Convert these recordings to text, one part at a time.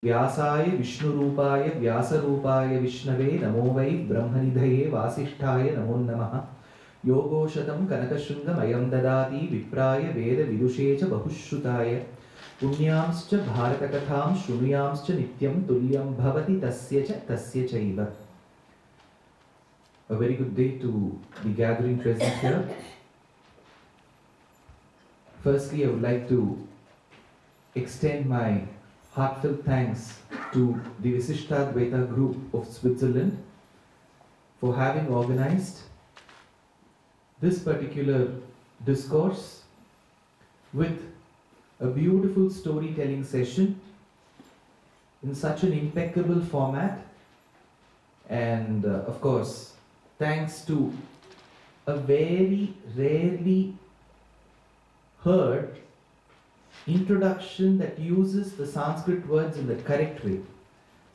व्यासाय विष्णुरूपाय व्यासरूपाय विष्णवे नमो वै ब्रह्मनिधये वासिष्ठाय नमो नमः। योगोशतं कनकशृङ्गमयं ददाति विप्राय वेदविदुषे च बहुश्रुताय। पुण्यांश्च भारतकथां शृणुयांश्च नित्यं तुल्यं भवति तस्य चैव। A very good day to the gathering present here. Firstly, I would like to extend my heartfelt thanks to the Visishtadvaita group of Switzerland for having organized this particular discourse with a beautiful storytelling session in such an impeccable format, and of course thanks to a very rarely heard introduction that uses the Sanskrit words in the correct way.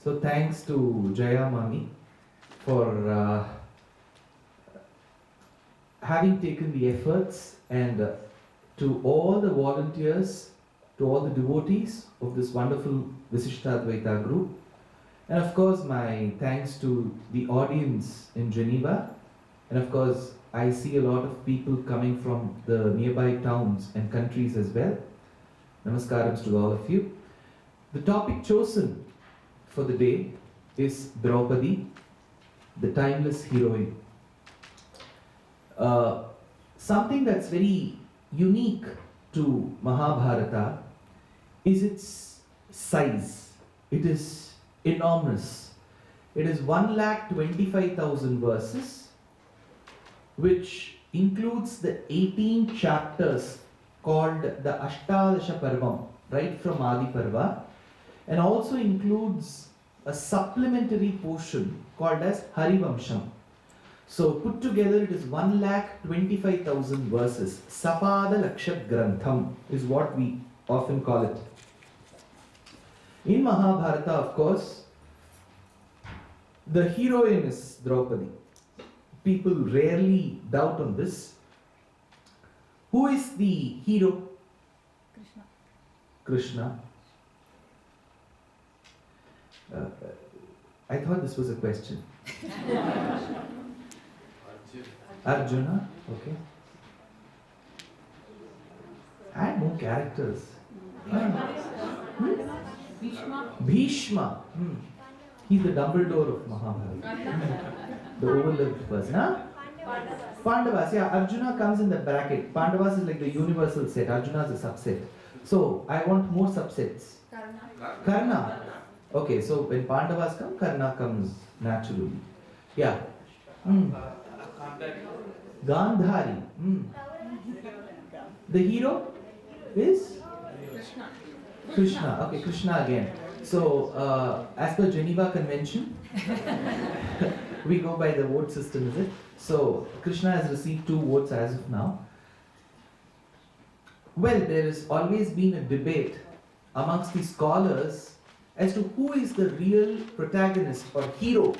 So thanks to Jaya Mami for having taken the efforts, and to all the volunteers, to all the devotees of this wonderful Visishtadvaita group, and of course my thanks to the audience in Geneva, and of course I see a lot of people coming from the nearby towns and countries as well. Namaskarams to all of you. The topic chosen for the day is Draupadi, the timeless heroine. Something that's very unique to Mahabharata is its size. It is enormous. It is 1,25,000 verses, which includes the 18 chapters called the Ashtadasha Parvam, right from Adi Parva, and also includes a supplementary portion called as Harivamsham. So put together it is 1,25,000 verses. Sapada Lakshat Grantham is what we often call it. In Mahabharata, of course, the heroine is Draupadi. People rarely doubt on this. Who is the hero? Krishna. I thought this was a question. Arjuna. Okay. Add more characters. Bhishma. He's the Dumbledore of Mahabharata. The overlooked person. Huh? Pandavas, yeah, Arjuna comes in the bracket. Pandavas is like the universal set, Arjuna is a subset. So, I want more subsets. Karna. Okay, so when Pandavas come, Karna comes naturally. Yeah. Gandhari. The hero is? Krishna. Okay, Krishna again. So, as per Geneva Convention, we go by the vote system, is it? So, Krishna has received 2 votes as of now. Well, there has always been a debate amongst the scholars as to who is the real protagonist or hero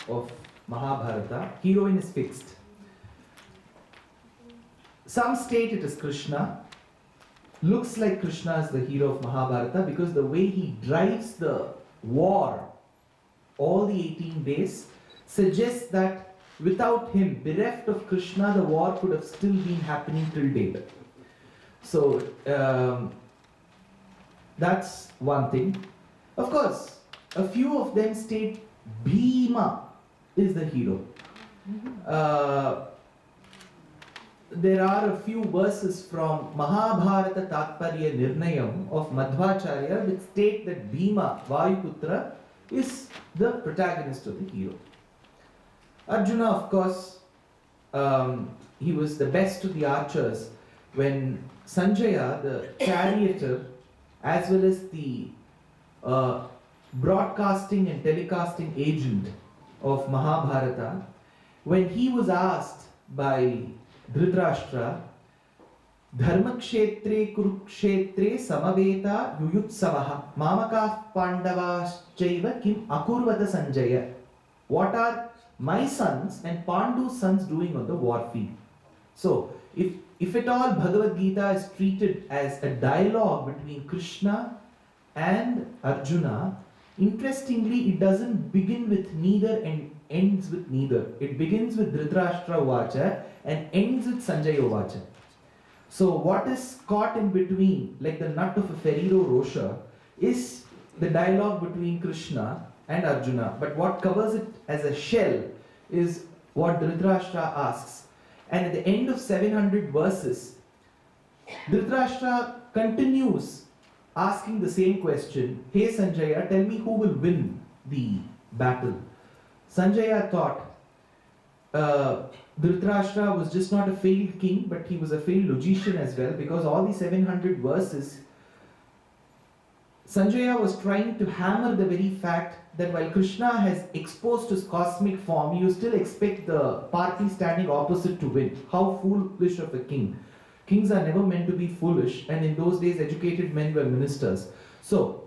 of Mahabharata. Heroine is fixed. Some state it is Krishna. Looks like Krishna is the hero of Mahabharata because the way he drives the war all the 18 days suggests that without him, bereft of Krishna, the war could have still been happening till date. So, that's one thing. Of course, a few of them state Bhima is the hero. There are a few verses from Mahabharata Tatparya Nirnayam of Madhvacharya which state that Bhima, Vayuputra, is the protagonist of the hero. Arjuna, of course, he was the best of the archers when Sanjaya, the charioteer, as well as the broadcasting and telecasting agent of Mahabharata, when he was asked by Dhritarashtra, Dharmakshetre Kurukshetre Samaveta Yuyutsavaha Mamakah Pandavaschaiva Kim Akurvata Sanjaya. What are my sons and Pandu's sons doing on the war field? So, if at all Bhagavad Gita is treated as a dialogue between Krishna and Arjuna, interestingly, it doesn't begin with neither and ends with neither. It begins with Dhritarashtra Vacha and ends with Sanjaya Vacha. So what is caught in between, like the nut of a Ferrero Rocher, is the dialogue between Krishna and Arjuna. But what covers it as a shell is what Dhritarashtra asks. And at the end of 700 verses, Dhritarashtra continues asking the same question. Hey Sanjaya, tell me who will win the battle. Sanjaya thought Dhritarashtra was just not a failed king, but he was a failed logician as well, because all the 700 verses, Sanjaya was trying to hammer the very fact that while Krishna has exposed his cosmic form, you still expect the party standing opposite to win. How foolish of a king. Kings are never meant to be foolish, and in those days educated men were ministers. So,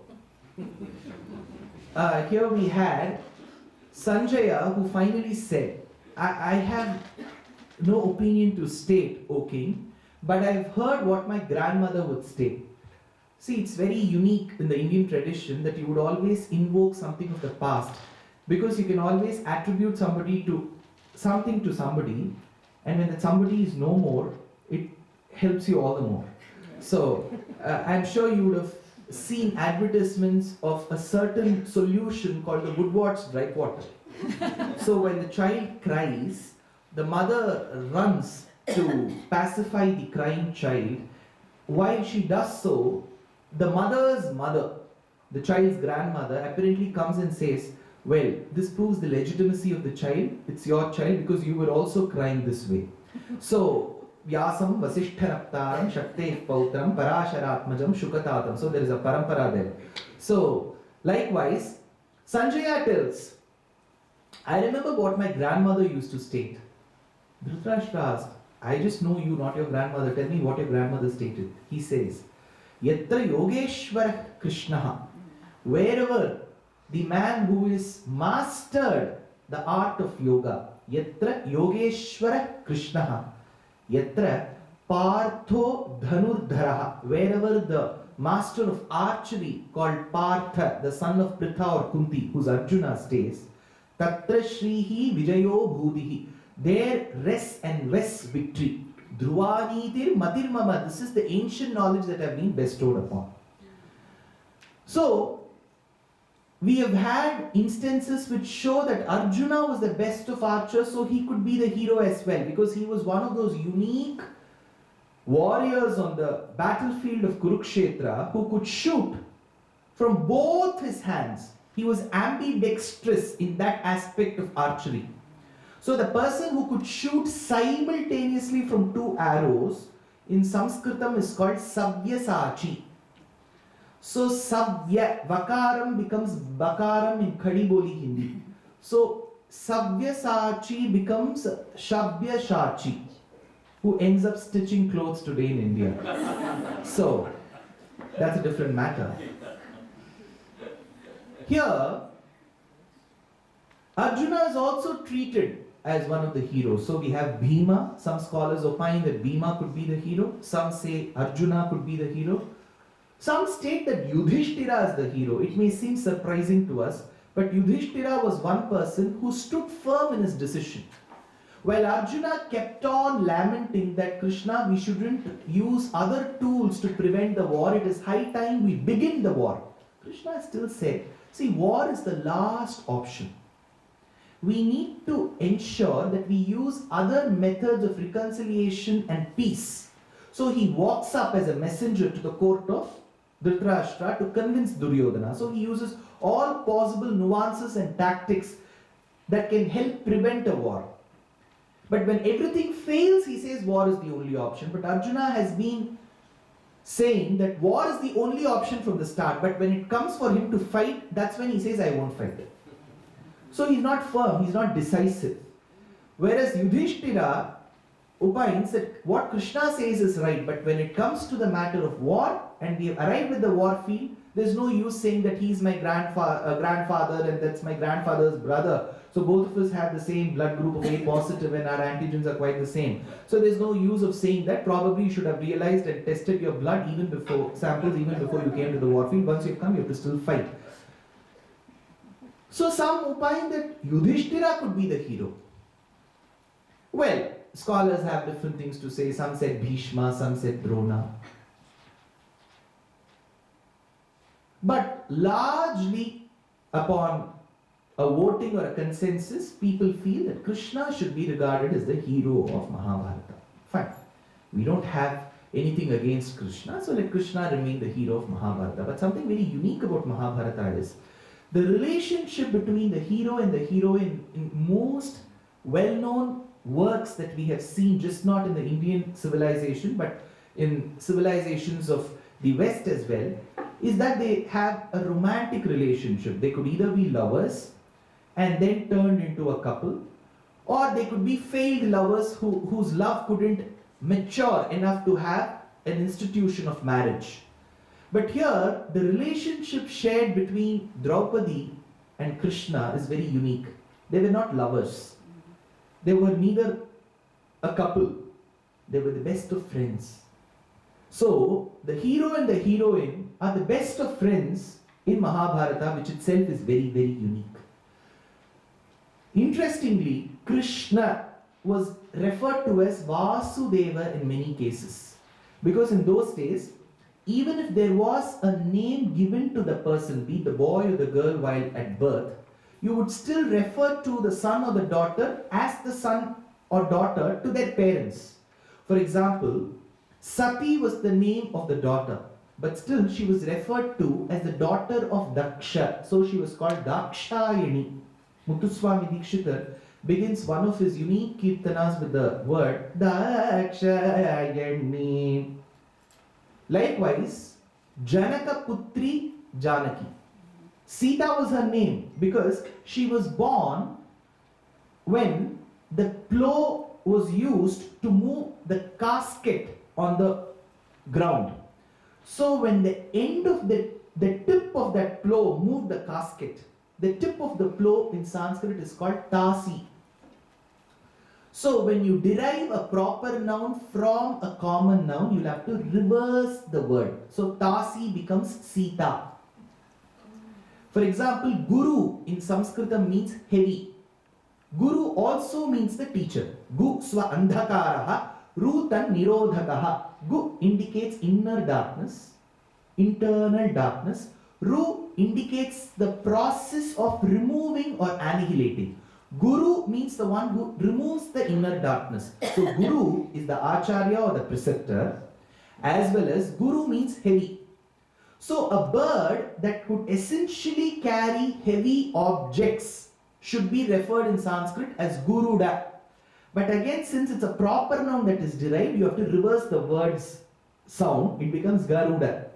here we had Sanjaya, who finally said, I have no opinion to state, O king, but I've heard what my grandmother would state. See, it's very unique in the Indian tradition that you would always invoke something of the past, because you can always attribute something to somebody, and when that somebody is no more, it helps you all the more. So, I'm sure you would have seen advertisements of a certain solution called the Woodward's dry water. So when the child cries, the mother runs to pacify the crying child. While she does so, the mother's mother, the child's grandmother, apparently comes and says, well, this proves the legitimacy of the child. It's your child because you were also crying this way. So, Vyasam Vasishthanaptaram Shakte Pautram Parasharatmajam Shukatatam. So there is a parampara there. So, likewise, Sanjaya tells, I remember what my grandmother used to state. Dhritarashtra asked, I just know you, not your grandmother. Tell me what your grandmother stated. He says, Yatra Yogeshwara Krishnaha. Wherever the man who is mastered the art of yoga, Yatra Yogeshwara Krishnaha. Yatra Partho Dhanurdharaha. Wherever the master of archery called Partha, the son of Pritha or Kunti, who's Arjuna, stays, Tatra Shrihi Vijayo Bhudihi. There rests and rests victory. Dhruvanitir Matirmama. This is the ancient knowledge that have been bestowed upon. So, we have had instances which show that Arjuna was the best of archers, so he could be the hero as well, because he was one of those unique warriors on the battlefield of Kurukshetra who could shoot from both his hands. He was ambidextrous in that aspect of archery. So the person who could shoot simultaneously from two arrows in Sanskritam is called Savyasachi. So Savya, Vakaram becomes Bakaram in Khadiboli Hindi. So Savyasachi becomes Shabhyashachi, who ends up stitching clothes today in India. So that's a different matter. Here, Arjuna is also treated as one of the heroes. So we have Bhima. Some scholars opine that Bhima could be the hero. Some say Arjuna could be the hero. Some state that Yudhishthira is the hero. It may seem surprising to us, but Yudhishthira was one person who stood firm in his decision. While Arjuna kept on lamenting that Krishna, we shouldn't use other tools to prevent the war. It is high time we begin the war. Krishna still said, see, war is the last option. We need to ensure that we use other methods of reconciliation and peace. So he walks up as a messenger to the court of Dhritarashtra to convince Duryodhana. So he uses all possible nuances and tactics that can help prevent a war. But when everything fails, he says war is the only option. But Arjuna has been saying that war is the only option from the start. But when it comes for him to fight, that's when he says, I won't fight. So he's not firm, he's not decisive. Whereas Yudhishthira opines that what Krishna says is right, but when it comes to the matter of war, and we have arrived at the war field, There's no use saying that he's my grandfather and that's my grandfather's brother. So both of us have the same blood group of A positive and our antigens are quite the same. So there's no use of saying that. Probably you should have realized and tested your blood even before samples, even before you came to the war field. Once you've come, you have to still fight. So some opine that Yudhishthira could be the hero. Well, scholars have different things to say. Some said Bhishma, some said Drona. But largely upon a voting or a consensus, people feel that Krishna should be regarded as the hero of Mahabharata. Fine. We don't have anything against Krishna, so let Krishna remain the hero of Mahabharata. But something very unique about Mahabharata is the relationship between the hero and the heroine in most well-known works that we have seen, just not in the Indian civilization, but in civilizations of the West as well, is that they have a romantic relationship. They could either be lovers and then turned into a couple, or they could be failed lovers whose love couldn't mature enough to have an institution of marriage. But here, the relationship shared between Draupadi and Krishna is very unique. They were not lovers. They were neither a couple. They were the best of friends. So, the hero and the heroine are the best of friends in Mahabharata, which itself is very, very unique. Interestingly, Krishna was referred to as Vasudeva in many cases. Because in those days, even if there was a name given to the person, be it the boy or the girl while at birth, you would still refer to the son or the daughter as the son or daughter to their parents. For example, Sati was the name of the daughter, but still she was referred to as the daughter of Daksha. So she was called Dakshayani. Muthuswami Dikshitar begins one of his unique kirtanas with the word Dakshayani. Likewise, Janaka Putri Janaki. Sita was her name because she was born when the plow was used to move the casket on the ground. So when the end of the tip of that plow moved the casket, the tip of the plow in Sanskrit is called Tasi. So when you derive a proper noun from a common noun, you'll have to reverse the word. So Tasi becomes Sita. For example, Guru in Sanskrit means heavy. Guru also means the teacher. Gu swa andhakaraha, rutan nirodhakaha. Gu indicates inner darkness, internal darkness. Ru indicates the process of removing or annihilating. Guru means the one who removes the inner darkness. So Guru is the Acharya or the preceptor, as well as Guru means heavy. So a bird that could essentially carry heavy objects should be referred in Sanskrit as Guruda. But again, since it's a proper noun that is derived, you have to reverse the word's sound. It becomes Garuda.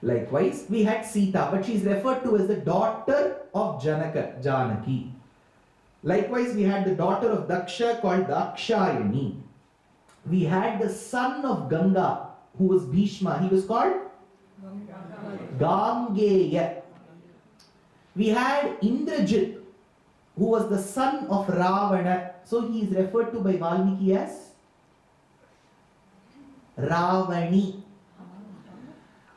Likewise, we had Sita, but she is referred to as the daughter of Janaka, Janaki. Likewise, we had the daughter of Daksha called Dakshayani. We had the son of Ganga, who was Bhishma. He was called Gangeya. We had Indrajit, who was the son of Ravana. So he is referred to by Valmiki as Ravani.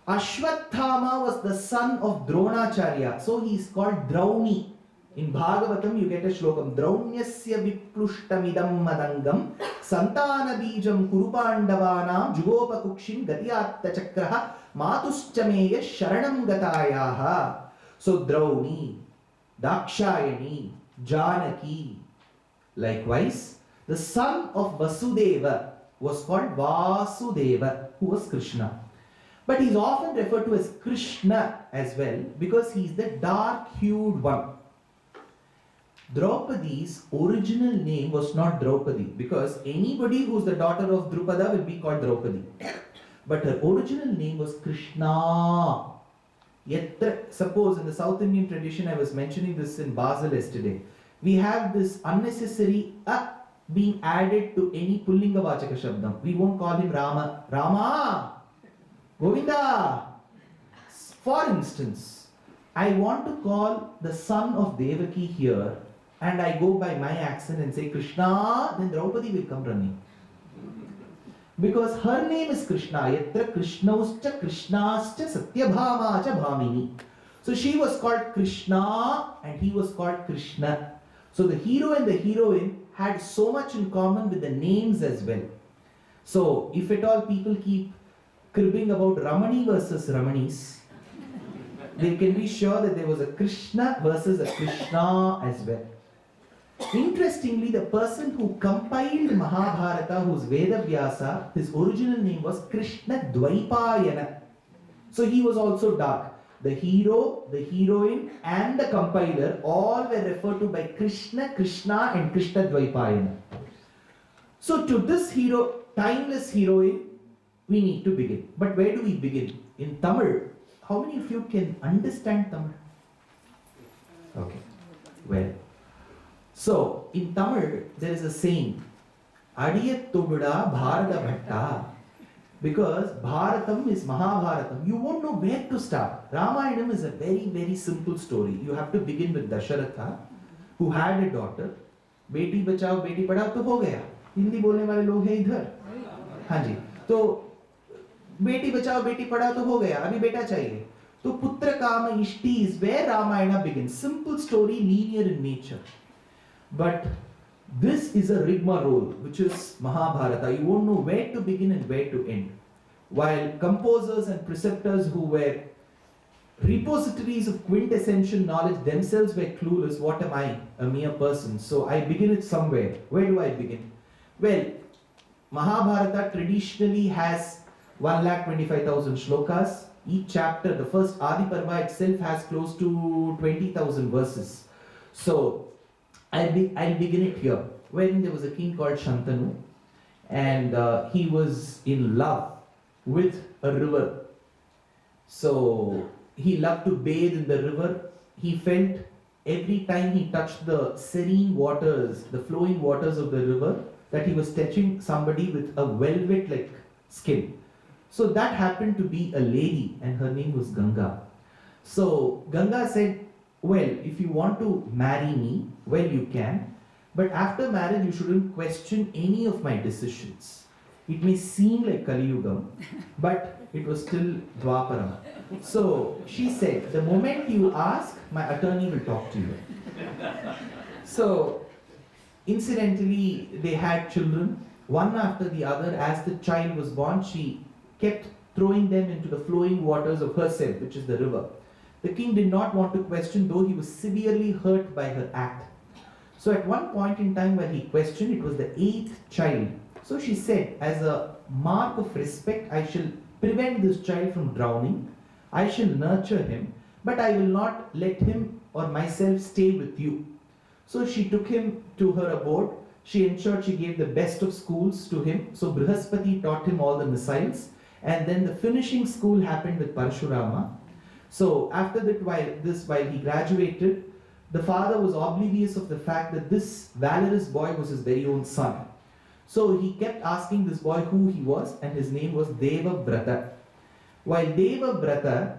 Ashwathama was the son of Dronacharya. So he is called Drauni. In Bhagavatam you get a shlokam. Draunasya viplushtamidam madangam santana bijam kurupandavanam jugopa kukshim gatyatta chakraha matuschameya sharanam gatayaha. So Drauni, Dakshayani, Janaki. Likewise, the son of Vasudeva was called Vasudeva, who was Krishna. But he is often referred to as Krishna as well because he is the dark-hued one. Draupadi's original name was not Draupadi because anybody who is the daughter of Drupada will be called Draupadi. But her original name was Krishna. Yet, suppose in the South Indian tradition, I was mentioning this in Basel yesterday, we have this unnecessary being added to any Pullinga Vachaka Shabdam. We won't call him Rama. Rama! Govinda! For instance, I want to call the son of Devaki here, and I go by my accent and say Krishna, then Draupadi will come running. Because her name is Krishna. Yatra Krishnauscha Krishnascha Satyabhamacha Bhamini. So she was called Krishna and he was called Krishna. So the hero and the heroine had so much in common with the names as well. So if at all people keep cribbing about Ramani versus Ramanis, they can be sure that there was a Krishna versus a Krishna as well. Interestingly, the person who compiled Mahabharata, who's Vedavyasa, his original name was Krishna Dvaipayana. So he was also dark. The hero, the heroine, and the compiler all were referred to by Krishna, Krishna, and Krishna Dvaipayana. So to this hero, timeless heroine, we need to begin. But where do we begin? In Tamil. How many of you can understand Tamil? Okay. Well. So, in Tamil, there is a saying, Adiyat Toduda Bharata Bhatta. Because Bharatam is Mahabharatam. You won't know where to start. Ramayanam is a very, very simple story. You have to begin with Dasharatha, who had a daughter. Beti bachao, beti padhao, to ho gaya. Hindi bolne wale log hai idhar. हाँ जी. तो बेटी बचाओ बेटी पढ़ाओ तो हो गया, अभी बेटा चाहिए. तो पुत्र काम ishti is where Ramayana begins. Simple story, linear in nature. But this is a rigmarole, which is Mahabharata. You won't know where to begin and where to end. While composers and preceptors who were repositories of quintessential knowledge themselves were clueless, what am I, a mere person? So I begin it somewhere. Where do I begin? Well, Mahabharata traditionally has 1,25,000 shlokas. Each chapter, the first Adi Parva itself has close to 20,000 verses. So I'll begin it here, wherein there was a king called Shantanu, and he was in love with a river. So he loved to bathe in the river. He felt every time he touched the serene waters, the flowing waters of the river, that he was touching somebody with a velvet-like skin. So that happened to be a lady, and her name was Ganga. So Ganga said, well, if you want to marry me, well, you can. But after marriage, you shouldn't question any of my decisions. It may seem like Kali Yugam, but it was still Dwaparam. So she said, the moment you ask, my attorney will talk to you. So, incidentally, they had children, one after the other. As the child was born, she kept throwing them into the flowing waters of herself, which is the river. The king did not want to question, though he was severely hurt by her act. So at one point in time when he questioned, it was the 8th child. So she said, as a mark of respect, I shall prevent this child from drowning. I shall nurture him, but I will not let him or myself stay with you. So she took him to her abode. She ensured she gave the best of schools to him. So Brihaspati taught him all the missiles. And then the finishing school happened with Parashurama. So after that, while he graduated, the father was oblivious of the fact that this valorous boy was his very own son. So he kept asking this boy who he was, and his name was Devabrata. While Devabrata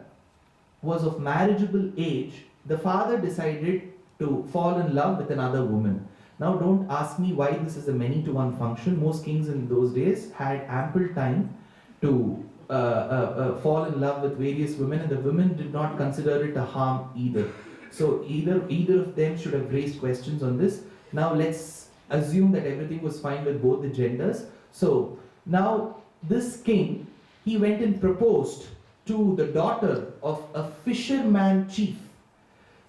was of marriageable age, the father decided to fall in love with another woman. Now don't ask me why this is a many-to-one function. Most kings in those days had ample time to fall in love with various women, and the women did not consider it a harm either. So either of them should have raised questions on this. Now let's assume that everything was fine with both the genders. So now this king, he went and proposed to the daughter of a fisherman chief.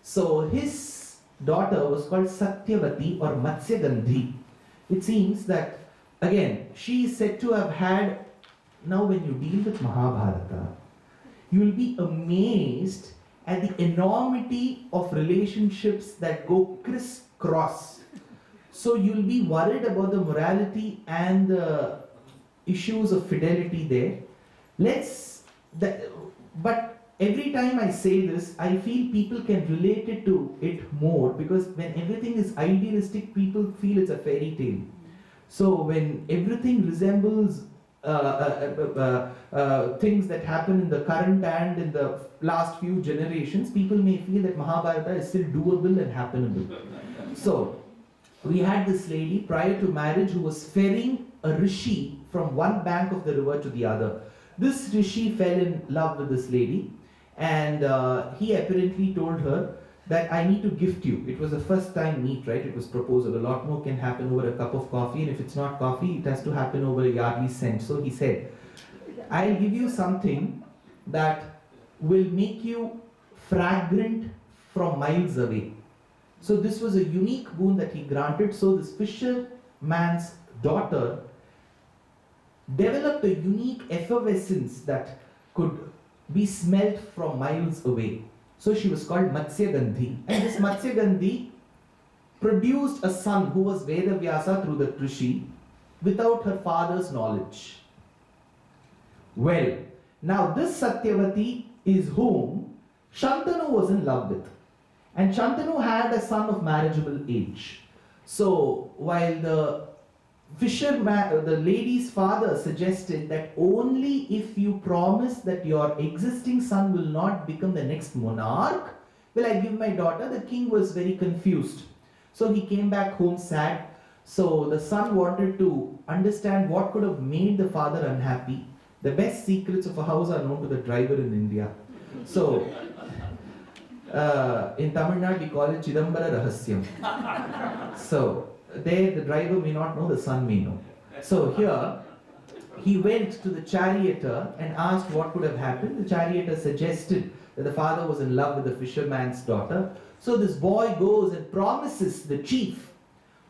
So his daughter was called Satyavati or Matsyagandhi. It seems that, again, she is said to have had. Now when you deal with Mahabharata, you will be amazed at the enormity of relationships that go crisscross. So you'll be worried about the morality and the issues of fidelity there. But every time I say this, I feel people can relate it to it more, because when everything is idealistic, people feel it's a fairy tale. So when everything resembles things that happen in the current and in the last few generations, people may feel that Mahabharata is still doable and happenable. So, we had this lady prior to marriage who was ferrying a rishi from one bank of the river to the other. This rishi fell in love with this lady, and he apparently told her that I need to gift you. It was a first time meet, right? It was proposal. A lot more can happen over a cup of coffee, and if it's not coffee, it has to happen over a yardley scent. So he said, I'll give you something that will make you fragrant from miles away. So this was a unique boon that he granted. So this fisherman's daughter developed a unique effervescence that could be smelt from miles away. So she was called Matsya Gandhi. And this Matsya Gandhi produced a son who was Veda Vyasa through the Rishi without her father's knowledge. Well, now this Satyavati is whom Shantanu was in love with. And Shantanu had a son of marriageable age. So while the the lady's father suggested that only if you promise that your existing son will not become the next monarch, will I give my daughter, the king was very confused. So he came back home sad. So the son wanted to understand what could have made the father unhappy. The best secrets of a house are known to the driver in India. So, in Tamil Nadu we call it Chidambara Rahasyam. So, there the driver may not know, the son may know. So here, he went to the charioteer and asked what could have happened. The charioteer suggested that the father was in love with the fisherman's daughter. So this boy goes and promises the chief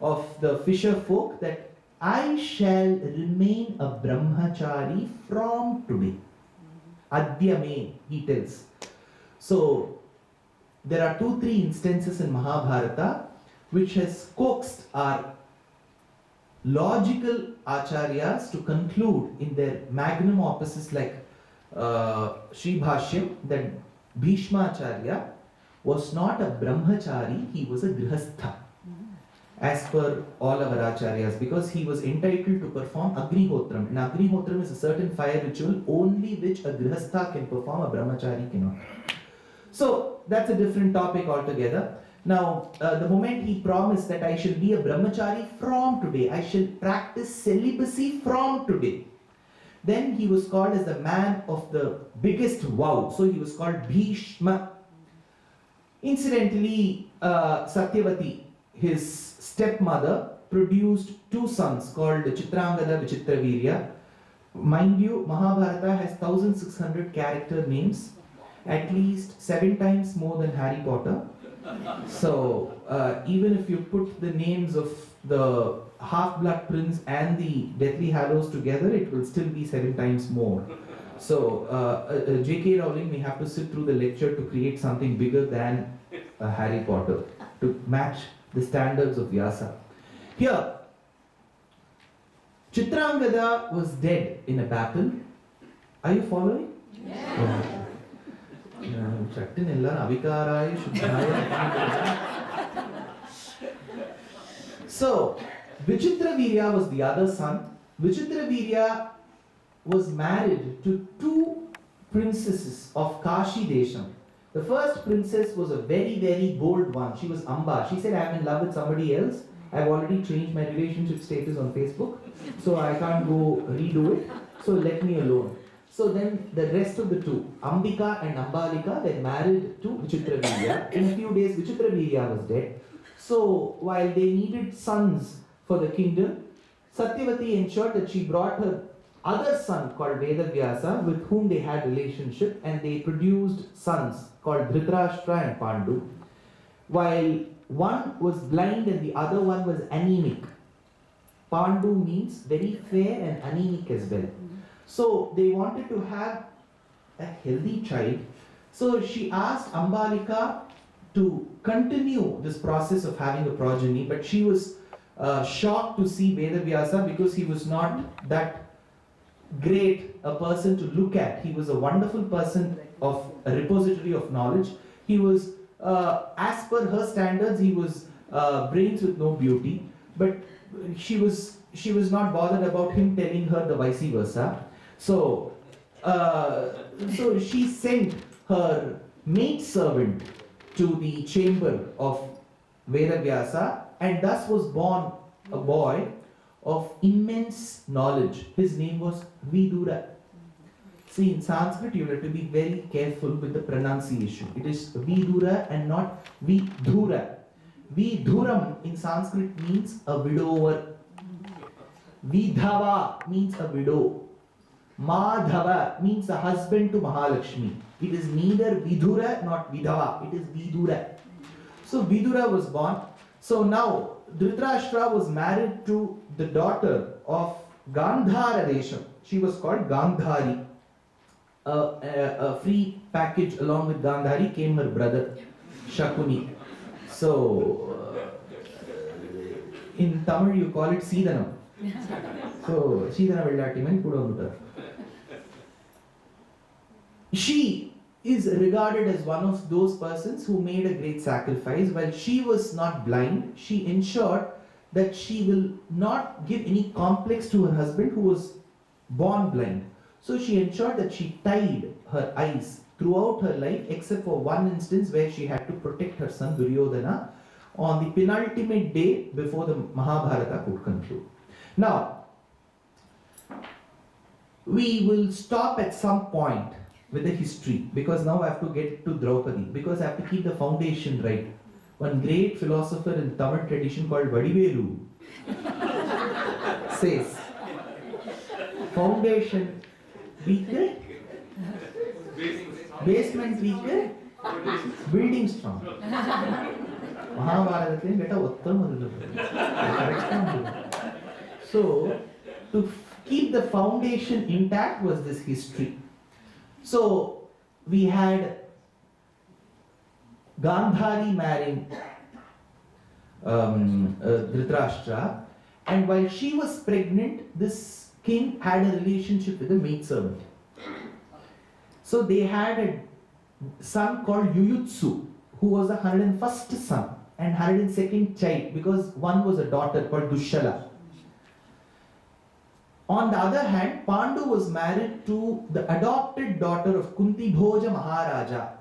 of the fisher folk that I shall remain a brahmachari from today. Adya me, he tells. So there are 2-3 instances in Mahabharata which has coaxed our logical acharyas to conclude in their magnum opuses like Sri Bhashyam that Bhishma Acharya was not a brahmachari, he was a grihastha. As per all our acharyas, because he was entitled to perform Agnihotram. And Agnihotram is a certain fire ritual only which a grihastha can perform, a brahmachari cannot. So that's a different topic altogether. Now, the moment he promised that I shall be a brahmachari from today, I shall practice celibacy from today, then he was called as the man of the biggest vow. So he was called Bhishma. Incidentally, Satyavati, his stepmother, produced 2 sons called Chitrangada, Vichitravirya. Mind you, Mahabharata has 1600 character names, at least 7 times more than Harry Potter. So even if you put the names of the Half-Blood Prince and the Deathly Hallows together, it will still be 7 times more. So J.K. Rowling may have to sit through the lecture to create something bigger than Harry Potter to match the standards of Vyasa. Here, Chitrangada was dead in a battle. Are you following? Yeah. So, Vichitravirya was the other son. Vichitravirya was married to 2 princesses of Kashi Desham. The first princess was a very, very bold one. She was Amba. She said, I'm in love with somebody else. I've already changed my relationship status on Facebook, so I can't go redo it. So let me alone. So then the rest of the 2, Ambika and Ambalika, were married to Vichitravirya. In a few days, Vichitravirya was dead. So while they needed sons for the kingdom, Satyavati ensured that she brought her other son called Vedavyasa, with whom they had relationship, and they produced sons called Dhritarashtra and Pandu. While one was blind and the other one was anemic. Pandu means very fair and anemic as well. So they wanted to have a healthy child. So she asked Ambalika to continue this process of having a progeny, but she was shocked to see Vedavyasa because he was not that great a person to look at. He was a wonderful person of a repository of knowledge. He was, as per her standards, he was brains with no beauty, but she was she was not bothered about him telling her the vice versa. So, so she sent her maid servant to the chamber of Vedavyasa, and thus was born a boy of immense knowledge. His name was Vidura. See, in Sanskrit, you have to be very careful with the pronunciation. It is Vidura and not Vidura. Vidhuram in Sanskrit means a widower. Vidhava means a widow. Madhava means a husband to Mahalakshmi. It is neither Vidura nor Vidhava. It is Vidura. So Vidura was born. So now Dhritarashtra was married to the daughter of Gandhara Desham. She was called Gandhari. A free package along with Gandhari came her brother Shakuni. So in Tamil you call it Sidanam. So Sidana Vellati mani kuda. She is regarded as one of those persons who made a great sacrifice. While she was not blind, she ensured that she will not give any complex to her husband who was born blind. So she ensured that she tied her eyes throughout her life, except for one instance where she had to protect her son Duryodhana on the penultimate day before the Mahabharata could conclude. Now, we will stop at some point with the history, because now I have to get to Draupadi, because I have to keep the foundation right. One great philosopher in Tamil tradition called Vadivelu says, foundation weaker, basement weaker, building strong. Mahabharata get a So, to keep the foundation intact was this history. So, we had Gandhari marrying Dhritarashtra, and while she was pregnant, this king had a relationship with a maidservant. So they had a son called Yuyutsu, who was the 101st son and 102nd child, because one was a daughter called Dushala. On the other hand, Pandu was married to the adopted daughter of Kunti Bhoja Maharaja.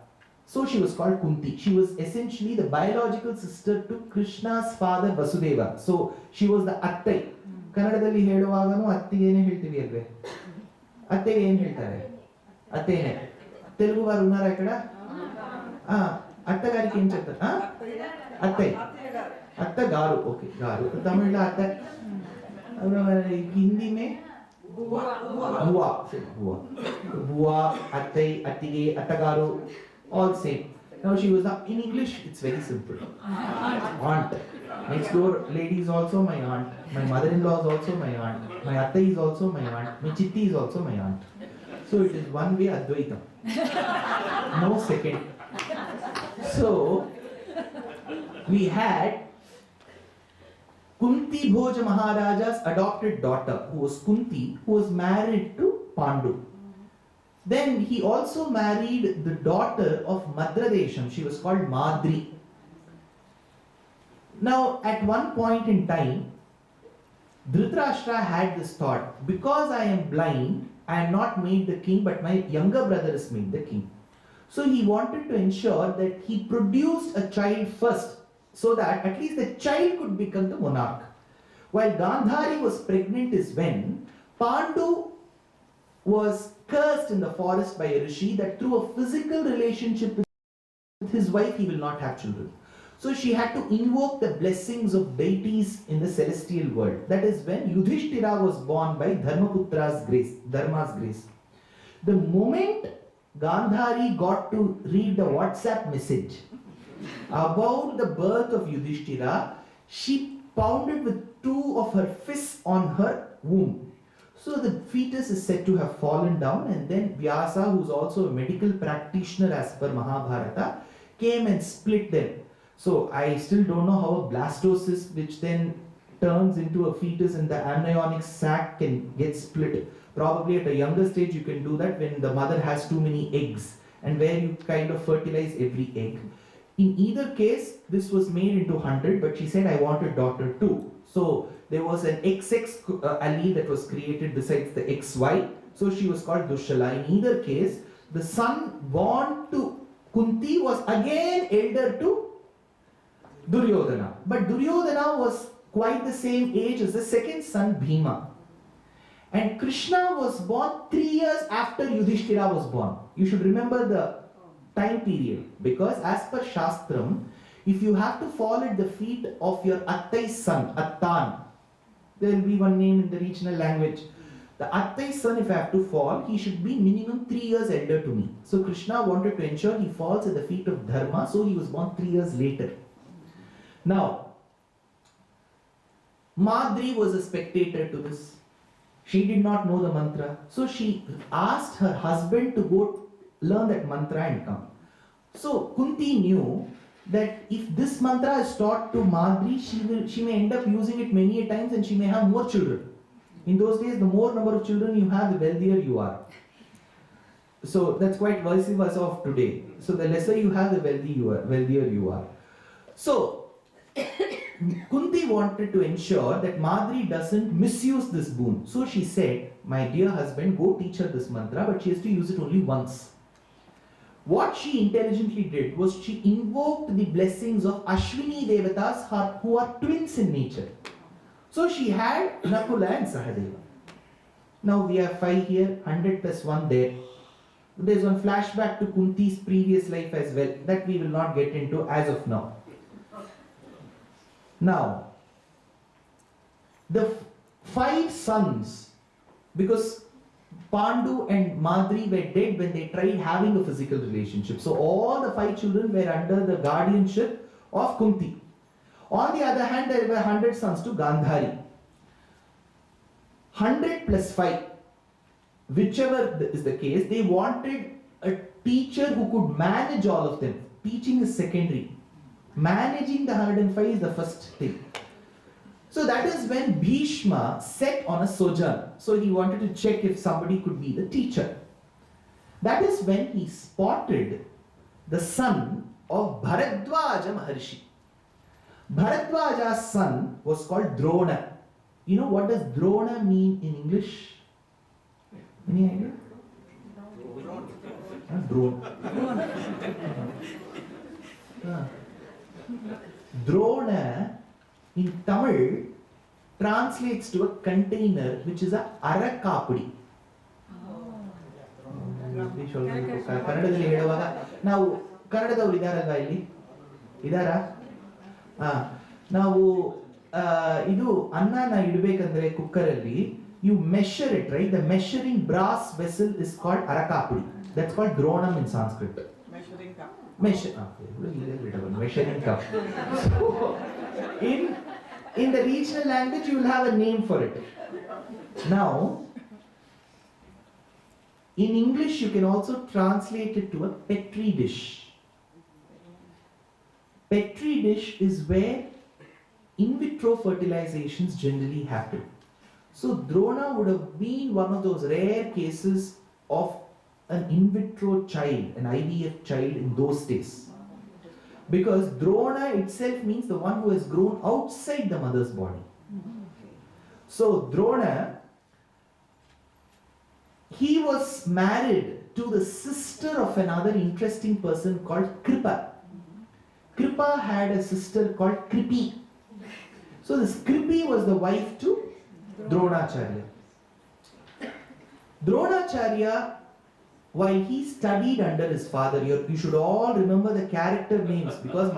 So she was called Kunti. She was essentially the biological sister to Krishna's father Vasudeva. So she was the Attai. ಕನ್ನಡದಲ್ಲಿ ಹೇಳುವಾಗನೂ ಅತ್ತಿಗೇನೆ ಹೇಳ್ತೀವಿ ಅಲ್ವೇ? ಅತ್ತೆಗೆ ಏನು ಹೇಳ್ತಾರೆ? ಅತ್ತೇನೆ. ತೆಲುಗು ವಾರು ಉನ್ನಾರ ఇక్కడ? అత్తగారికి ఏం చెప్తారు? అత్తయ్య. అత్తగారు. ఓకే, గారు. తమిళ్లో అత్త. हिंदी में बुआ, बुआ, attai, attige, attagaru, all same. Now she was not in English. It's very simple. Aunt. Next door lady is also my aunt. My mother-in-law is also my aunt. My attai is also my aunt. My chitti is also my aunt. So it is one way Advaitam. No second. So we had Kunti Bhoja Maharaja's adopted daughter, who was Kunti, who was married to Pandu. Then he also married the daughter of Madradesham. She was called Madri. Now, at one point in time, Dhritarashtra had this thought, because I am blind, I am not made the king, but my younger brother is made the king. So he wanted to ensure that he produced a child first, so that at least the child could become the monarch. While Gandhari was pregnant is when Pandu was cursed in the forest by a rishi that through a physical relationship with his wife he will not have children. So she had to invoke the blessings of deities in the celestial world. That is when Yudhishthira was born by Dharma's grace. The moment Gandhari got to read the WhatsApp message about the birth of Yudhishthira, she pounded with two of her fists on her womb. So the fetus is said to have fallen down, and then Vyasa, who is also a medical practitioner as per Mahabharata, came and split them. So I still don't know how a blastocyst, which then turns into a fetus in the amniotic sac, can get split. Probably at a younger stage you can do that when the mother has too many eggs, and where you kind of fertilize every egg. In either case, this was made into 100, but she said, I want a daughter too. So there was an XX allele that was created besides the XY. So she was called Dushala. In either case, the son born to Kunti was again elder to Duryodhana. But Duryodhana was quite the same age as the second son Bhima. And Krishna was born 3 years after Yudhishthira was born. You should remember the time period, because as per Shastram, if you have to fall at the feet of your Attai's son, Attan, there will be one name in the regional language. The Attai's son, if I have to fall, he should be minimum 3 years elder to me. So Krishna wanted to ensure he falls at the feet of Dharma, so he was born 3 years later. Now, Madri was a spectator to this. She did not know the mantra. So she asked her husband to go learn that mantra and come. So Kunti knew that if this mantra is taught to Madri, she may end up using it many a times and she may have more children. In those days, the more number of children you have, the wealthier you are. So that's quite vice versa of today. So the lesser you have, the wealthier you are. So Kunti wanted to ensure that Madri doesn't misuse this boon. So she said, my dear husband, go teach her this mantra, but she has to use it only once. What she intelligently did was she invoked the blessings of Ashwini Devatas who are twins in nature. So she had Nakula and Sahadeva. Now we have 5 here, 100 plus 1 there. There's one flashback to Kunti's previous life as well, that we will not get into as of now. Now, the 5 sons, because Pandu and Madri were dead when they tried having a physical relationship. So all the 5 children were under the guardianship of Kunti. On the other hand, there were 100 sons to Gandhari. 100 plus 5, whichever is the case, they wanted a teacher who could manage all of them. Teaching is secondary. Managing the 105 is the first thing. So that is when Bhishma set on a sojourn. So he wanted to check if somebody could be the teacher. That is when he spotted the son of Bharadwaja Maharshi. Bharadwaja's son was called Drona. You know what does Drona mean in English? Any idea? Drone. Drona in Tamil translates to a container, which is a arakapudi. ಕನ್ನಡದಲ್ಲಿ ಹೇಳುವಾಗ ನಾವು ಕನ್ನಡದವರು ಇದಾರಲ್ವಾ ಇಲ್ಲಿ ಇದಾರಾ ನಾವು ಇದು ಅನ್ನನ ಇಡಬೇಕಂದ್ರೆ ಕುಕ್ಕರಲ್ಲಿ you measure it, right? The measuring brass vessel is called arakapudi. That's called dronam in Sanskrit. Measuring cup. Measuring cup. So, in the regional language, you will have a name for it. Now, in English, you can also translate it to a petri dish. Petri dish is where in vitro fertilizations generally happen. So Drona would have been one of those rare cases of an in vitro child, an IVF child in those days. Because Drona itself means the one who has grown outside the mother's body. So Drona, he was married to the sister of another interesting person called Kripa. Kripa had a sister called Kripi. So this Kripi was the wife to Dronacharya. Dronacharya, while he studied under his father, you should all remember the character names, because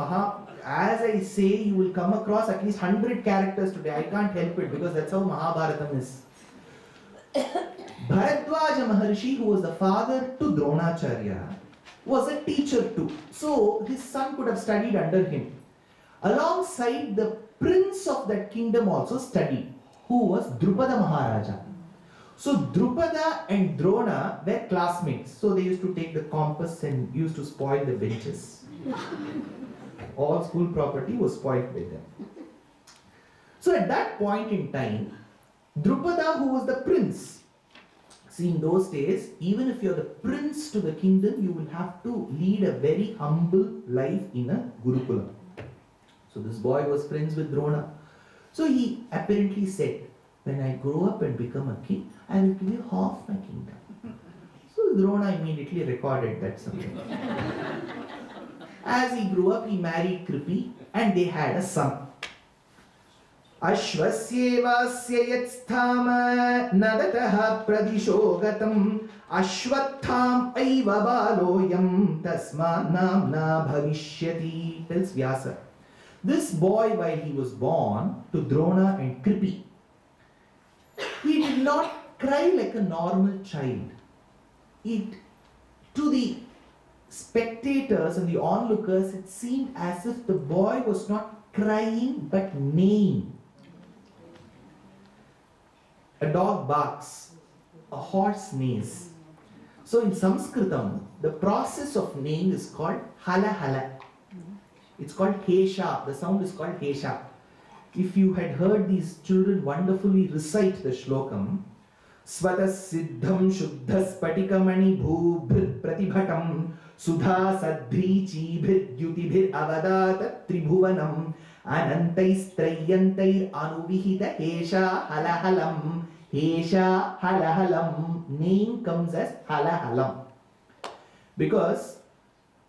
as I say, you will come across at least 100 characters today. I can't help it, because that's how Mahabharatam is. Bharadwaja Maharshi, who was the father to Dronacharya, was a teacher too. So his son could have studied under him. Alongside, the prince of that kingdom also studied, who was Drupada Maharaja. So Drupada and Drona were classmates. So they used to take the compass and used to spoil the benches. All school property was spoiled by them. So at that point in time, Drupada, who was the prince, see, in those days, even if you're the prince to the kingdom, you will have to lead a very humble life in a Gurukulam. So this boy was friends with Drona. So he apparently said, when I grow up and become a king, I will give you half my kingdom. So Drona immediately recorded that something. As he grew up, he married Kripi and they had a son. Ashvasyevasya yatstama nadataha pradisho gatam ashvattham aiva baloyam tasma namna bhavishyati, tells Vyasa. This boy, while he was born to Drona and Kripi, he did not cry like a normal child. To the spectators and the onlookers, it seemed as if the boy was not crying but neighing. A dog barks, a horse neighs. So in Sanskritam, the process of neighing is called hala hala. It's called hesha. The sound is called hesha. If you had heard these children wonderfully recite the shlokam, Svatas siddham shuddhas patikamani bhubhir pratibhatam sudha sadhri chibhir yutibhir avadat tribhuvanam anantais trayantair anuvihita hesha halahalam. Hesha halahalam. Name comes as halahalam. Because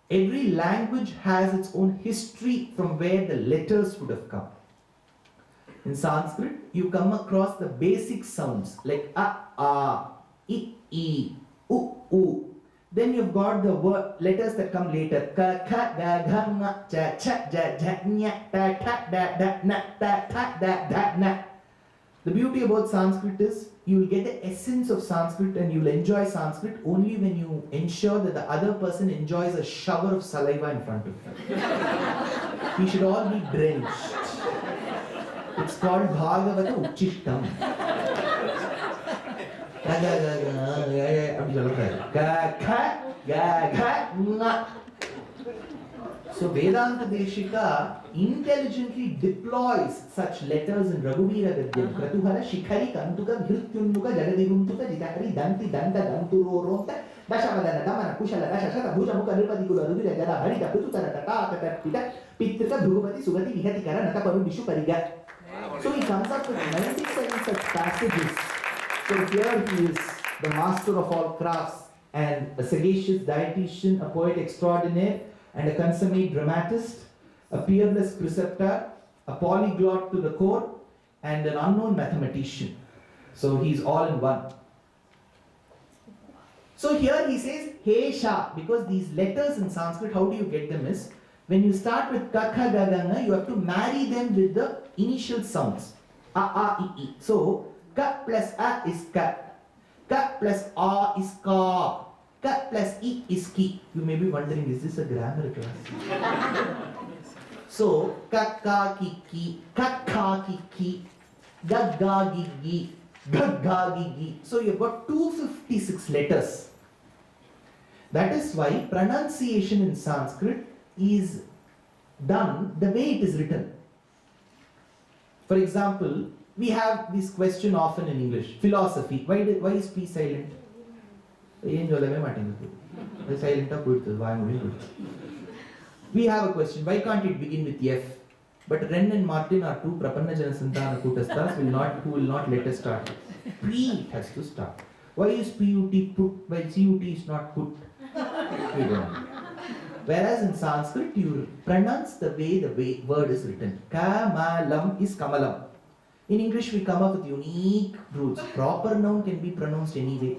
every language has its own history from where the letters would have come. In Sanskrit, you come across the basic sounds like a, I, u, u. Then you've got the letters that come later. Ka, kha, ga, gha, nga, cha, cha, ja, ja, nya, ta, ta, da, da, na, ta, ta, da, da, na. The beauty about Sanskrit is you will get the essence of Sanskrit and you will enjoy Sanskrit only when you ensure that the other person enjoys a shower of saliva in front of you. We should all be drenched. It's called Bhagavata Uchishtam. So Vedanta Deshika intelligently deploys such letters in Raghuvira Gadyam. Kratuhara Shikhari Kantuka Hrityunduka Jagadiruntuka Jitahari Danti Danta Danturorota Dashavadana Damana Kushala Dashashata Bhujamuka Nirpadikula Rubira Jada Harita Pututara Tata Pita Pitrika Bhugavati Sugati Vihati Kara Nataparu Vishu Pariga. So he comes up with 97 such passages. So here he is the master of all crafts and a sagacious dietitian, a poet extraordinaire, and a consummate dramatist, a peerless preceptor, a polyglot to the core, and an unknown mathematician. So he's all in one. So here he says Hesha, because these letters in Sanskrit, how do you get them is, when you start with Kakha Gaganga, you have to marry them with the initial sounds. A, A, I, I. So, Ka plus A is Ka. Ka plus A is Ka. Ka plus I is Ki. You may be wondering, is this a grammar class? So, Ka Ka Ki Ki, Ka Ka Ki Ki, Ga Ga Gi Gi, Ga Ga Gi Gi. So you've got 256 letters. That is why pronunciation in Sanskrit is done the way it is written. For example, we have this question often in English. Philosophy. Why is P silent? We have a question. Why can't it begin with F? But Ren and Martin are two Prapanna Jana Santana Kutastas who will not let us start. P has to start. Why is PUT put? Why CUT is not put? We don't know. Whereas in Sanskrit, you pronounce the way word is written. Kamalam is Kamalam. In English, we come up with unique rules. Proper noun can be pronounced any way.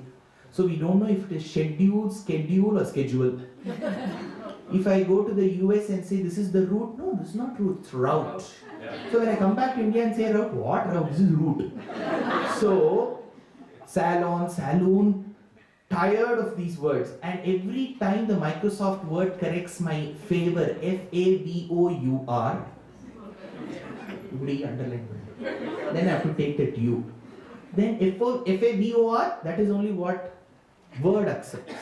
So we don't know if it is schedule or schedule. If I go to the US and say this is the route, no, this is not route, it's route. So when I come back to India and say route, what route? This is route. So, salon, saloon, tired of these words. And every time the Microsoft Word corrects my favor, F-A-V-O-U-R, underline. Then I have to take that U. Then F-A-V-O-R, that is only what Word accepts.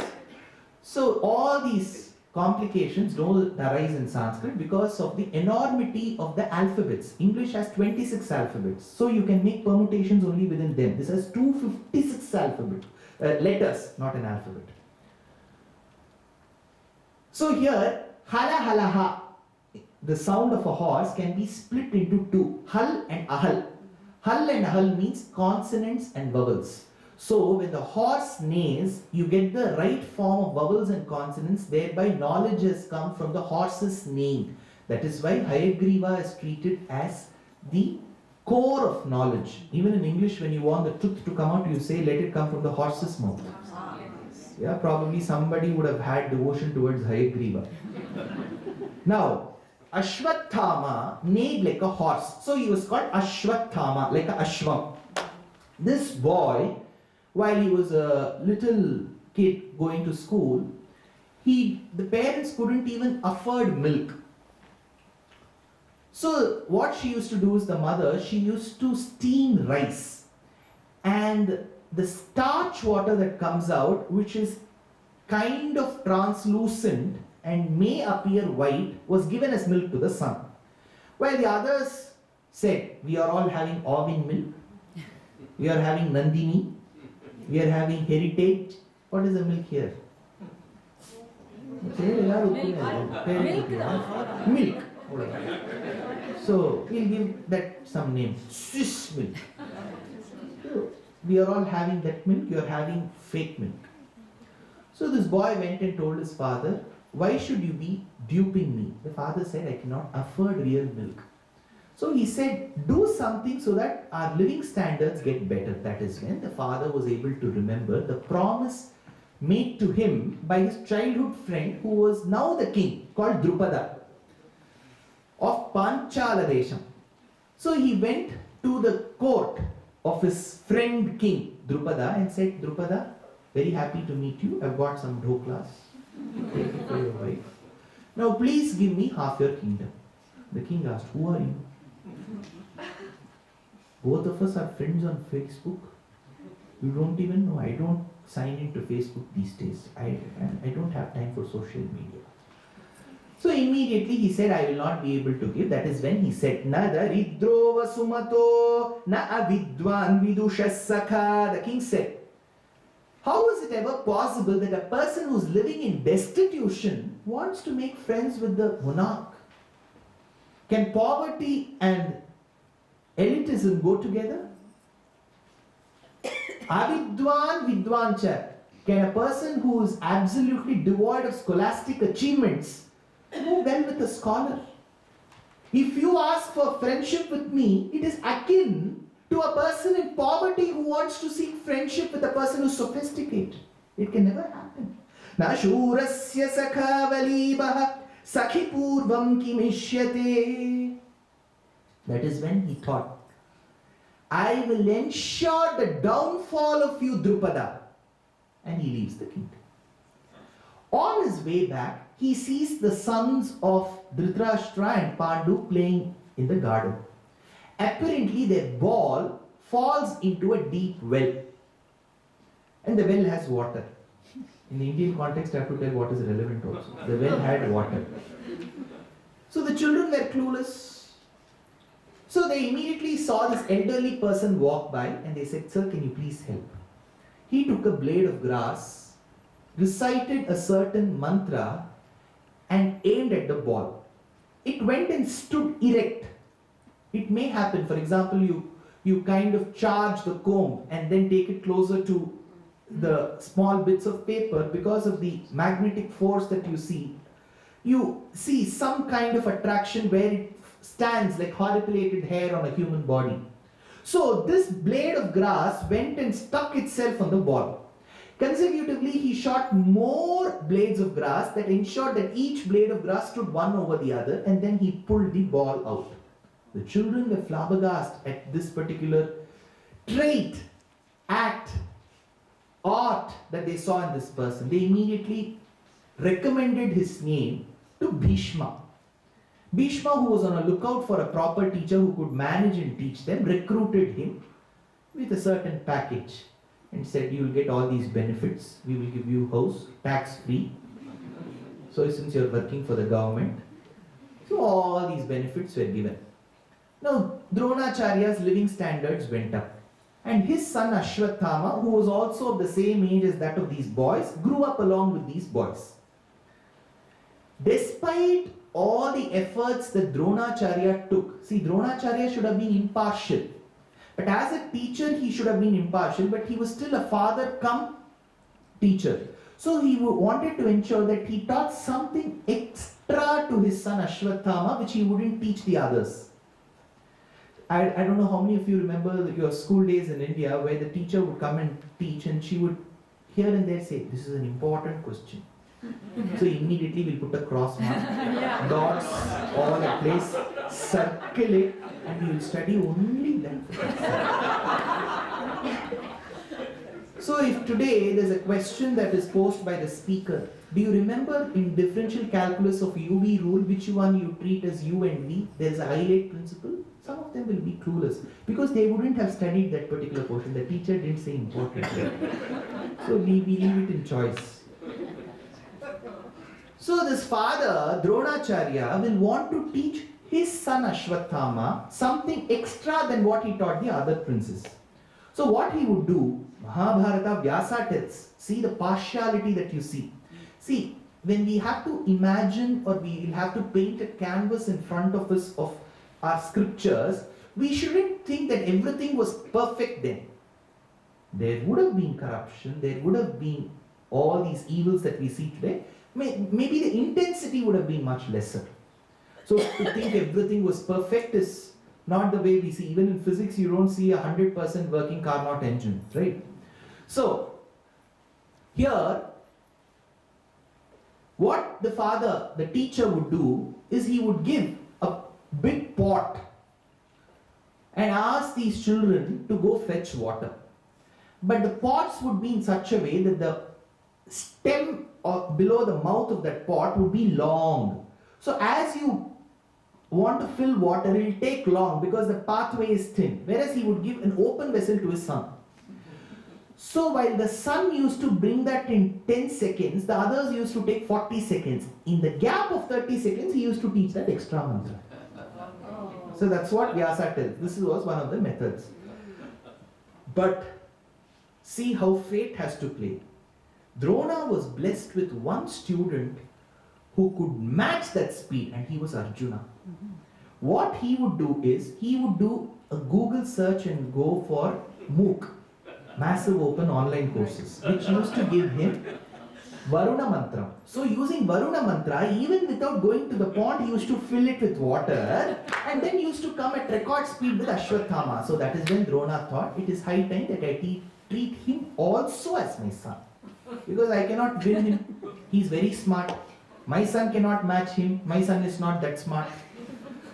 So all these complications don't arise in Sanskrit because of the enormity of the alphabets. English has 26 alphabets. So you can make permutations only within them. This has 256 letters, not an alphabet. So here, hala hala ha. the sound of a horse can be split into two, hal and ahal. Hal and ahal means consonants and vowels. So when the horse neighs, you get the right form of vowels and consonants, thereby knowledge has come from the horse's neighing. That is why Hayagriva is treated as the core of knowledge. Even in English, when you want the truth to come out, you say, let it come from the horse's mouth. Yeah, probably somebody would have had devotion towards Hayagriva. Now, Ashwathama neighed like a horse. So he was called Ashwathama, like a Ashwam. This boy, while he was a little kid going to school, the parents couldn't even afford milk. So what she used to do is, the mother, she used to steam rice. And the starch water that comes out, which is kind of translucent and may appear white, was given as milk to the son. While the others said, we are all having Ovin milk, we are having Nandini, we are having Heritage. What is the milk here? Milk. So we'll give that some name, Swiss milk. So, we are all having that milk, you are having fake milk. So this boy went and told his father, why should you be duping me? The father said, I cannot afford real milk. So he said, do something so that our living standards get better. That is when the father was able to remember the promise made to him by his childhood friend, who was now the king, called Draupadi of Panchala Desham. So he went to the court of his friend king Draupadi and said, Draupadi, very happy to meet you. I've got some dhoklas. Take it for your wife. Now please give me half your kingdom. The king asked, who are you? Both of us are friends on Facebook. You don't even know. I don't sign into Facebook these days. I don't have time for social media. So immediately he said, I will not be able to give. That is when he said, Na daridro vasumato na avidwan vidushasakha. The king said, how is it ever possible that a person who is living in destitution wants to make friends with the monarch? Can poverty and elitism go together? Avidwan vidwancha. Can a person who is absolutely devoid of scholastic achievements go well with a scholar? If you ask for friendship with me, it is akin to a person in poverty who wants to seek friendship with a person who is sophisticated. It can never happen. Na shurasya sakha valibaha sakhi purvam kimishyate. That is when he thought, I will ensure the downfall of you, Draupadi. And he leaves the kingdom. On his way back, he sees the sons of Dhritarashtra and Pandu playing in the garden. Apparently their ball falls into a deep well. And the well has water. In the Indian context, I have to tell what is relevant also. The well had water. So the children were clueless. So they immediately saw this elderly person walk by and they said, sir, can you please help? He took a blade of grass, recited a certain mantra and aimed at the ball. It went and stood erect. It may happen, for example, you kind of charge the comb and then take it closer to the small bits of paper. Because of the magnetic force that you see some kind of attraction where it stands like horripilated hair on a human body. So this blade of grass went and stuck itself on the ball. Consecutively, he shot more blades of grass that ensured that each blade of grass stood one over the other, and then he pulled the ball out. The children were flabbergasted at this particular trait, act, art that they saw in this person. They immediately recommended his name to Bhishma. Bhishma, who was on a lookout for a proper teacher who could manage and teach them, recruited him with a certain package and said, you will get all these benefits. We will give you house, tax free. So since you are working for the government, so all these benefits were given. Now, Dronacharya's living standards went up. And his son Ashwathama, who was also of the same age as that of these boys, grew up along with these boys. Despite all the efforts that Dronacharya took. See, Dronacharya should have been impartial. But as a teacher, he should have been impartial, but he was still a father come teacher. So he wanted to ensure that he taught something extra to his son Ashwathama, which he wouldn't teach the others. I don't know how many of you remember your school days in India where the teacher would come and teach and she would here and there say, this is an important question. So immediately we'll put a cross mark, dots all in place, circle it, and we will study only that. So if today there's a question that is posed by the speaker, do you remember in differential calculus of UV rule, which one you treat as U and V? There's a highlight principle. Some of them will be clueless because they wouldn't have studied that particular portion. The teacher didn't say important. So we leave it in choice. So this father, Dronacharya, will want to teach his son Ashwathama something extra than what he taught the other princes. So what he would do, Mahabharata Vyasa tells, see the partiality that you see. See, when we have to imagine or we will have to paint a canvas in front of us of our scriptures, we shouldn't think that everything was perfect then. There would have been corruption, there would have been all these evils that we see today. Maybe the intensity would have been much lesser. So to think everything was perfect is not the way we see. Even in physics, you don't see 100% working Carnot engine, right? So here, what the father, the teacher would do is he would give a big pot and ask these children to go fetch water. But the pots would be in such a way that the stem or below the mouth of that pot would be long. So as you want to fill water, it will take long because the pathway is thin. Whereas he would give an open vessel to his son. So while the son used to bring that in 10 seconds, the others used to take 40 seconds. In the gap of 30 seconds, he used to teach that extra mantra. So that's what Vyasa tells. This was one of the methods. But see how fate has to play. Drona was blessed with one student who could match that speed, and he was Arjuna. What he would do is, he would do a Google search and go for MOOC, Massive Open Online Courses, which used to give him Varuna Mantra. So using Varuna Mantra, even without going to the pond, he used to fill it with water and then used to come at record speed with Ashwathama. So that is when Drona thought, it is high time that I treat him also as my son. Because I cannot win him. He is very smart. My son cannot match him. My son is not that smart.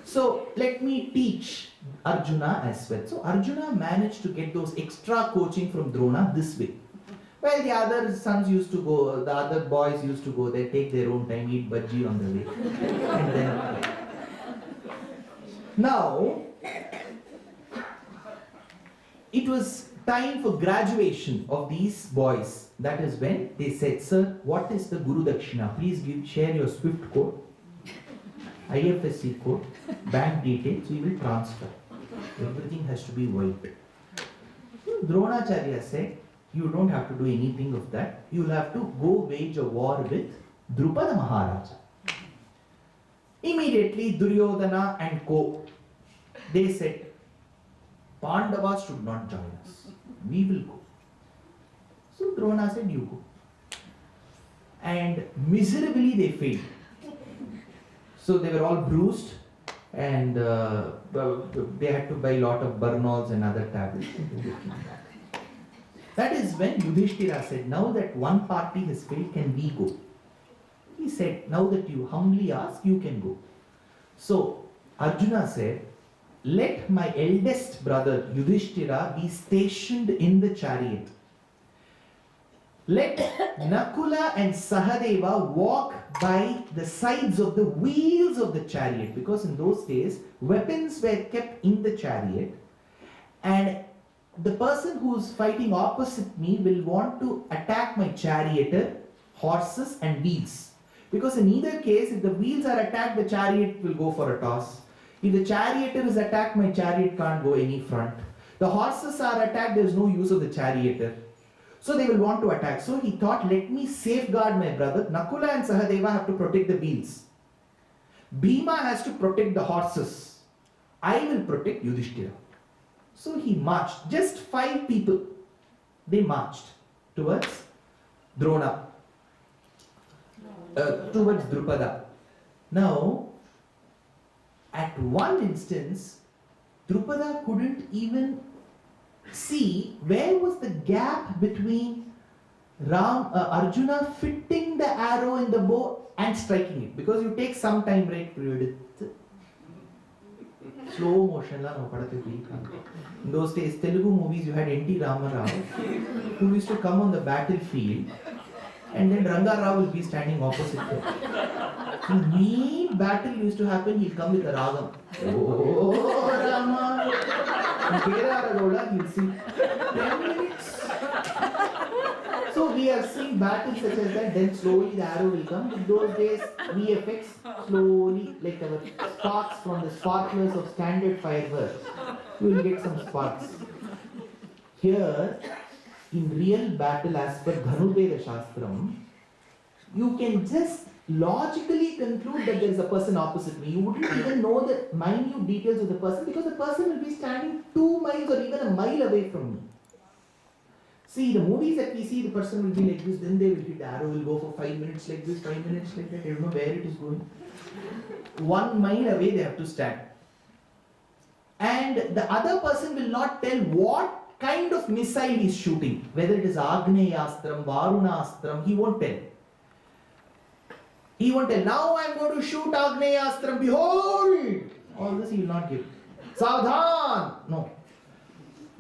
So let me teach Arjuna as well. So Arjuna managed to get those extra coaching from Drona this way. Well, the other sons used to go, the other boys used to go, they take their own time, eat bhaji on the way. And then, now, it was time for graduation of these boys. That is when they said, sir, what is the Guru Dakshina? Please share your SWIFT code, IFSC code, bank details, we will transfer. Everything has to be wiped. Dronacharya said, you don't have to do anything of that. You will have to go wage a war with Draupadi Maharaja. Immediately Duryodhana and co, they said, Pandavas should not join us. We will go. So Drona said, you go. And miserably they failed. So they were all bruised and they had to buy a lot of Bernols and other tablets. That is when Yudhishthira said, now that one party has failed, can we go? He said, now that you humbly ask, you can go. So Arjuna said, let my eldest brother Yudhishthira be stationed in the chariot. Let Nakula and Sahadeva walk by the sides of the wheels of the chariot, because in those days weapons were kept in the chariot, and the person who is fighting opposite me will want to attack my charioteer, horses and wheels. Because in either case, if the wheels are attacked, the chariot will go for a toss. If the charioteer is attacked, my chariot can't go any front. The horses are attacked, there is no use of the charioteer. So they will want to attack. So he thought, let me safeguard my brother. Nakula and Sahadeva have to protect the wheels. Bhima has to protect the horses. I will protect Yudhishthira. So he marched. Just 5 people. They marched towards Drona. Towards Drupada. Now, at one instance, Drupada couldn't even see where was the gap between Arjuna fitting the arrow in the bow and striking it, because you take some time, right? Slow motion. In those days, Telugu movies, you had N.T. Rama Rao, who used to come on the battlefield, and then Ranga Rao will be standing opposite him. So main battle used to happen, he'll come with a ragam. Oh Rama! He'll sing 10 minutes. So we are seeing battles such as that, then slowly the arrow will come. In those days, VFX, slowly, like our sparks from the sparklers of standard fireworks, you will get some sparks. Here, in real battle as per Dhanurveda Shastram, you can just logically conclude that there is a person opposite me. You wouldn't even know the minute details of the person, because the person will be standing 2 miles or even a mile away from me. See, the movies that we see, the person will be like this, then they will hit, the arrow will go for 5 minutes like this, 5 minutes like that, I don't know where it is going. 1 mile away they have to stand. And the other person will not tell what kind of missile he is shooting, whether it is Agneyastram, Varunastram, he won't tell. He won't tell, now I am going to shoot Agneyastram, behold! All this he will not give. Savdhan! No.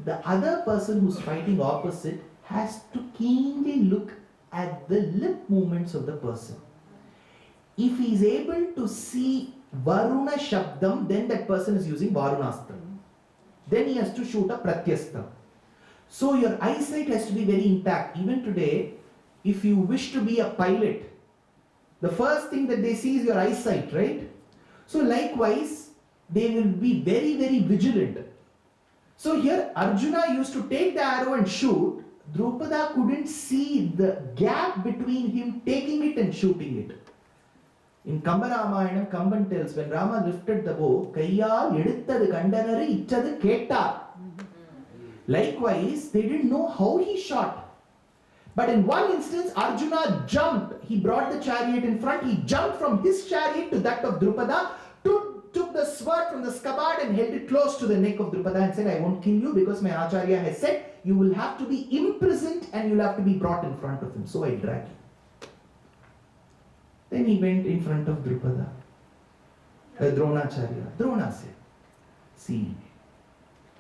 The other person who's fighting opposite has to keenly look at the lip movements of the person. If he is able to see Varuna Shabdam, then that person is using Varunastra. Then he has to shoot a Pratyastra. So your eyesight has to be very intact. Even today, if you wish to be a pilot, the first thing that they see is your eyesight, right? So likewise, they will be very, very vigilant. So here Arjuna used to take the arrow and shoot. Drupada couldn't see the gap between him taking it and shooting it. In Kamba Ramayanam, Kamban tells, when Rama lifted the bow, Kayyal eduttadu kandanare ichadu kettar. Likewise, they didn't know how he shot. But in one instance, Arjuna jumped. He brought the chariot in front. He jumped from his chariot to that of Drupada, took the sword from the scabbard and held it close to the neck of Drupada and said, I won't kill you because my Acharya has said you will have to be imprisoned and you will have to be brought in front of him. So I drag you. Then he went in front of Drupada. Dronacharya. Drona said, see,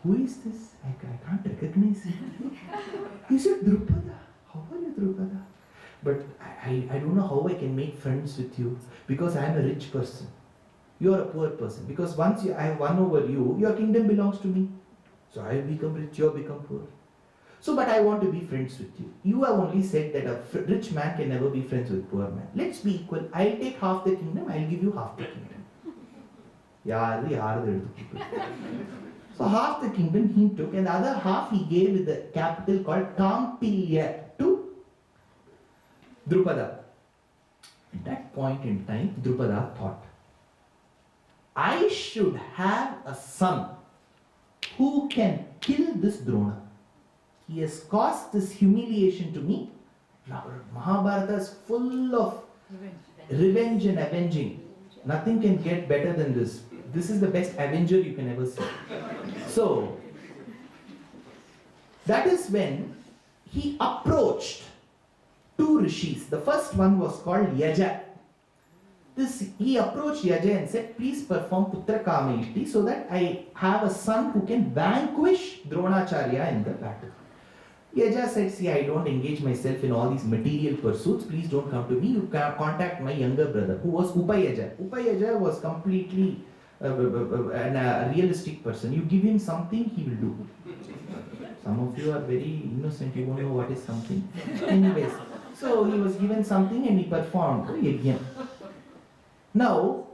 who is this? I can't recognize him. He said, Drupada. How are you, Drupada? But I don't know how I can make friends with you, because I am a rich person. You are a poor person. Because once I have won over you, your kingdom belongs to me. So I have become rich, you have become poor. So, but I want to be friends with you. You have only said that a rich man can never be friends with poor man. Let's be equal. I'll take half the kingdom, I'll give you half the kingdom. So half the kingdom he took, and the other half he gave with the capital called Kampilya to Drupada. At that point in time, Drupada thought, I should have a son who can kill this Drona. He has caused this humiliation to me. Mahabharata is full of revenge and avenging. Nothing can get better than this. This is the best avenger you can ever see. So, that is when he approached 2 rishis. The first one was called Yaja. He approached Yaja and said, please perform Putra Kamayishti so that I have a son who can vanquish Dronacharya in the battle. Yaja said, see, I don't engage myself in all these material pursuits. Please don't come to me. You can contact my younger brother, who was Upayaja. Upayaja was completely a realistic person. You give him something, he will do. Some of you are very innocent, you won't know what is something. Anyways, so he was given something and he performed yajna. Now,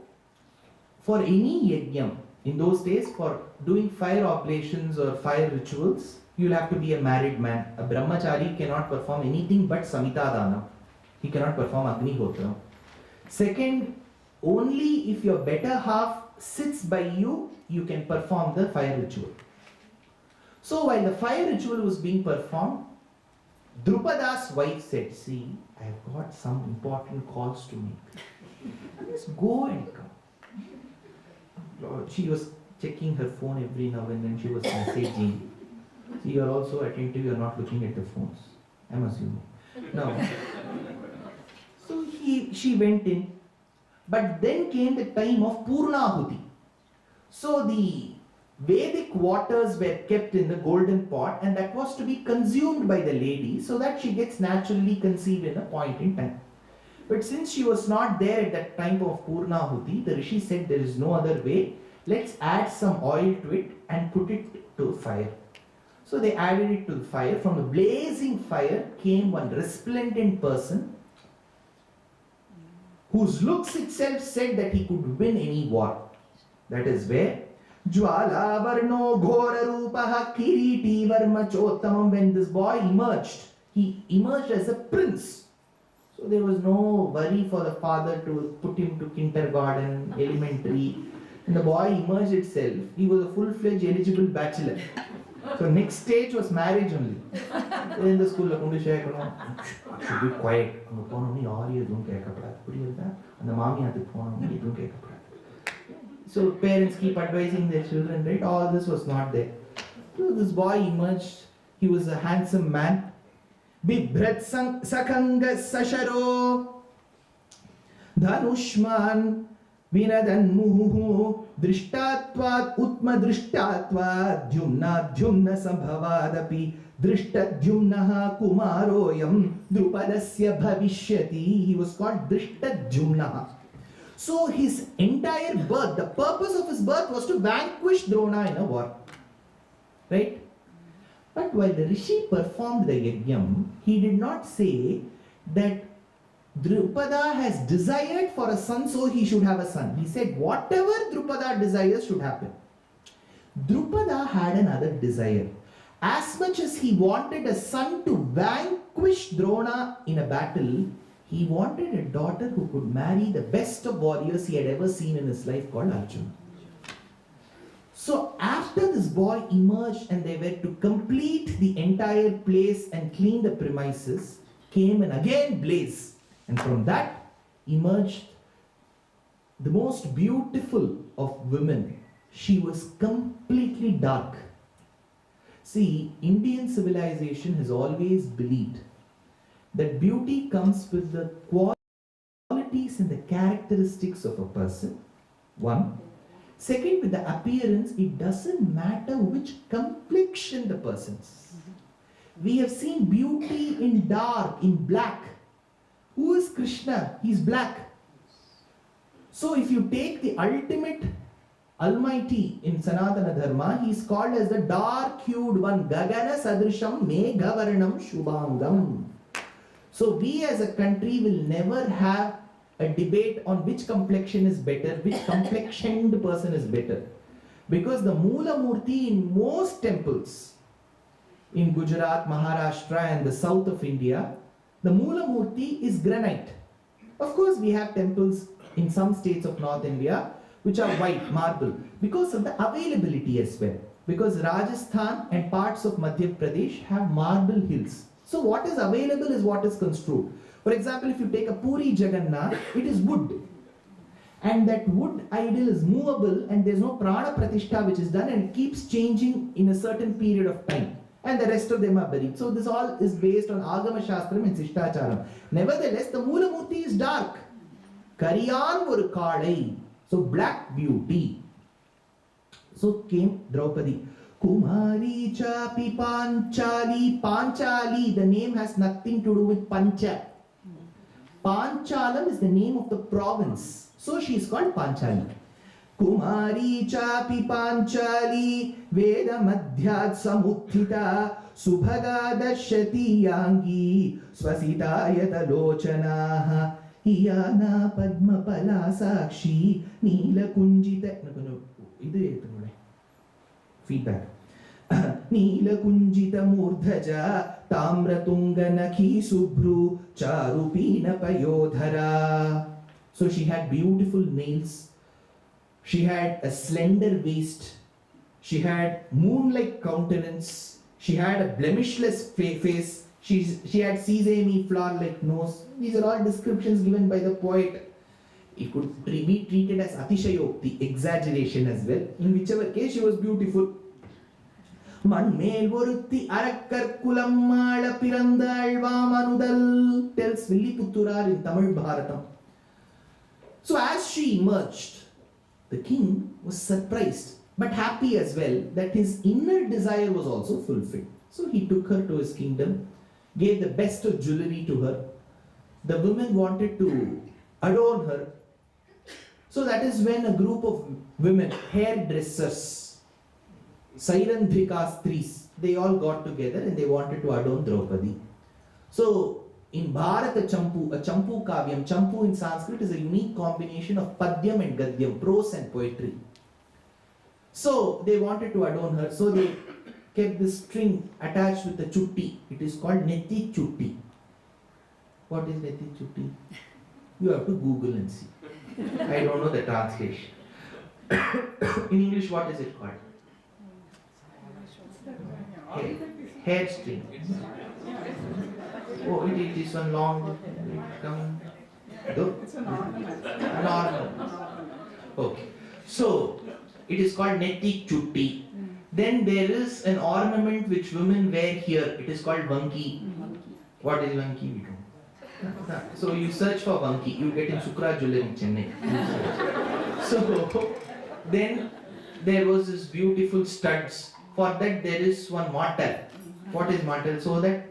for any yajna, in those days, for doing fire oblations or fire rituals, you'll have to be a married man. A brahmachari cannot perform anything but Samita Dana. He cannot perform Agnihotra. Second, only if your better half sits by you, you can perform the fire ritual. So while the fire ritual was being performed, Draupada's wife said, see, I have got some important calls to make. Just go and come. She was checking her phone every now and then. She was messaging. See, you are also attentive, you are not looking at the phones. I'm assuming. No. So she went in. But then came the time of Purnahuti. So the Vedic waters were kept in the golden pot, and that was to be consumed by the lady so that she gets naturally conceived in a point in time. But since she was not there at that time of Purnahuti, the Rishi said there is no other way. Let's add some oil to it and put it to fire. So they added it to the fire. From the blazing fire came one resplendent person whose looks itself said that he could win any war. That is where Jwala Varno Ghora Rupaha Kiriti Varma Chottamam, when this boy emerged, he emerged as a prince. So there was no worry for the father to put him to kindergarten, elementary. And the boy emerged itself. He was a full-fledged eligible bachelor. So next stage was marriage only. In the school, should be quiet. So parents keep advising their children, right? All this was not there. So this boy emerged. He was a handsome man. Bibhrat Sakanga Sasharo Dhanushman Vinadan Muhu Drishtatvat Utma Drishtatvat Dhyumna Dhyumna Sambhavadapi Drishtadhyumnaha Kumaroyam Drupadasya Bhavishyati. He was called Drishtadhyumnaha. So his entire birth, the purpose of his birth was to vanquish Drona in a war. Right? But while the Rishi performed the yajnam, he did not say that Drupada has desired for a son, so he should have a son. He said whatever Drupada desires should happen. Drupada had another desire. As much as he wanted a son to vanquish Drona in a battle, he wanted a daughter who could marry the best of warriors he had ever seen in his life, called Arjuna. So after this boy emerged and they were to complete the entire place and clean the premises, came an again blaze. And from that emerged the most beautiful of women. She was completely dark. See, Indian civilization has always believed that beauty comes with the qualities and the characteristics of a person. One. Second, with the appearance, it doesn't matter which complexion the person is. We have seen beauty in dark, in black. Who is Krishna? He is black. So if you take the ultimate Almighty in Sanatana Dharma, he is called as the dark-hued one. Gagana Sadrisham Meghavarnam Shubhangam. So we as a country will never have a debate on which complexion is better, which complexioned person is better. Because the Moola Murti in most temples in Gujarat, Maharashtra and the south of India, the Moola Murti is granite. Of course, we have temples in some states of North India which are white, marble, because of the availability as well. Because Rajasthan and parts of Madhya Pradesh have marble hills. So what is available is what is construed. For example, if you take a Puri Jagannath, it is wood. And that wood idol is movable and there is no Prana Pratishtha which is done and it keeps changing in a certain period of time. And the rest of them are buried. So this all is based on Agama Shastram and Sishtacharam. Nevertheless, the Moola Murti is dark. Kariyan oru kaalai. So black beauty. So came Draupadi. Kumari Chapi Panchali. Panchali, the name has nothing to do with Pancha. Panchalam is the name of the province. So she is called Panchali. Kumari Chapi Panchali Veda Madhyat Samuthita Subhaga Dashati Yangi Swasitayata Lochanaha Iyana Padma Palasakshi Neela Kunjita. Feedback. Neela Kunjita Murdhaja Tamratunga Nakhi Subhru Charupina Payodhara. So she had beautiful nails, she had a slender waist, she had moon-like countenance, she had a blemishless face, she had sesame flower-like nose. These are all descriptions given by the poet. It could be treated as atishayokti, exaggeration as well. In whichever case, she was beautiful. Manmel oruthi arakkar kulammaala pirandalva manudal, tells Villiputturar in Tamil Bharatam. So as she emerged, the king was surprised but happy as well that his inner desire was also fulfilled. So he took her to his kingdom, gave the best of jewelry to her. The women wanted to adorn her. So that is when a group of women, hairdressers, Sairandhika they all got together and they wanted to adorn Draupadi. So in Bharata Champu, a Champu Kavyam, Champu in Sanskrit is a unique combination of Padyam and Gadyam, prose and poetry. So they wanted to adorn her, so they kept this string attached with a chutti. It is called Neti Chutti. What is Neti Chutti? You have to Google and see. I don't know the translation. In English, what is it called? Hair string. Oh, it is one long. It's an ornament. An ornament. Okay. So, it is called Neti Chutti. Then there is an ornament which women wear here. It is called Vanki. What is Vanki? We don't. So you search for Vanki, you get in Sukra Jewelry in Chennai. So then there was this beautiful studs. For that there is one mortar. What is mortar? So that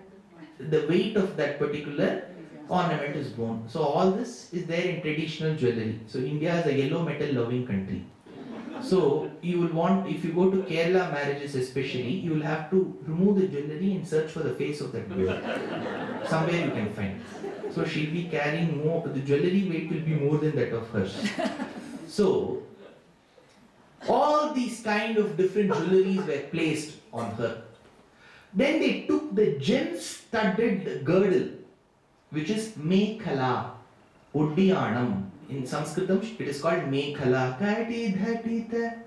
the weight of that particular ornament is borne. So all this is there in traditional jewelry. So India is a yellow metal loving country. So you will want, if you go to Kerala marriages especially, you will have to remove the jewelry and search for the face of that girl. Somewhere you can find. So she'll be carrying more, the jewelry weight will be more than that of hers. So all these kind of different jewelries were placed on her. Then they took the gem-studded girdle, which is Mekhala, Uddiyanam. In Sanskritam, it is called Mekhala. Kati dhatita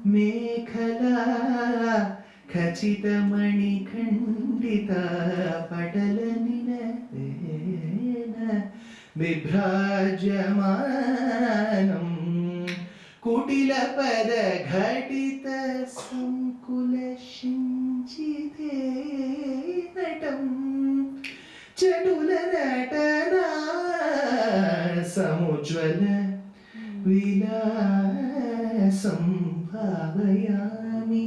Mekhala Kachita mani khandita Patalanina Vibhrajamanam Kutila pada ghatita Sankula shinchite natam Chatula natana Samujvala Vilasam Bhavayami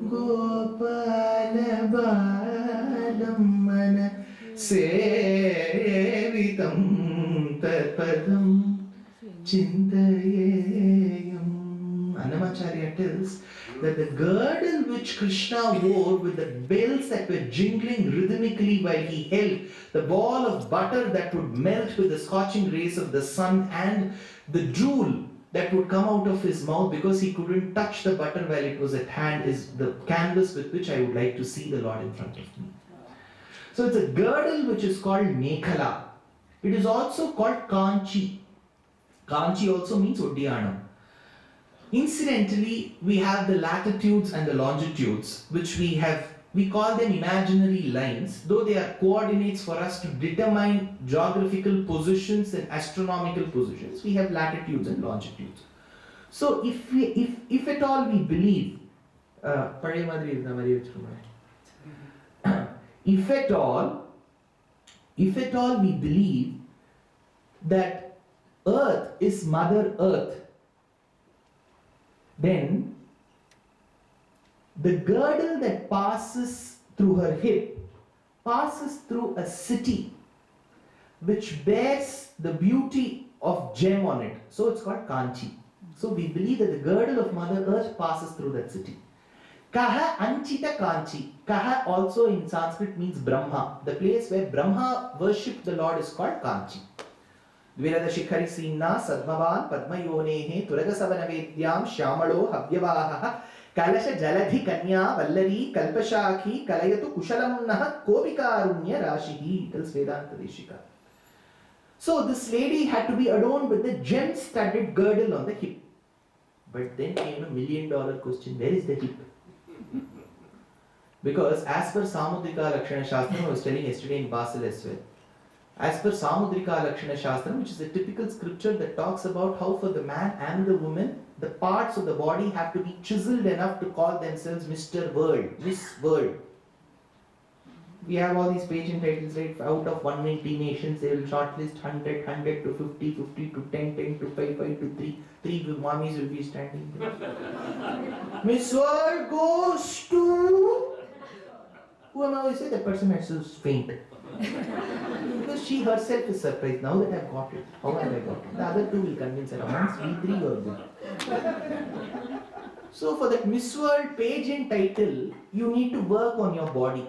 Gopala Balam Mana Sevitam Tapadam Chintayayam. Annamacharya tells that the girdle which Krishna wore with the bells that were jingling rhythmically while he held the ball of butter that would melt with the scorching rays of the sun and the drool that would come out of his mouth because he couldn't touch the butter while it was at hand is the canvas with which I would like to see the Lord in front of me. So it's a girdle which is called Mekhala. It is also called Kanchi. Kanchi also means Uddiyanam. Incidentally, we have the latitudes and the longitudes, which we call them imaginary lines, though they are coordinates for us to determine geographical positions and astronomical positions. We have latitudes and longitudes. So if at all we believe, if at all we believe that Earth is Mother Earth, then the girdle that passes through her hip passes through a city which bears the beauty of gem on it. So it's called Kanchi. So we believe that the girdle of Mother Earth passes through that city. Kaha Anchita Kanchi. Kaha also in Sanskrit means Brahma. The place where Brahma worshipped the Lord is called Kanchi. Dvirada Shikhari Sinna Sadmavan Padmayonehe Turagasavana Vedyam Shyamalo Havyavaha Kalasha Jaladhi Kanya Vallari Kalpashakhi Kalayatu Kushalam Naha Kopikarunya Rashihi, tells Vedanta Deshika. So this lady had to be adorned with the gem-studded girdle on the hip. But then came a $1 million question, where is the hip? Because as per Samudrika Lakshana Shastram, I was telling yesterday in Basel as well, as per Samudrika Lakshana Shastram, which is a typical scripture that talks about how for the man and the woman, the parts of the body have to be chiseled enough to call themselves Mr. World, Miss World. We have all these pageant titles, right? Out of 190 nations, they will shortlist 100, 100 to 50, 50 to 10, 10 to 5, 5 to 3. 3 mummies will be standing there. Miss World goes to... Who am I going to say? That person has to faint. Because she herself is surprised. Now that I've got it, how have I got it? The other two will convince her. Amongst we three or good. So for that Miss World pageant title, you need to work on your body.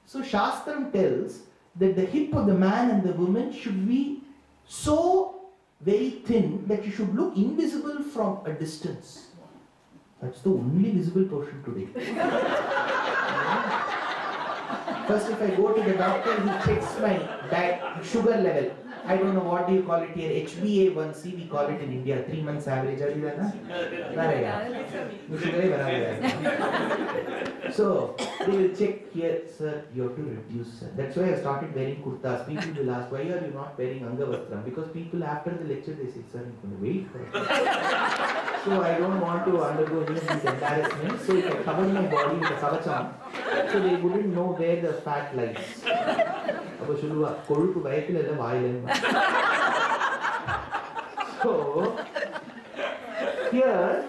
So Shastram tells that the hip of the man and the woman should be so very thin that you should look invisible from a distance. That's the only visible portion today. First, if I go to the doctor, he checks my sugar level. I don't know what do you call it here, HbA1c, we call it in India, 3 months average. So, they will check here, sir, you have to reduce, sir. That's why I started wearing kurtas. People will ask, why are you not wearing Angavastram? Because people after the lecture, they say, sir, I'm going to wait for it. So I don't want to undergo any of these embarrassments. So if I cover my body with a kavacham, so they wouldn't know where the fat lies. So here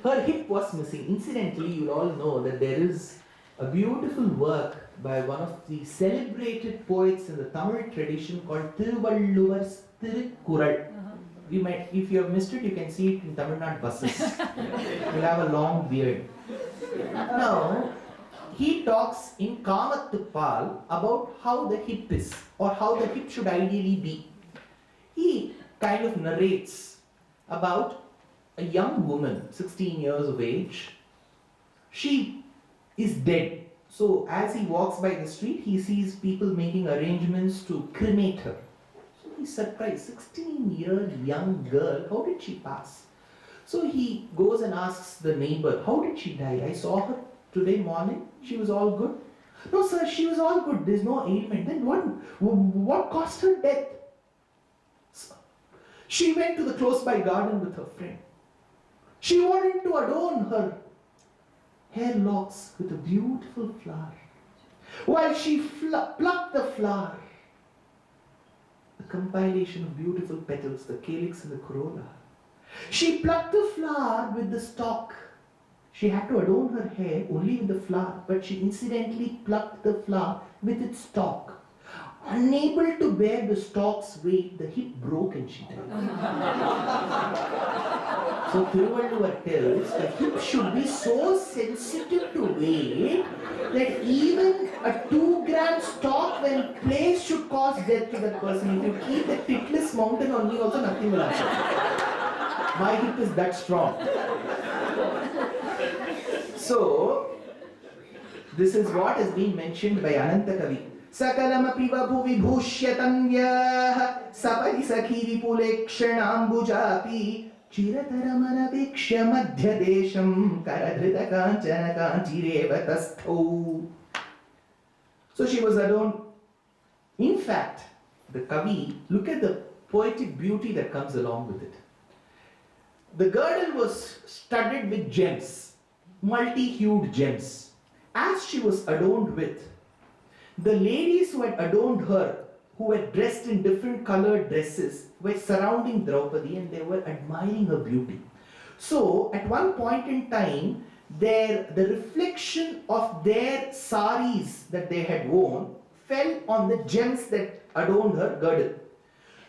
her hip was missing. Incidentally, you all know that there is a beautiful work by one of the celebrated poets in the Tamil tradition called Thiruvalluvar's Thirukkural. You might, if you have missed it, you can see it in Tamil Nadu buses. He'll have a long beard. Now, he talks in Kamattuppal about how the hip is, or how the hip should ideally be. He kind of narrates about a young woman, 16 years of age. She is dead. So as he walks by the street, he sees people making arrangements to cremate her. So he's surprised, 16-year young girl, how did she pass? So he goes and asks the neighbor, how did she die? I saw her today morning, she was all good. No sir, she was all good, there's no ailment. Then what caused her death? She went to the close by garden with her friend. She wanted to adorn her hair locks with a beautiful flower. While she plucked the flower, the compilation of beautiful petals, the calyx and the corolla, she plucked the flower with the stalk. She had to adorn her hair only with the flower, but she incidentally plucked the flower with its stalk. Unable to bear the stalk's weight, the hip broke and she died. So Thiruvalluvar tells the hip should be so sensitive to weight that even a 2-gram stalk when placed should cause death to that person. If you keep the Titlis mountain on me also, nothing will happen. My hip is that strong. So, this is what has been mentioned by Ananta Kavi. Sakalamapi vabu vibhushyatamyah sapari sakhi vipulekshanaambujapi chirataramanapikshya madhyadesham karadhrita kanchana kanchireva. So she was adorned. In fact, the Kavi, look at the poetic beauty that comes along with it. The girdle was studded with gems, multi-hued gems. As she was adorned with, the ladies who had adorned her, who were dressed in different colored dresses, were surrounding Draupadi and they were admiring her beauty. So, at one point in time, the reflection of their saris that they had worn fell on the gems that adorned her girdle.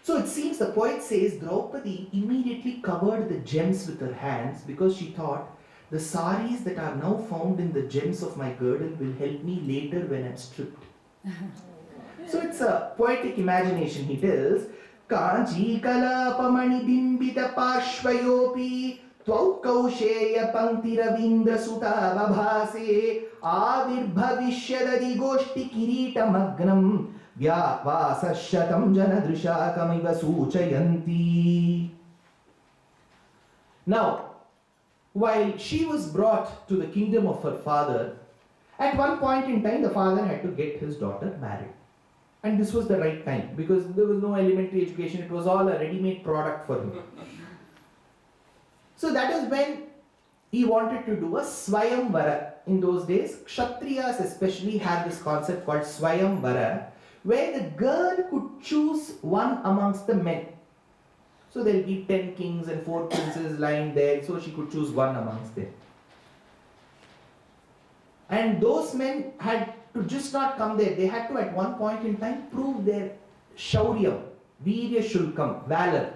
So it seems the poet says Draupadi immediately covered the gems with her hands because she thought, the saris that are now found in the gems of my girdle will help me later when I'm stripped. So it's a poetic imagination. He tells, Kanchi kalapamani bimbita pashvayopi Tvau Kausheya Pankti Ravindra Suta Babhase Avirbhavishyadadi Goshti Kirita Magnam Vyavasashatam Janadrisha Kamiva Suchayanti. Now, while she was brought to the kingdom of her father, at one point in time the father had to get his daughter married. And this was the right time because there was no elementary education, it was all a ready-made product for him. So that is when he wanted to do a Swayamvara. In those days, Kshatriyas especially had this concept called Swayamvara, where the girl could choose one amongst the men. So there will be 10 kings and 4 princes lying there, so she could choose one amongst them. And those men had to just not come there. They had to at one point in time prove their Shauryam, Virya Shulkam, valor.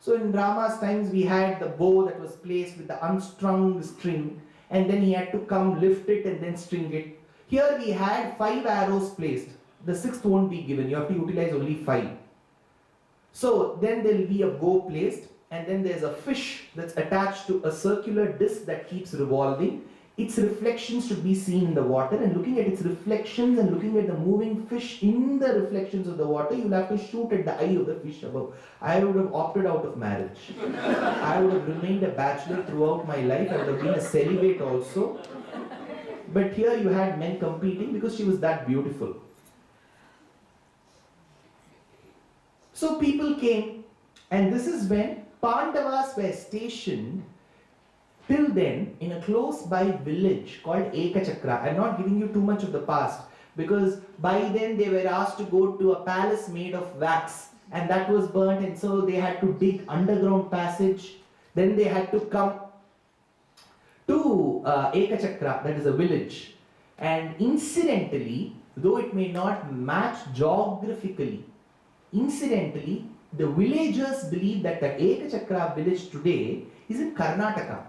So in Rama's times we had the bow that was placed with the unstrung string, and then he had to come lift it and then string it. Here we had 5 arrows placed. The 6th won't be given. You have to utilize only 5. So then there will be a bow placed, and then there's a fish that's attached to a circular disc that keeps revolving. Its reflections should be seen in the water, and looking at its reflections and looking at the moving fish in the reflections of the water, you'll have to shoot at the eye of the fish above. I would have opted out of marriage. I would have remained a bachelor throughout my life. I would have been a celibate also. But here you had men competing because she was that beautiful. So people came, and this is when Pandavas were stationed till then in a close by village called Ekachakra. I'm not giving you too much of the past because by then they were asked to go to a palace made of wax, and that was burnt, and so they had to dig underground passage. Then they had to come to Ekachakra, that is a village. And incidentally, though it may not match geographically, incidentally, the villagers believe that the Ekachakra village today is in Karnataka.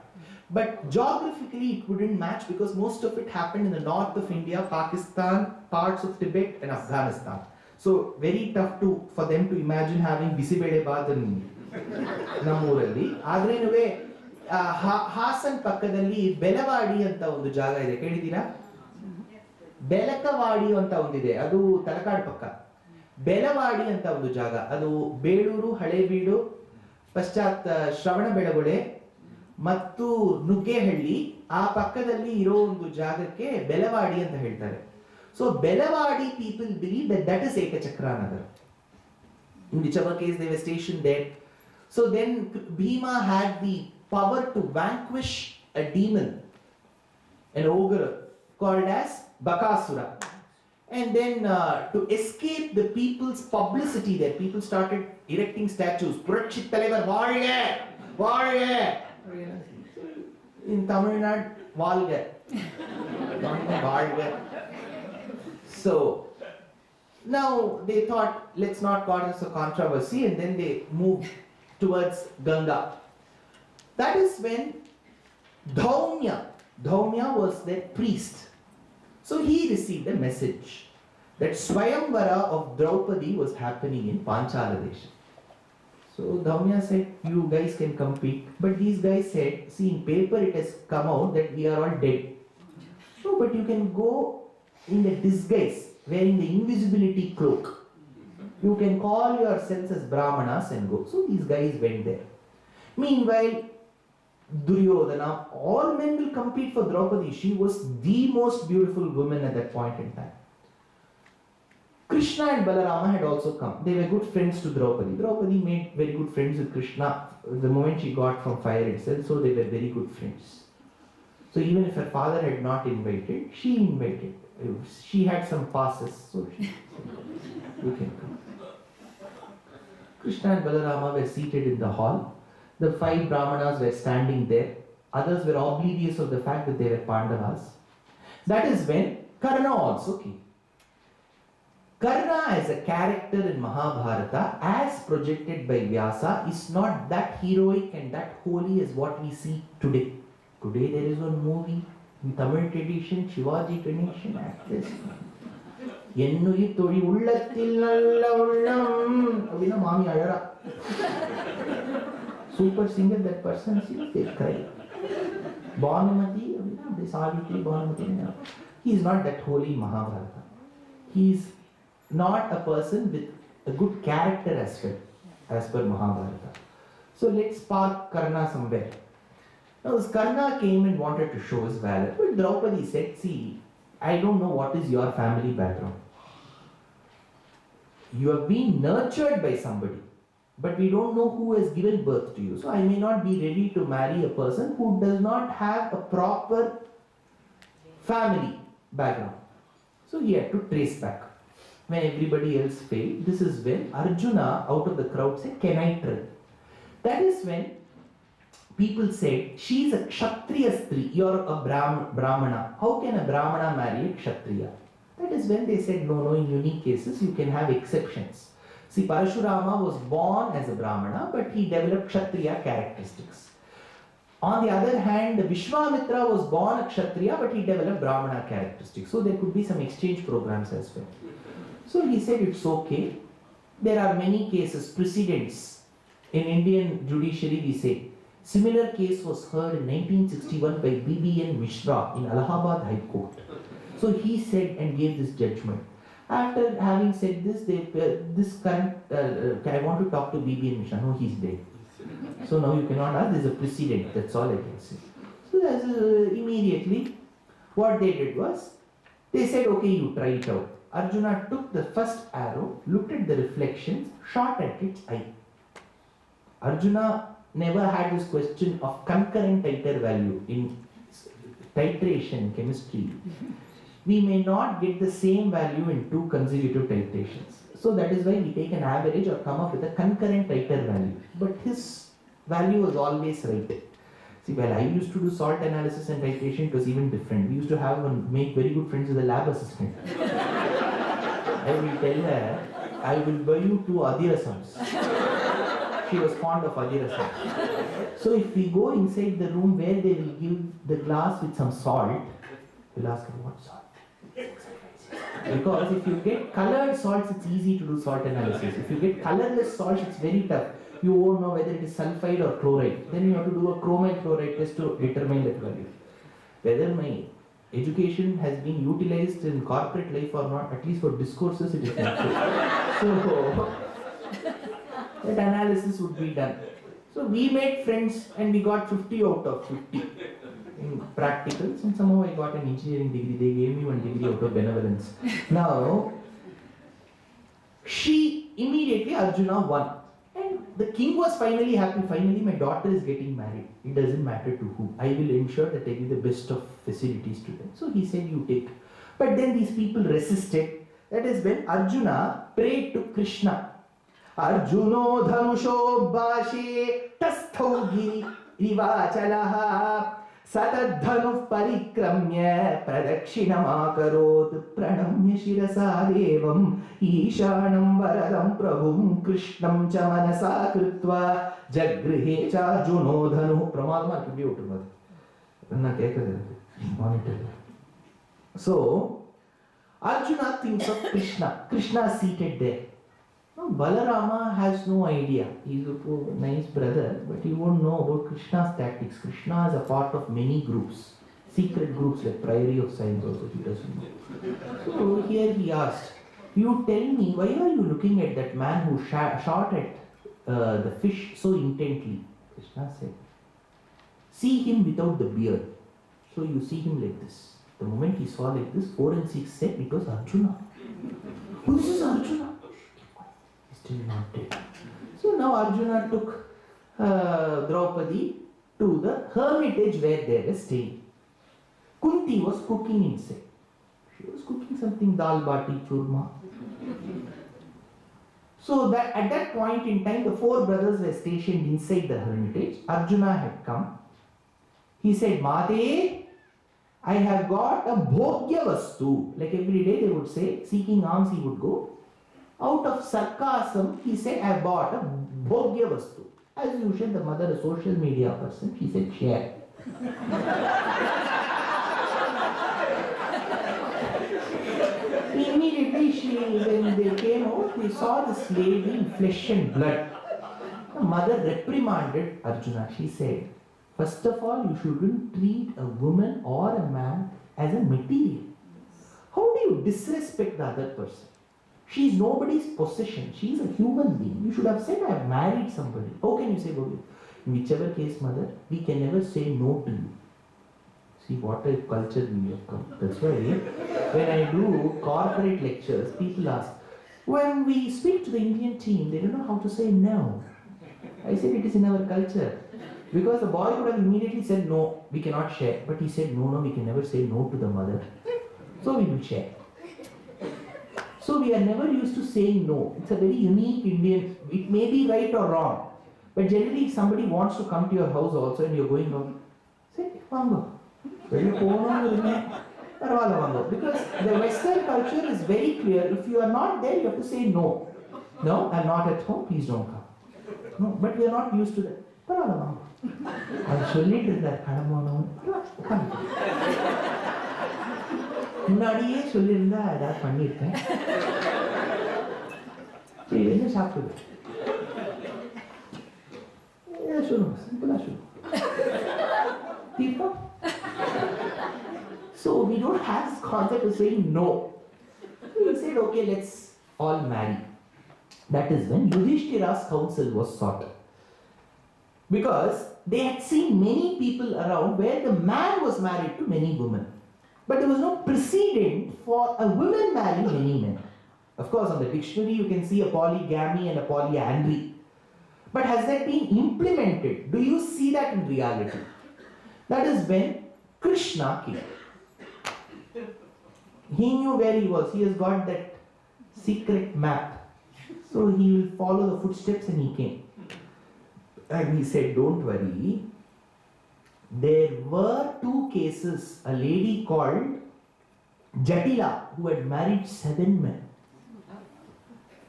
But geographically it wouldn't match because most of it happened in the north of India, Pakistan, parts of Tibet and Afghanistan. So very tough for them to imagine having Bisibede Bath in Namuralli. Adrenuve Hasan Pakkadalli Belawadi anta ಒಂದು ಜಾಗ ಇದೆ ಕೇಳಿದ್ದೀರಾ ಬೆಲಕವಾಡಿ ಅಂತ ಒಂದಿದೆ ಅದು ತಲಕಾಡು ಪಕ್ಕ ಬೆಲವಾಡಿ ಅಂತ ಒಂದು ಜಾಗ ಅದು ಬೇಳೂರು ಹಳೇಬೀಡು ಪಶ್ಚಾತ್ ಶ್ರವಣಬೆಳಗೊಳ ಮತ್ತು ನುಗ್ಗೇಹಳ್ಳಿ ಆ ಪಕ್ಕದಲ್ಲಿ ಇರೋ ಒಂದು ಜಾಗಕ್ಕೆ ಬೆಲವಾಡಿ ಅಂತ ಹೇಳ್ತಾರೆ. So Belawadi people believe that is Ekachakra Nagar. In whichever case they were stationed there. So then Bhima had the power to vanquish a demon, an ogre called as Bakasura. And then to escape the people's publicity there, people started erecting statues. Puratchit Talevar Valga! Valga! In Tamil Nadu, Valga. Valga. So now they thought, let's not cause this a controversy, and then they moved towards Ganga. That is when Dhaumya was their priest. So he received a message that Swayamvara of Draupadi was happening in Panchala Desha. So Dhaumya said, you guys can compete. But these guys said, see, in paper it has come out that we are all dead. So, but you can go in the disguise, wearing the invisibility cloak. You can call yourselves as Brahmanas and go. So these guys went there. Meanwhile, Duryodhana, all men will compete for Draupadi. She was the most beautiful woman at that point in time. Krishna and Balarama had also come. They were good friends to Draupadi. Draupadi made very good friends with Krishna the moment she got from fire itself, so they were very good friends. So even if her father had not invited, she invited. She had some passes, so she said, you can come. Krishna and Balarama were seated in the hall. The 5 Brahmanas were standing there. Others were oblivious of the fact that they were Pandavas. That is when Karna also came. Karna as a character in Mahabharata, as projected by Vyasa, is not that heroic and that holy as what we see today. Today there is one movie in Tamil tradition, Shivaji Ganeshan actress. Ennui thori ullathil nalla ullam. Avina mami alara. super singer, that person sings, they cry. Bhanumati, they Savitri, Bhanumati, he is not that holy Mahabharata. He is not a person with a good character as well, as per Mahabharata. So let's park Karna somewhere. Now this Karna came and wanted to show his valor, but Draupadi said, see, I don't know what is your family background. You have been nurtured by somebody, but we don't know who has given birth to you. So I may not be ready to marry a person who does not have a proper family background. So he had to trace back. When everybody else failed, this is when Arjuna out of the crowd said, can I try? That is when people said, she is a Kshatriya Stri, you are a Brahmana. How can a Brahmana marry a Kshatriya? That is when they said, no, in unique cases you can have exceptions. See, Parashurama was born as a Brahmana, but he developed Kshatriya characteristics. On the other hand, Vishwamitra was born a Kshatriya, but he developed Brahmana characteristics. So there could be some exchange programs as well. So he said it's okay. There are many cases, precedents. In Indian judiciary we say, similar case was heard in 1961 by B.B.N. Mishra in Allahabad High Court. So he said and gave this judgment. After having said this, I want to talk to B.B.N. Mishra. No, he's dead. So now you cannot ask, there's a precedent, that's all I can say. So immediately, what they did was, they said, okay, you try it out. Arjuna took the first arrow, looked at the reflections, shot at its eye. Arjuna never had this question of concurrent titer value in titration, chemistry. We may not get the same value in two consecutive titrations. So that is why we take an average or come up with a concurrent titer value. But his value was always right. See, while I used to do salt analysis and titration, it was even different. We used to make very good friends with the lab assistant. I will tell her, I will buy you 2 adirasams. She was fond of adirasams. So if we go inside the room where they will give the glass with some salt, we'll ask her, what salt? Because if you get colored salts, it's easy to do salt analysis. If you get colorless salts, it's very tough. You won't know whether it is sulfide or chloride. Then you have to do a chromite chloride test to determine that value. Whether my education has been utilized in corporate life or not, at least for discourses, it is not true. So that analysis would be done. So we made friends and we got 50 out of 50 in practicals, and somehow I got an engineering degree. They gave me 1 degree out of benevolence. Now, immediately Arjuna won. And the king was finally happy. Finally, my daughter is getting married. It doesn't matter to who. I will ensure that I give the best of facilities to them. So he said, you take. But then these people resisted. That is when Arjuna prayed to Krishna. Arjuno dhanusho bhashe tasthau giri rivachalaha satadhanuh parikramya pradakshinam akarot pranamya shirasa devam ishanam varadam prabhum krishnam cha manasa kritva jagrihe cha arjuno dhanuh pramadma could be out monitor. So Arjuna thinks of Krishna. Krishna is seated there. Now, Balarama has no idea. He's a poor, nice brother, but he won't know about Krishna's tactics. Krishna is a part of many groups, secret groups like Priory of Science also, he doesn't know. So here he asked, you tell me, why are you looking at that man who shot at the fish so intently? Krishna said, see him without the beard. So you see him like this. The moment he saw like this, forensics said it was Arjuna. Who is this Arjuna? Still not dead. So now Arjuna took Draupadi to the hermitage where they were staying. Kunti was cooking inside. She was cooking something dal bati churma. So that at that point in time, the 4 brothers were stationed inside the hermitage. Arjuna had come. He said, Mate, I have got a bhogya vastu. Like every day they would say, seeking alms he would go. Out of sarcasm, he said, I bought a bhogya vastu. As usual, the mother, a social media person, she said, share. Immediately, when they came out, they saw this lady in flesh and blood. mother reprimanded Arjuna. She said, first of all, you shouldn't treat a woman or a man as a material. How do you disrespect the other person? She is nobody's possession. She is a human being. You should have said, I have married somebody. How can you say, Govind? In whichever case, mother, we can never say no to you. See what a culture we have come. That's why when I do corporate lectures, people ask, when we speak to the Indian team, they don't know how to say no. I said it is in our culture. Because the boy could have immediately said no, we cannot share. But he said no, we can never say no to the mother. So we will share. So we are never used to saying no. It's a very unique Indian, it may be right or wrong. But generally if somebody wants to come to your house also and you're going home, say, Vango. Because the Western culture is very clear. If you are not there, you have to say no. No, I'm not at home, please don't come. No, but we are not used to that. I'm சொல்லிட்டு இருந்தார் முன்னாடியே சொல்லியிருந்தா ஏதாவது பண்ணியிருக்கேன். என்ன சாப்பிடுது சொல்லுங்க, சிம்பிளா சொல்லுங்க. தீர்ப்போம். So we don't have this concept of saying no. We said, okay, let's all marry. That is when Yudhishthira's counsel was sought. Because they had seen many people around where the man was married to many women. But there was no precedent for a woman marrying many men. Of course, on the dictionary you can see a polygamy and a polyandry. But has that been implemented? Do you see that in reality? That is when Krishna came. He knew where he was. He has got that secret map. So he will follow the footsteps and he came. And he said, don't worry. There were two cases. A lady called Jatila who had married 7 men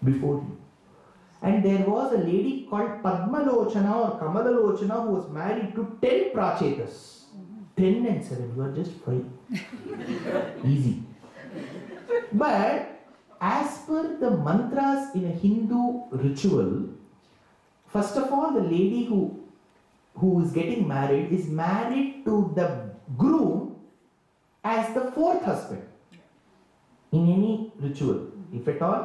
before him. And there was a lady called Padmalochana or Kamalalochana who was married to 10 Prachetas. 10 and 7, you are just 5. Easy. But as per the mantras in a Hindu ritual, first of all, the lady who is getting married is married to the groom as the 4th husband. In any ritual, if at all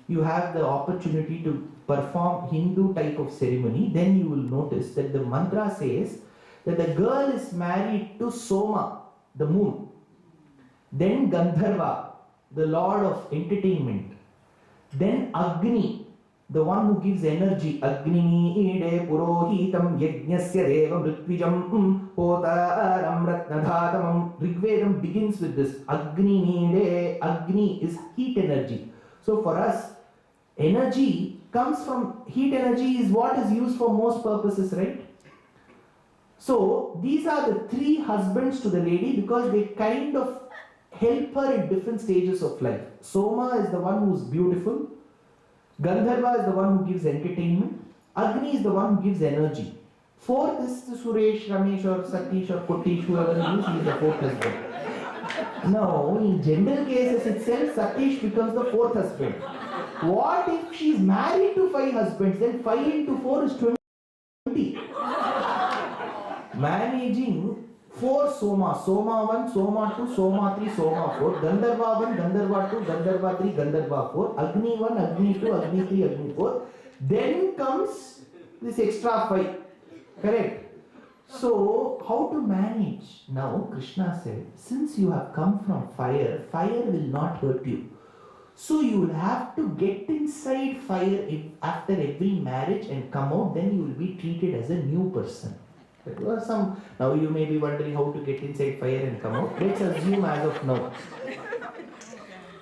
you have the opportunity to perform Hindu type of ceremony, then you will notice that the mantra says that the girl is married to Soma, the moon, then Gandharva, the lord of entertainment, then Agni, the one who gives energy. Agni ide purohitam yajnasya devam ritvijam hotaram ratnadhatamam. Rigvedam begins with this. Agni ide. Agni is heat energy. So for us, energy comes from heat. Energy is what is used for most purposes, right? So these are the 3 husbands to the lady because they kind of help her in different stages of life. Soma is the one who is beautiful. Gandharva is the one who gives entertainment. Agni is the one who gives energy. 4th is the Suresh, Ramesh or Satish or Kotish, whoever it is, he is the 4th husband. Now, in general cases itself, Satish becomes the 4th husband. What if she is married to 5 husbands? Then 5 into 4 is 20. Managing 4 Soma, Soma 1, Soma 2, Soma 3, Soma 4, Gandharva 1, Gandharva 2, Gandharva 3, Gandharva 4, Agni 1, Agni 2, Agni 3, Agni 4. Then comes this extra 5. Correct? So, how to manage? Now, Krishna said, since you have come from fire, fire will not hurt you. So, you will have to get inside fire after every marriage and come out, then you will be treated as a new person. There were some, now you may be wondering how to get inside fire and come out. Let's assume as of now.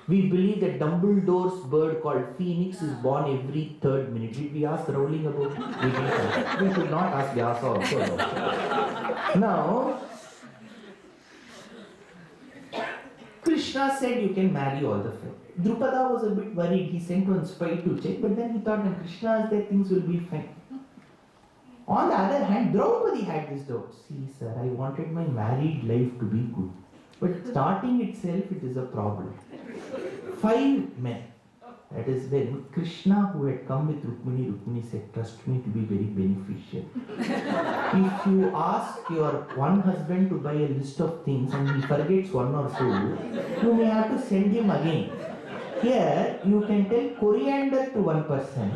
We believe that Dumbledore's bird called Phoenix is born every 3rd minute. Did we ask Rowling about it? We didn't. We should not ask Vyasa also about it. Now, Krishna said you can marry all the 5. Drupada was a bit worried. He sent one spy to check, but then he thought when Krishna is there, things will be fine. On the other hand, Draupadi had this doubt. See, sir, I wanted my married life to be good. But starting itself, it is a problem. 5 men. That is when Krishna, who had come with Rukmini said, trust me, to be very beneficial. If you ask your one husband to buy a list of things and he forgets one or two, you may have to send him again. Here, you can tell coriander to one person,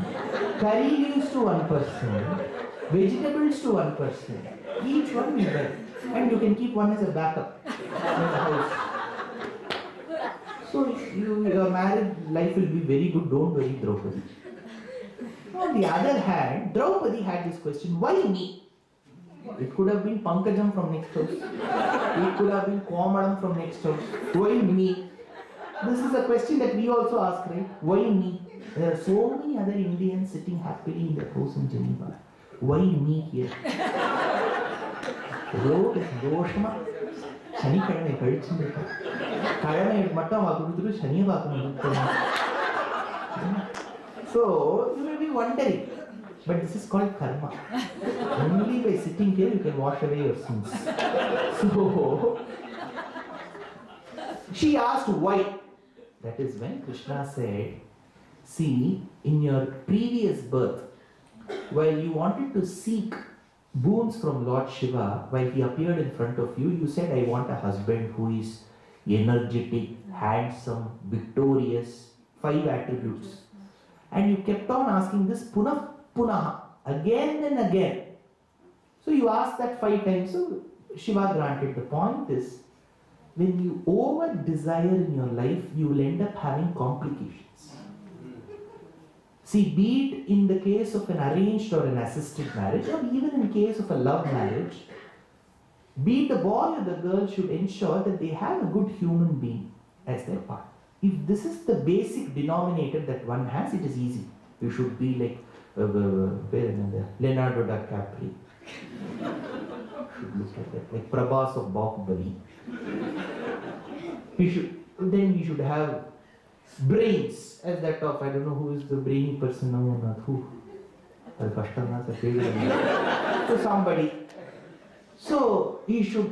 curry leaves to one person, vegetables to one person. Each one you buy. And you can keep one as a backup in the house. So your married life will be very good, don't worry, Draupadi. On the other hand, Draupadi had this question, why me? It could have been Pankajam from next house. It could have been Komalam from next house. Why me? This is a question that we also ask, right? Why me? There are so many other Indians sitting happily in their house in Geneva. Why me here? சந்தோஷமா சனிக்கிழமை கழிச்சுருக்கேன் கிழமை மட்டும் அவ கொடுத்துட்டு சனியை பார்க்கணும். So you may be wondering, but this is called karma. Only by sitting here you can wash away your sins. So she asked why. That is when Krishna said, see, in your previous birth, while you wanted to seek boons from Lord Shiva, while he appeared in front of you, you said, I want a husband who is energetic, handsome, victorious, 5 attributes. And you kept on asking this punaha, again and again. So you asked that 5 times, so Shiva granted. The point is, when you over desire in your life, you will end up having complications. See, be it in the case of an arranged or an assisted marriage, or even in case of a love marriage, be it the boy or the girl should ensure that they have a good human being as their partner. If this is the basic denominator that one has, it is easy. You should be like Leonardo DiCaprio. Should look at that, like Prabhas of Bahubali. Then you should have brains as that of, I don't know who is the brainy person now or not. Who? So somebody. So he should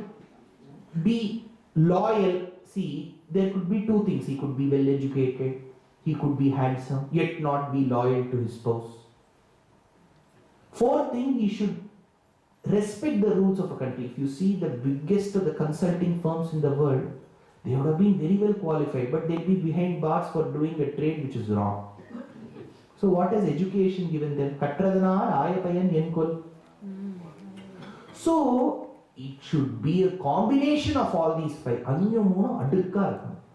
be loyal. See, there could be 2 things. He could be well educated, he could be handsome, yet not be loyal to his spouse. 4th thing, he should respect the rules of a country. If you see the biggest of the consulting firms in the world, they would have been very well qualified, but they'll be behind bars for doing a trade which is wrong. So what has education given them? So it should be a combination of all these 5.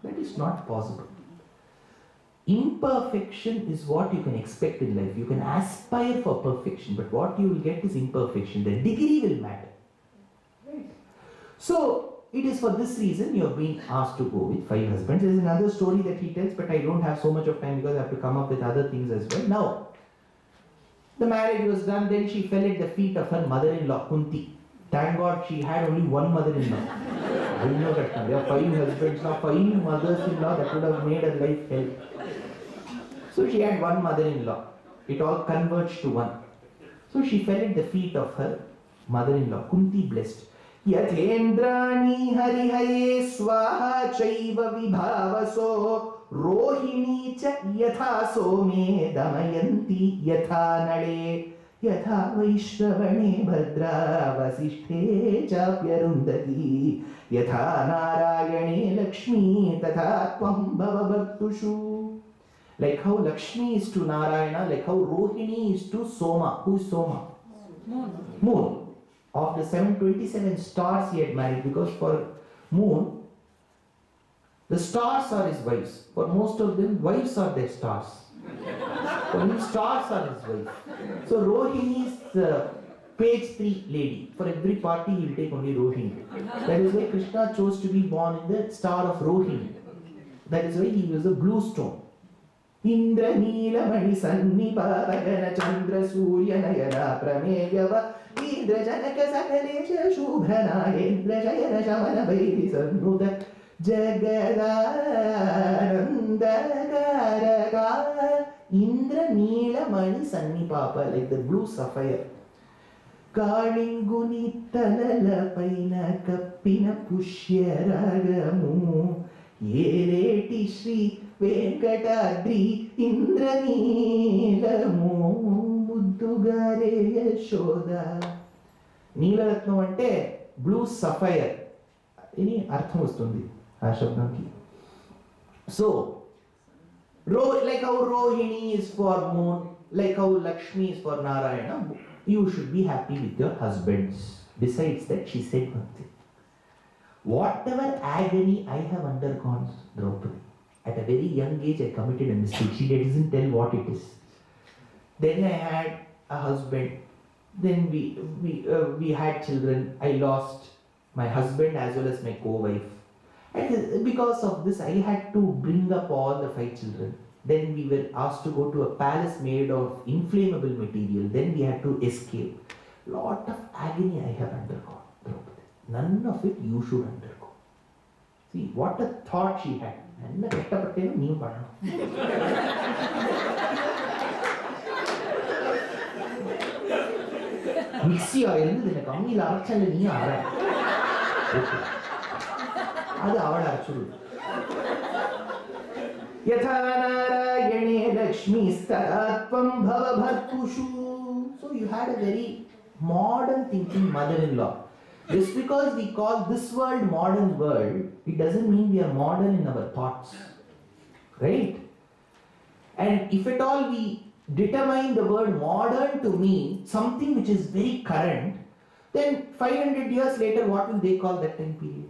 That is not possible. Imperfection is what you can expect in life. You can aspire for perfection, but what you will get is imperfection. The degree will matter. Right. So it is for this reason you have been asked to go with 5 husbands. There is another story that he tells, but I don't have so much of time because I have to come up with other things as well. Now, the marriage was done, then she fell at the feet of her mother-in-law, Kunti. Thank God she had only one mother-in-law. There are 5 husbands now, 5 mothers-in-law, that would have made her life hell. So she had one mother-in-law. It all converged to one. So she fell at the feet of her mother-in-law, Kunti blessed. Yathendrani harihaye swaha chaiva vibhavaso rohini cha yatha some damayanti yatha nade yatha vaishravane bhadra vasishthe chapyarundati yatha narayane lakshmi tatha tvam bhavabhaktushu. Like how Lakshmi is to Narayana, like how Rohini is to Soma. Who is Soma? Moon. Of the 727 stars he had married, because for Moon, the stars are his wives. For most of them, wives are their stars. For him, stars are his wives. So Rohini is the page 3 lady. For every party, he will take only Rohini. That is why Krishna chose to be born in the star of Rohini. That is why he was a blue stone. Indra Neelamani Sannipavagana Chandra Surya Nayana Prameyava Indra Janaka Sakalesha Shubhana Indra Jayana Shamana Vairi Sannuda Jagadanandagaraga Indra Neelamani Sannipapa, like the blue sapphire. Kalinguni Talala Paina Kapina Pushyaragamu Yeleti Shri Venkatadri ఇంద్రనీలము ముద్దుగారే Yashoda. నీలరత్నం అంటే blue sapphire అని అర్థం వస్తుంది ఆ శబ్దంకి. So like how Rohini is for moon, like how Lakshmi is for Narayana, you should be happy with your husbands. Besides that, she said one thing. Whatever agony I have undergone, Draupadi, at a very young age I committed a mistake. She doesn't tell what it is. Then I had a husband. Then we had children. I lost my husband as well as my co-wife. And because of this, I had to bring up all the 5 children. Then we were asked to go to a palace made of inflammable material. Then we had to escape. Lot of agony I have undergone, Draupadi. None of it you should undergo. See, what a thought she had. Mixie oil எனக்கு அம்மியில் அரைச்சல நீ அரை அது அவளை அரைச்சுடுது. யதா நாராயணே லக்ஷ்மி ஸ்தராத்வம் பவ பர்த்துஷு. So you had a very modern thinking mother-in-law. Just because we call this world modern world, it doesn't mean we are modern in our thoughts, right? And if at all we determine the word modern to mean something which is very current, then 500 years later, what will they call that time period?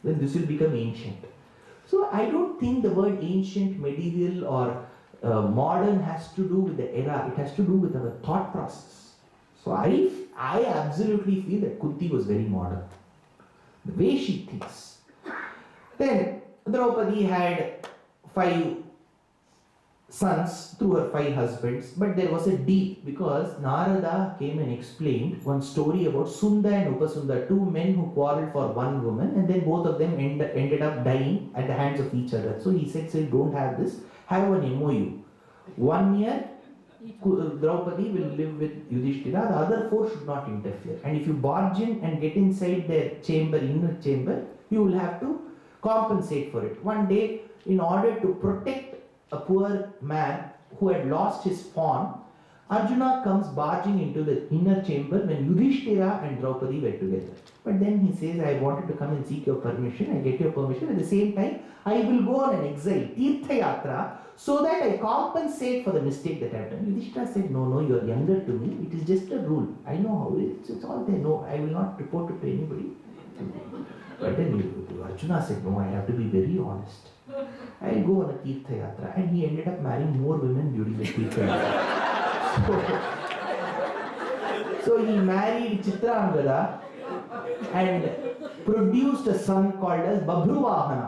Then this will become ancient. So I don't think the word ancient, medieval or modern has to do with the era. It has to do with our thought process. So I absolutely feel that Kunti was very modern. The way she thinks. Then Draupadi had 5 sons through her 5 husbands, but there was a deep, because Narada came and explained one story about Sunda and Upasunda, 2 men who quarreled for 1 woman, and then both of them ended up dying at the hands of each other. So he said, don't have this, have an MOU. 1 year Draupadi will live with Yudhishthira, the other 4 should not interfere. And if you barge in and get inside their chamber, inner chamber, you will have to compensate for it. One day, in order to protect a poor man who had lost his fawn, Arjuna comes barging into the inner chamber when Yudhishthira and Draupadi were together. But then he says, I wanted to come and seek your permission. I get your permission. At the same time, I will go on an exile, Tirtha Yatra, so that I compensate for the mistake that I have done. Yudhishthira said, no, you are younger to me. It is just a rule. I know how it's all there. No, I will not report it to anybody. But then Arjuna said, no, I have to be very honest. I'll go on a Tirtha Yatra. And he ended up marrying more women during the Tirtha Yatra. So he married Chitrangada and produced a son called as Babhruvahana.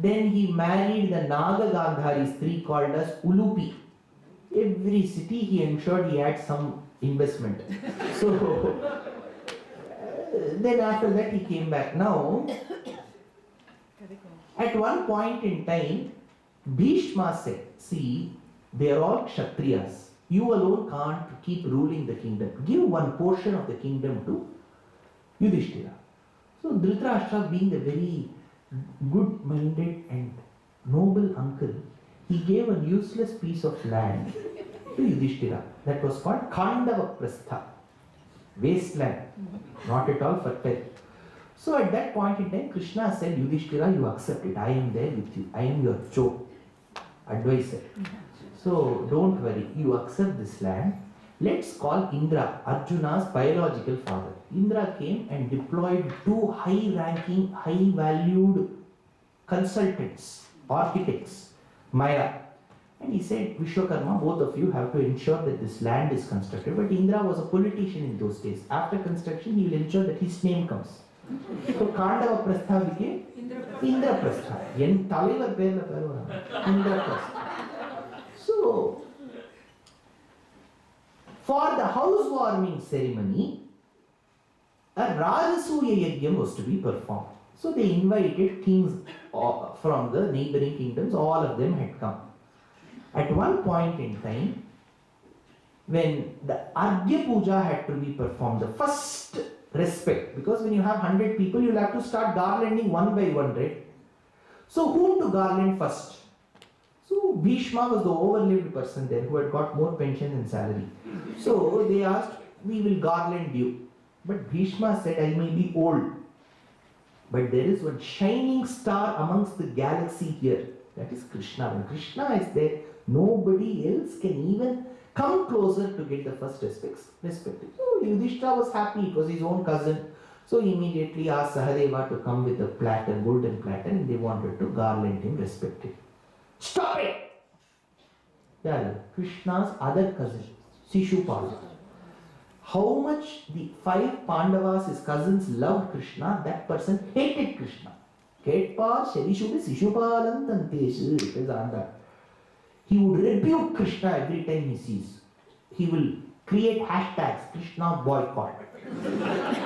Then he married the Naga Gandhari Stree called as Ulupi. Every city he ensured he had some investment. So then after that he came back. Now, at one point in time, Bhishma said, see, they are all Kshatriyas. You alone can't keep ruling the kingdom. Give one portion of the kingdom to Yudhishthira. So Dhritarashtra, being a very good-minded and noble uncle, he gave a useless piece of land to Yudhishthira. That was called Khandava Prastha. Wasteland. Not at all fertile. So at that point in time, Krishna said, Yudhishthira, you accept it. I am there with you. I am your advisor. So don't worry. You accept this land. Let's call Indra, Arjuna's biological father. Indra came and deployed 2 high-ranking, high-valued consultants, architects, Maya. And he said, Vishwakarma, both of you have to ensure that this land is constructed. But Indra was a politician in those days. After construction, he will ensure that his name comes. So Khandava Prastha became Indra Prastha. Indra Prastha. So, for the housewarming ceremony, a Rajasuya Yajna was to be performed. So they invited kings from the neighboring kingdoms. All of them had come. At one point in time, when the Arghya Puja had to be performed, the first respect, because when you have 100 people, you'll have to start garlanding one by one, right? So whom to garland first? So Bhishma was the overlived person there who had got more pension than salary. So they asked, we will garland you. But Bhishma said, I may be old, but there is one shining star amongst the galaxy here. That is Krishna. When Krishna is there, nobody else can even come closer to get the first respect. So Yudhishthira was happy, it was his own cousin. So he immediately asked Sahadeva to come with a platter, golden platter, and they wanted to garland him, respect him. Stop it! Yeah, Krishna's other cousin, Shishupala. How much the 5 Pandavas, his cousins, loved Krishna, that person hated Krishna. He would rebuke Krishna every time he sees. He will create hashtags, Krishna boycott.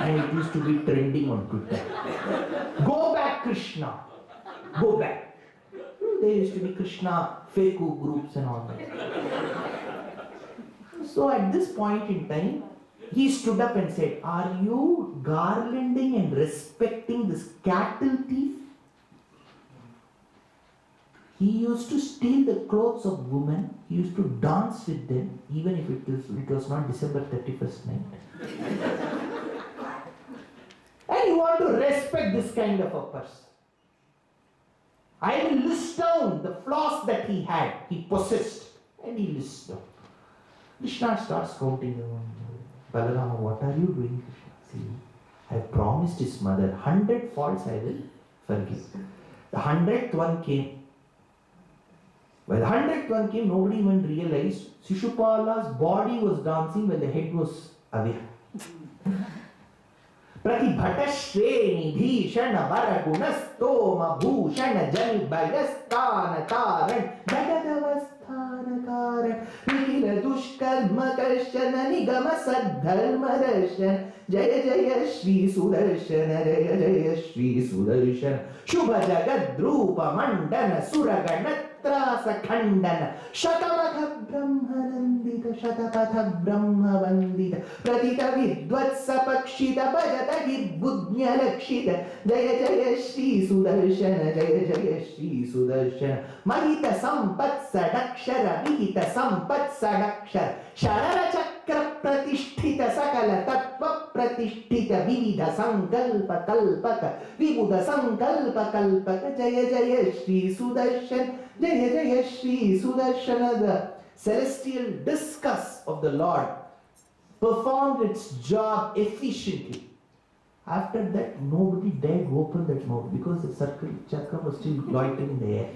And it used to be trending on Twitter. Go back, Krishna. Go back. There used to be Krishna Feku groups and all that. So at this point in time, he stood up and said, are you garlanding and respecting this cattle thief? He used to steal the clothes of women. He used to dance with them, even if it was not December 31st night. And you want to respect this kind of a person. I will list down the flaws that he had, he possessed, and he lists down. Krishna starts counting them. Balarama, what are you doing, Krishna? See, I have promised his mother 100 faults I will forgive. The 100th one came. When the 100th one came, nobody even realized Shishupala's body was dancing when the head was away. Pratibhata Shreni Bhishana Baragunastoma Bhushana Jani Bhagastana Taran Jagadavasthana Karan Nila Dushkarma Karshana Nigama Saddharma Darshan Jaya Jaya Shri Sudarshana Jaya Jaya Shri Sudarshana Shubha Jagad Drupa Mandana Suraganat Trasa Khandana Shatamatha Brahmanandita Shatapatha Brahmavandita Pratita Vidvatsa Pakshita Bhajata Gibudnya Lakshita Jaya Jaya Shri Sudarshana Jaya Jaya Shri Sudarshana Mahita Sampat Sadakshara Vihita Sampat Sadakshara Sharara Chakra Pratisthita Sakala Tattva Pratisthita Vividha Sankalpa Kalpaka Vibuddha Sankalpa Kalpaka Jaya Jaya Shri Sudarshana Jaya Jaya Shri Sudarshana. The celestial discus of the Lord performed its job efficiently. After that, nobody dared open that mouth because the circle chakra was still loitering in the air.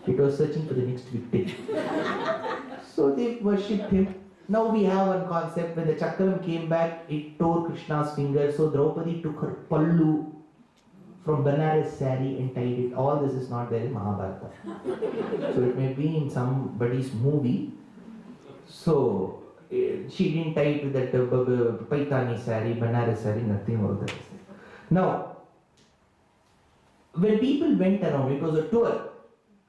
It was searching for the next victim. So they worshipped him. Now we have one concept. When the chakram came back, it tore Krishna's finger. So Draupadi took her pallu from Banaras sari and tied it. All this is not there in Mahabharata. So it may be in somebody's movie. So she didn't tie it with that Paitani sari, Banaras sari, nothing of that. Now, when people went around, it was a tour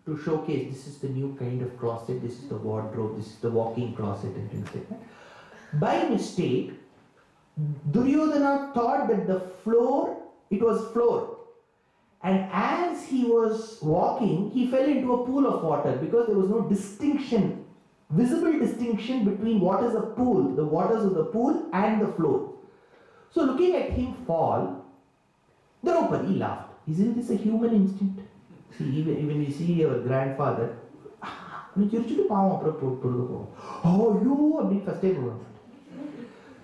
to showcase this is the new kind of closet, this is the wardrobe, this is the walk-in closet and things like that. By mistake, Duryodhana thought that the floor, it was floor. And as he was walking, he fell into a pool of water because there was no distinction, visible distinction between what is a pool, the waters of the pool and the floor. So looking at him fall, Draupadi laughed. Isn't this a human instinct? See, even you see your grandfather, oh, you, I mean, first time.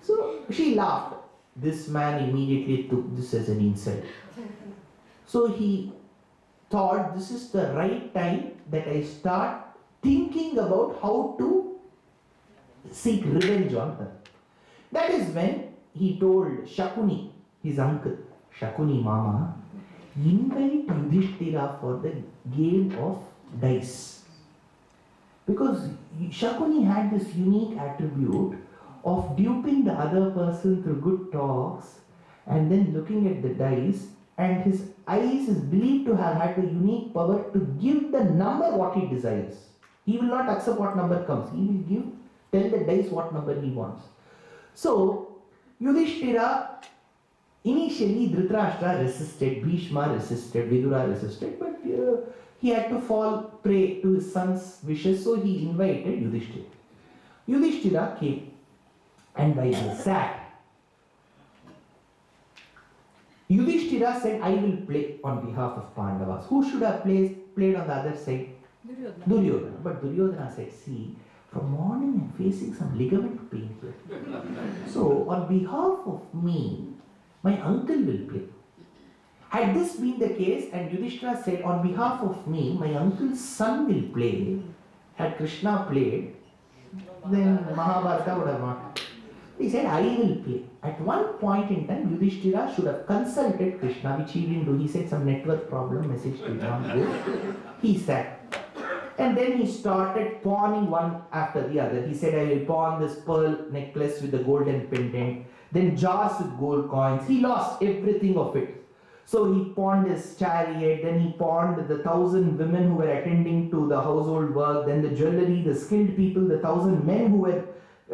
So she laughed. This man immediately took this as an insult. So he thought this is the right time that I start thinking about how to seek revenge on her. That is when he told Shakuni, his uncle, Shakuni Mama, invite Yudhishthira for the game of dice. Because Shakuni had this unique attribute of duping the other person through good talks and then looking at the dice, and his eyes is believed to have had the unique power to give the number what he desires. He will not accept what number comes. He will tell the dice what number he wants. So Yudhishthira Initially, Dhritarashtra resisted, Bhishma resisted, Vidura resisted, but he had to fall prey to his son's wishes, so he invited Yudhishthira. Yudhishthira came, and while they sat, Yudhishthira said, I will play on behalf of Pandavas. Who should have played on the other side? Duryodhana. Duryodhana. But Duryodhana said, see, from morning I'm facing some ligament pain here. So, on behalf of me, my uncle will play. Had this been the case, and Yudhishthira said, on behalf of me, my uncle's son will play, had Krishna played, then Mahabharata would have not. He said, I will play. At one point in time, Yudhishthira should have consulted Krishna, which he didn't do. He said some network problem, message did not go. He sat. And then he started pawning one after the other. He said, I will pawn this pearl necklace with the golden pendant, then jars with gold coins. He lost everything of it. So he pawned his chariot, then he pawned the 1,000 women who were attending to the household work, then the jewelry, the skilled people, the 1,000 men who were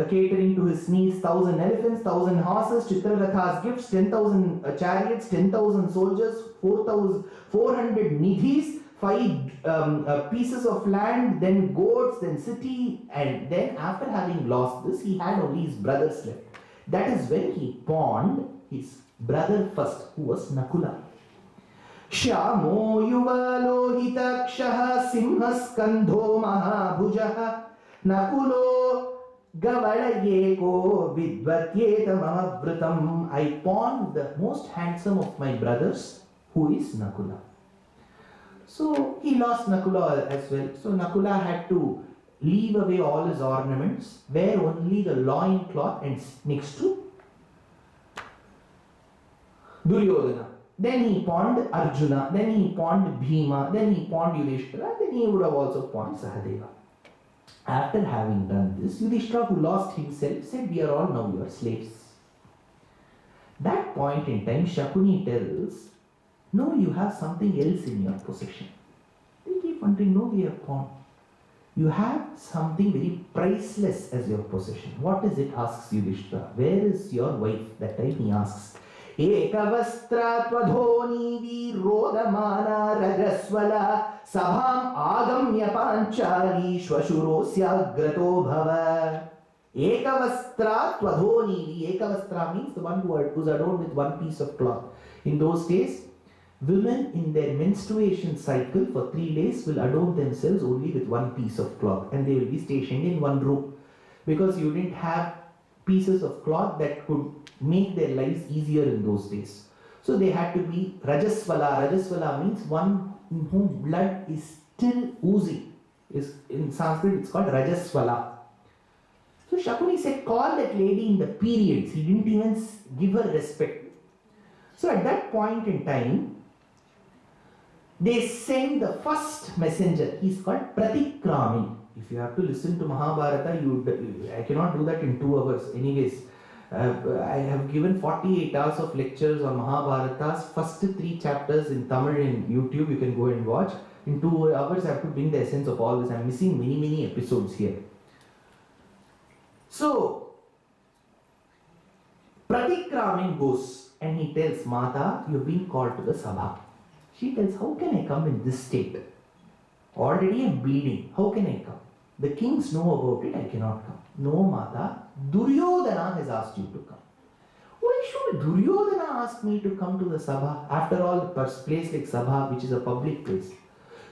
catering to his needs, 1,000 elephants, 1,000 horses, Chitraratha's gifts, 10,000 chariots, 10,000 soldiers, 400 nidhis, 5 pieces of land, then goats, then city, and then after having lost this, he had only his brothers left. That is when he pawned his brother first, who was Nakula. Shyamo yuva lohitakshaha simhaskandho mahabhujaha Nakulo Gavalayeko vidvatyeta mamavritam. I pawned the most handsome of my brothers, who is Nakula. So he lost Nakula as well. So Nakula had to leave away all his ornaments, wear only the loin cloth and next to Duryodhana. Then he pawned Arjuna, then he pawned Bhima, then he pawned Yudhishthira, then he would have also pawned Sahadeva. After having done this, Yudhishthira, who lost himself, said, we are all now your slaves. That point in time, Shakuni tells, no, you have something else in your possession. They keep wondering, no, we have pawned. You have something very priceless as your possession. What is it? Asks Yudhishthira. Where is your wife? That time he asks. Ekavastra tvadhoni virodamana rajaswala sabham agamya panchali shvashurosya grato bhava. Ekavastra tvadhoni. Ekavastra means the one who's adorned with one piece of cloth. In those days, women in their menstruation cycle for 3 days will adorn themselves only with one piece of cloth, and they will be stationed in one room, because you didn't have pieces of cloth that could make their lives easier in those days. So they had to be Rajaswala. Rajaswala means one in whom blood is still oozing. In Sanskrit it's called Rajaswala. So Shakuni said, call that lady in the periods. He didn't even give her respect. So at that point in time, they send the first messenger. He's called Pratikrami. If you have to listen to Mahabharata, I cannot do that in 2 hours. Anyways, I have given 48 hours of lectures on Mahabharata's first 3 chapters in Tamil in YouTube. You can go and watch. In 2 hours, I have to bring the essence of all this. I am missing many episodes here. So, Pratikramin goes and he tells Mata, you have been called to the Sabha. She tells, how can I come in this state? Already I am bleeding. How can I come? The kings know about it, I cannot come. No, Mata, Duryodhana has asked you to come. Why should Duryodhana ask me to come to the Sabha? After all, a place like Sabha, which is a public place.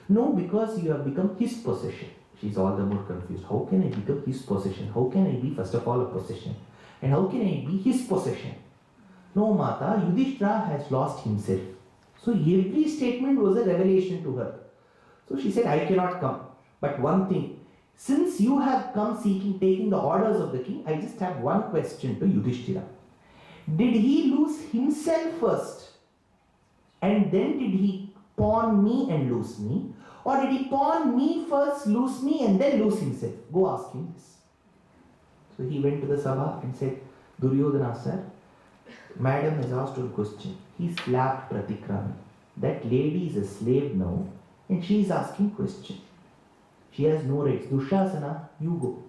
No, because you have become his possession. She's all the more confused. How can I become his possession? How can I be, first of all, a possession? And how can I be his possession? No, Mata, Yudhishthira has lost himself. So every statement was a revelation to her. So she said, I cannot come. But one thing, since you have come taking the orders of the king, I just have one question to Yudhishthira. Did he lose himself first? And then did he pawn me and lose me? Or did he pawn me first, lose me, and then lose himself? Go ask him this. So he went to the Sabha and said, Duryodhana sir, Madam has asked her a question. He slapped Pratikrami. That lady is a slave now and she is asking question. She has no rights. Dushasana, you go.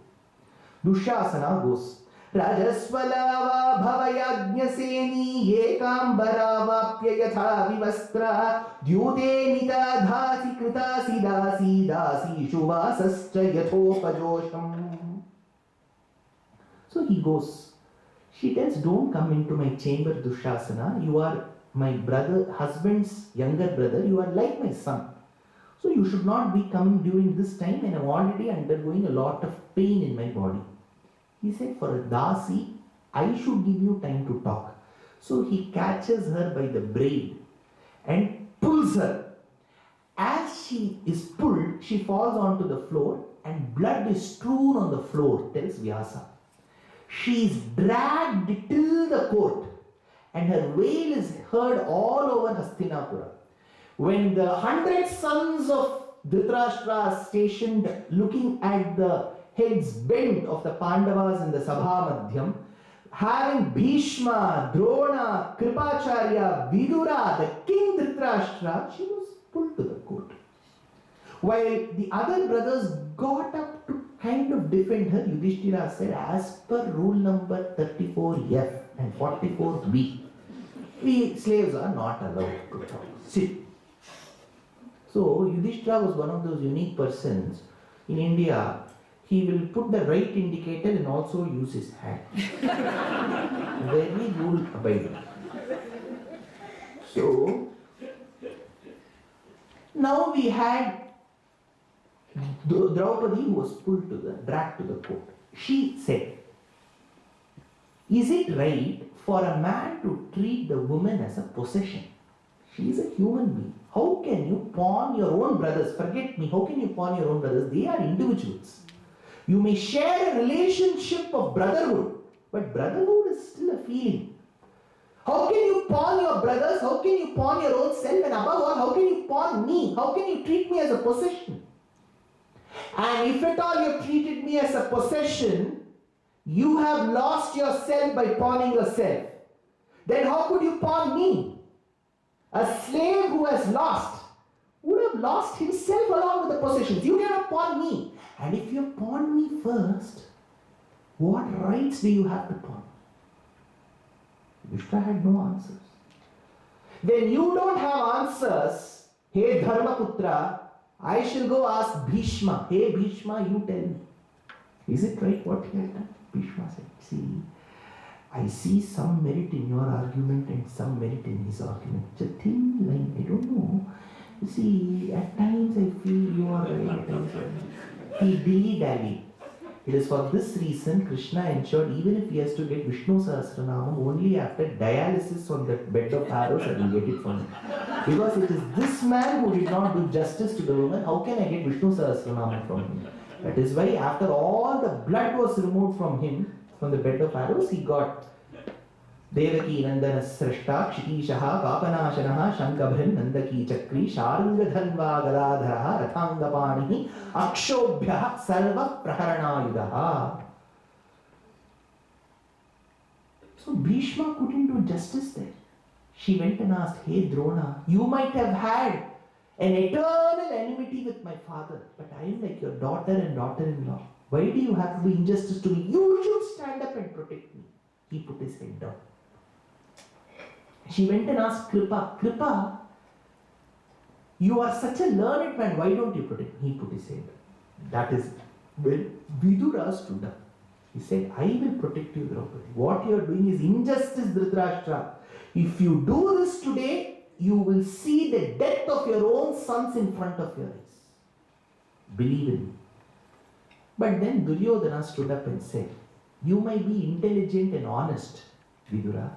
Dushasana goes. Rajaswalava bhavayajñaseni ekambaravapya yatha vivastra dyute nitadhasi kritasi dasi dasi shuvasascha yathopajosham. So he goes. She tells, don't come into my chamber, Dushasana. You are my brother, husband's younger brother. You are like my son. So you should not be coming during this time, and I'm already undergoing a lot of pain in my body. He said, for a dasi, I should give you time to talk. So he catches her by the braid and pulls her. As she is pulled, she falls onto the floor and blood is strewn on the floor, tells Vyasa. She is dragged till the court and her wail is heard all over Hastinapura. When the 100 sons of Dhritarashtra are stationed looking at the heads bent of the Pandavas in the Sabha Madhyam, having Bhishma, Drona, Kripacharya, Vidura, the king Dhritarashtra, she was pulled to the court. While the other brothers got up to kind of defend her, Yudhishthira said, as per rule number 34F and 44B, we slaves are not allowed to talk. Sit. So Yudhishthira was one of those unique persons. In India, he will put the right indicator and also use his hand. Very rule abiding. So now we had Draupadi who was dragged to the court. She said, is it right for a man to treat the woman as a possession? She is a human being. How can you pawn your own brothers? Forget me. How can you pawn your own brothers? They are individuals. You may share a relationship of brotherhood, but brotherhood is still a feeling. How can you pawn your brothers? How can you pawn your own self? And above all, how can you pawn me? How can you treat me as a possession? And if at all you have treated me as a possession, you have lost yourself by pawning yourself. Then how could you pawn me? A slave who has lost would have lost himself along with the possessions. You cannot pawn me. And if you pawn me first, what rights do you have to pawn? Vishnu had no answers. When you don't have answers, hey Dharmaputra, I shall go ask Bhishma. Hey Bhishma, you tell me. Is it right what he has done? Bhishma said, see, I see some merit in your argument and some merit in his argument. It's a thin line, I don't know. You see, at times I feel you are right, at times he dilly-dallied. It is for this reason Krishna ensured even if he has to get Vishnu Sahasranamam, only after dialysis on the bed of arrows I will get it from him. Because it is this man who did not do justice to the woman, how can I get Vishnu Sahasranamam from him? That is why after all the blood was removed from him, from the bed of arrows, he got Devaki Nandana Srishta, Kshitishah, Kapanashanaha, Shankabhin, Nandaki Chakri, Sharangadhanva Galadharaha, Rathangapanihi, Akshobhyaha, Sarva Praharanayudaha. So Bhishma couldn't do justice there. She went and asked, hey Drona, you might have had an eternal enmity with my father, but I am like your daughter and daughter-in-law. Why do you have to do injustice to me? You should stand up and protect me. He put his head down. She went and asked Kripa, Kripa, you are such a learned man, why don't you protect me? He put his head down. That is when Vidura stood up. He said, I will protect you, Draupadi. What you are doing is injustice, Dhritarashtra. If you do this today, you will see the death of your own sons in front of your eyes. Believe in me. But then Duryodhana stood up and said, you might be intelligent and honest, Vidura,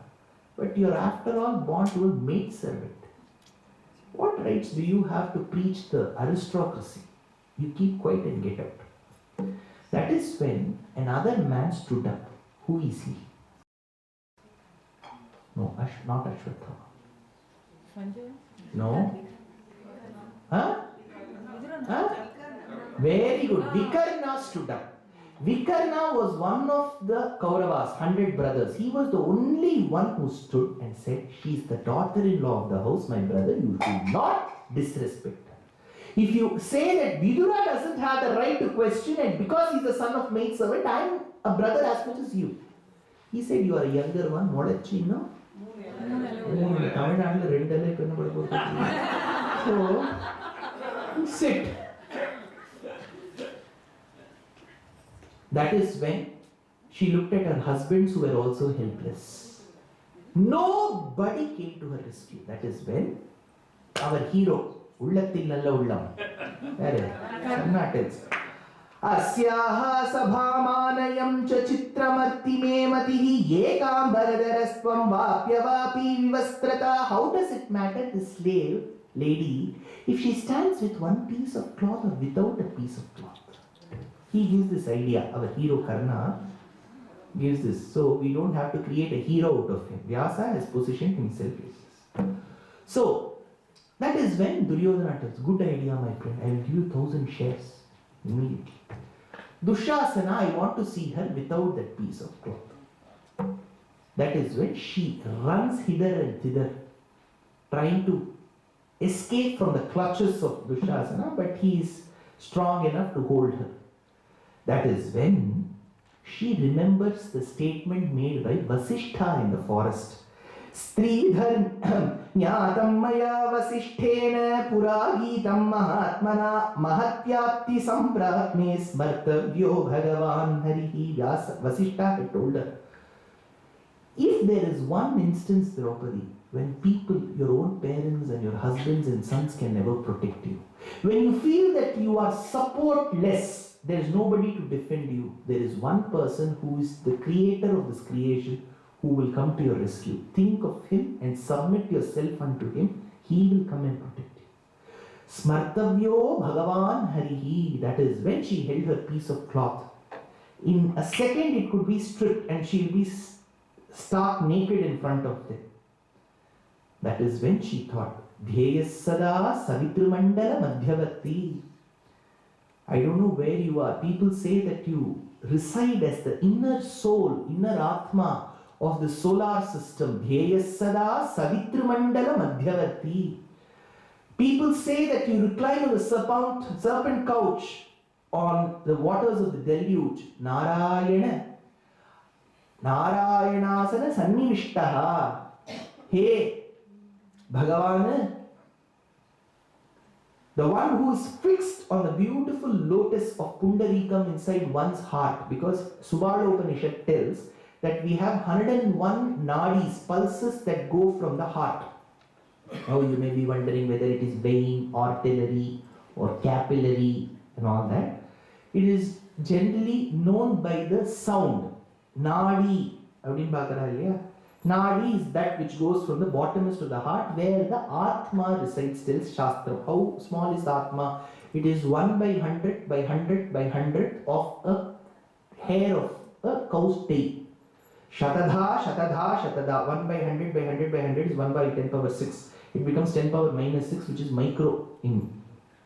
but you are after all born to a maidservant. What rights do you have to preach the aristocracy? You keep quiet and get out. That is when another man stood up. Who is he? No, not Ashwatthama. No? Huh? Very good. Vikarna stood up. Vikarna was one of the Kauravas, 100 brothers. He was the only one who stood and said, she is the daughter-in-law of the house, my brother. You should not disrespect her. If you say that Vidura doesn't have the right to question and because he's the son of maidservant, I am a brother as much as you. He said, you are a younger one. Modachi, no? So, sit. That is when she looked at her husbands who were also helpless. Nobody came to her rescue. That is when our hero, Ullathil Nalla Ullam, Karnataka. Asyaha sabhamanayam cha chitramarti me matihi yekambaradharastvam vapyavapi vivastrata. How does it matter, the slave lady, if she stands with one piece of cloth or without a piece of cloth? He gives this idea. Our hero Karna gives this. So we don't have to create a hero out of him. Vyasa has positioned himself like this. So that is when Duryodhana tells, good idea, my friend, I will give you 1,000 shares immediately. Dushyasana, I want to see her without that piece of cloth. That is when she runs hither and thither, trying to escape from the clutches of Dushyasana, but he is strong enough to hold her. That is when she remembers the statement made by Vasishtha in the forest. Sridhar Nyatam Maya Vasisthena Puragitam Mahatmana Mahatyapti Samprapne Smartavyo Bhagavan Harihi. Vasishtha had told her, if there is one instance, Draupadi, when people, your own parents and your husbands and sons can never protect you, when you feel that you are supportless, there is nobody to defend you, there is one person who is the creator of this creation who will come to your rescue. Think of him and submit yourself unto him. He will come and protect you. Smartavyo Bhagavan Harihi. That is when she held her piece of cloth. In a second it could be stripped and she will be stark naked in front of them. That is when she thought, Dhyayas Sada Savitrimandala Madhyavarti. I don't know where you are. People say that you reside as the inner soul, inner Atma of the solar system. Dhyayas Sada Savitrimandala Madhyavarti. People say that you recline on the serpent couch on the waters of the deluge. Narayanasana Sannivishtaha. Hey, Bhagavan, the one who is fixed on the beautiful lotus of Pundarikam inside one's heart, because Subala Upanishad tells that we have 101 nadis, pulses that go from the heart. Now you may be wondering whether it is vein, artery or capillary and all that. It is generally known by the sound. Nadi. Nadi is that which goes from the bottommost of the heart where the Atma resides, tells Shastra. How small is the Atma? It is 1 by 100 by 100 by 100 of a hair of a cow's tail. Shatadha, Shatadha, Shatada. 1 by 100 by 100 by 100 is 1 by 10 power 6. It becomes 10 power minus 6, which is micro in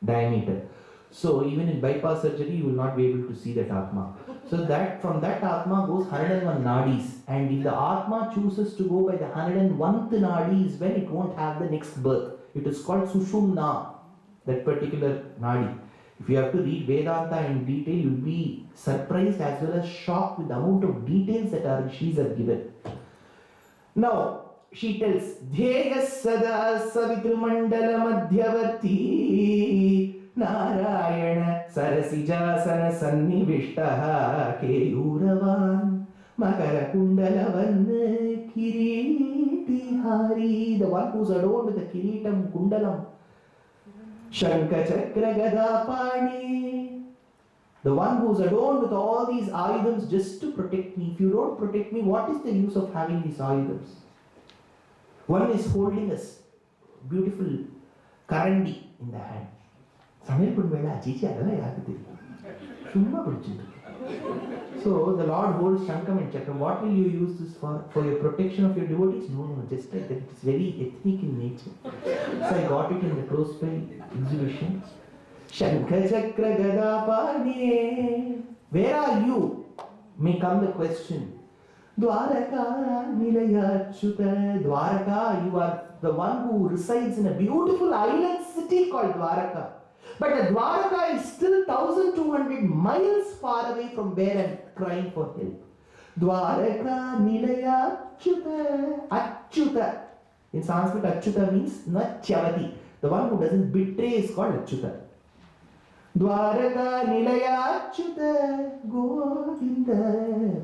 diameter. So even in bypass surgery, you will not be able to see that Atma. So that from that Atma goes 101 nadis. And if the Atma chooses to go by the 101th nadi is when it won't have the next birth. It is called Sushumna, that particular nadi. If you have to read Vedanta in detail, you will be surprised as well as shocked with the amount of details that our rishis have given. Now, she tells, Dhyayas Sada Savitrimandala Madhyavarti Narayana Sarasijasana Sannivishtaha Keyuravan Makara Kundalavan Kiritihari. The one who is adorned with the Kiritam Kundalam. Shanka Chakra Gada Pani. The one who is adorned with all these ayudams just to protect me. If you don't protect me, what is the use of having these ayudams? One is holding a beautiful karandi in the hand. So the Lord holds Shankam and Chakram. What will you use this for? For your protection of your devotees? No, just like that. It's very ethnic in nature. So I got it in the close by exhibition. Shankha Chakra Gada Pani. Where are you? May come the question. Dwaraka Nilayachyuta. Dwaraka, you are the one who resides in a beautiful island city called Dwaraka. But the Dwaraka is still 1200 miles far away from where I am crying for help. Dwaraka Nilaya Achyuta. Achyuta. In Sanskrit, Achyuta means Nachyavati. The one who doesn't betray is called Achyuta. Dwaraka Nilaya Achyuta Govinda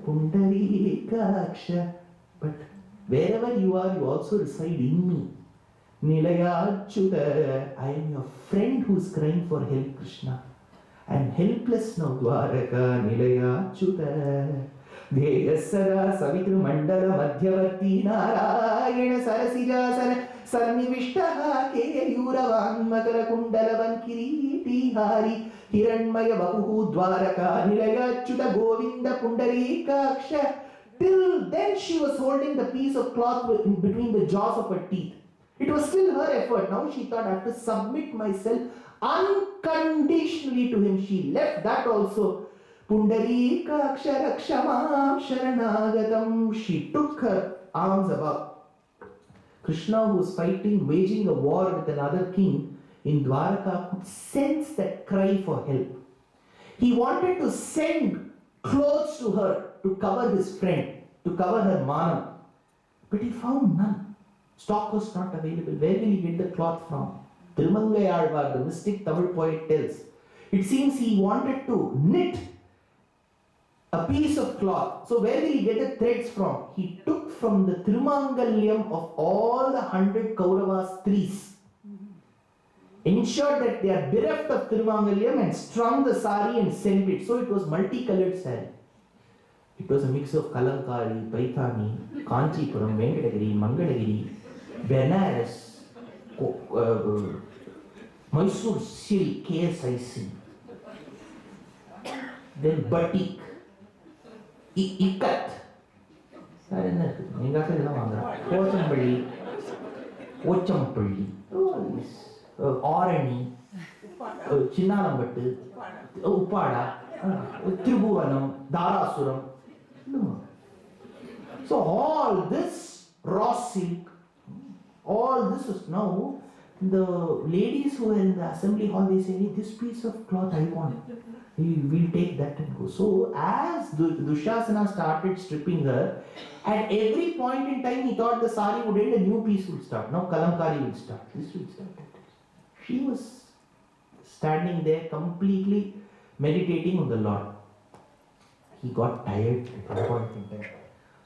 Pundarikaksha. But wherever you are, you also reside in me. Nilaya Achyuta. I am your friend who is crying for help, Krishna. I am helpless now. Dwaraka Nilaya Achyuta. Deyasara Savitru Mandala Madhyavarti Narayana Sarasijasana Sarnivishtaha Keyuravan Makara Kundalavan Kiriti Hari Hiranmaya Vapuhu Dwaraka Nilaya Achyuta Govinda Pundarikaksha. Till then she was holding the piece of cloth between the jaws of her teeth. It was still her effort. Now she thought, I have to submit myself unconditionally to him. She left that also. Pundarika Aksharakshama Sharanagatam. She took her arms above. Krishna, who was fighting, waging a war with another king in Dwaraka, could sense that cry for help. He wanted to send clothes to her to cover his friend, to cover her manam. But he found none. Stock was not available. Where will he get the cloth from? Tirumangayalvar, the mystic Tamil poet, tells. It seems he wanted to knit a piece of cloth. So where will he get the threads from? He took from the Tirumangalyam of all the 100 Kauravas' trees. Ensured that they are bereft of Tirumangalyam and strung the sari and sent it. So it was multicolored sari. It was a mix of Kalankari, Paithani, Kanchipuram, Venkatagiri, Mangalagiri, Benares, Mysore silk, KSIC, then batik, ikat, Pochampalli, Orani, Chinnalambattu, Uppada, Tribhuvanam, Dharasuram. No. So all this raw silk, all this is now, the ladies who were in the assembly hall, they say, hey, this piece of cloth I want. We'll take that and go. So as Dushasana started stripping her, at every point in time he thought the sari would end, a new piece would start. Now Kalamkari will start. This will start. She was standing there completely meditating on the Lord. He got tired at one point in time.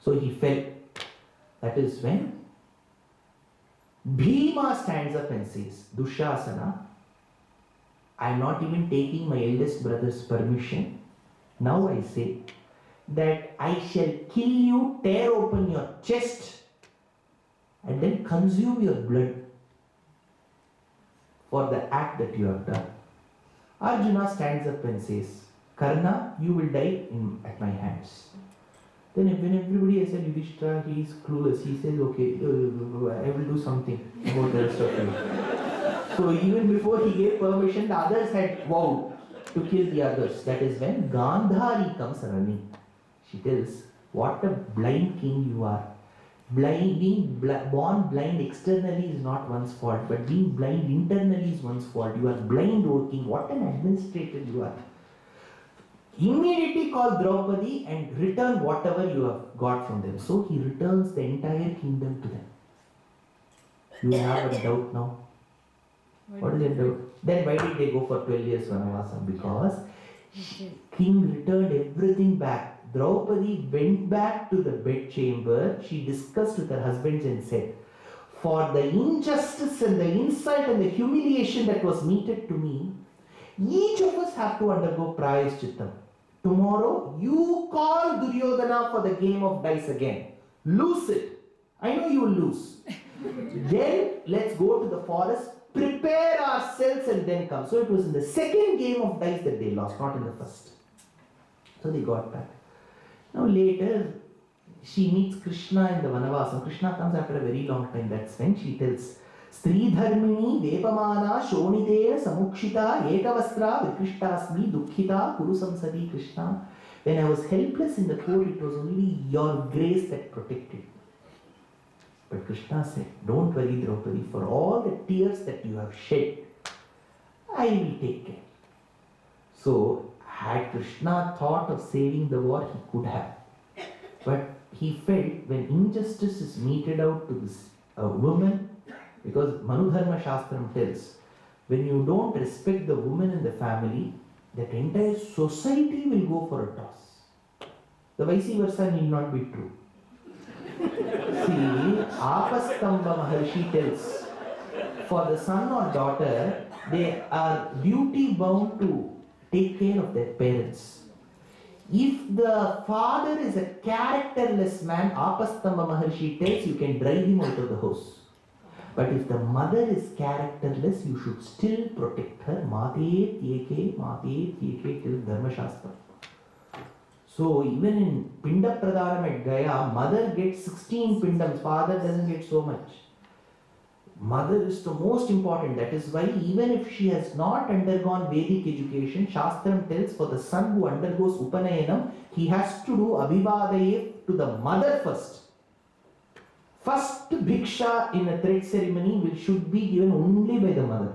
So he fell. That is when Bhima stands up and says, Dushasana, I am not even taking my eldest brother's permission. Now I say that I shall kill you, tear open your chest, and then consume your blood for the act that you have done. Arjuna stands up and says, Karna, you will die at my hands. Then when everybody has said, Yudhishthira, he is clueless, he says, okay, I will do something about the rest of you. So even before he gave permission, the others had vowed to kill the others. That is when Gandhari comes running. She tells, what a blind king you are. Being born blind externally is not one's fault, but being blind internally is one's fault. You are blind, O king. What an administrator you are. Immediately call Draupadi and return whatever you have got from them. So he returns the entire kingdom to them. You have a doubt now. What is the doubt? Then why did they go for 12 years Vanavasa? Because king returned everything back. Draupadi went back to the bedchamber. She discussed with her husbands and said, for the injustice and the insult and the humiliation that was meted to me, each of us have to undergo prayaschittam. Tomorrow, you call Duryodhana for the game of dice again. Lose it. I know you will lose. Then, let's go to the forest, prepare ourselves and then come. So it was in the second game of dice that they lost, not in the first. So they got back. Now later, she meets Krishna in the Vanavasam. Krishna comes after a very long time. That's when she tells, Sridharmini Vepamana Shonite Samukshita Ekavastra Vikrishtasmi Dukkhita Kuru Samsadi Krishna. When I was helpless in the court, it was only your grace that protected me. But Krishna said, don't worry Draupadi, for all the tears that you have shed, I will take care. So, had Krishna thought of saving the war, he could have. But he felt when injustice is meted out to this woman, because Manu Dharma Shastram tells, when you don't respect the woman in the family, that entire society will go for a toss. The vice versa need not be true. See, Apastamba Maharshi tells, for the son or daughter, they are duty bound to take care of their parents. If the father is a characterless man, Apastamba Maharshi tells, you can drive him out of the house. But if the mother is characterless, you should still protect her. Mate tyeke till Dharma Shastra. So even in Pinda Pradhanam at Gaya, mother gets 16 pindams, father doesn't get so much. Mother is the most important. That is why even if she has not undergone Vedic education, Shastram tells for the son who undergoes Upanayanam, he has to do Abhivadaye to the mother first. First bhiksha in a thread ceremony should be given only by the mother.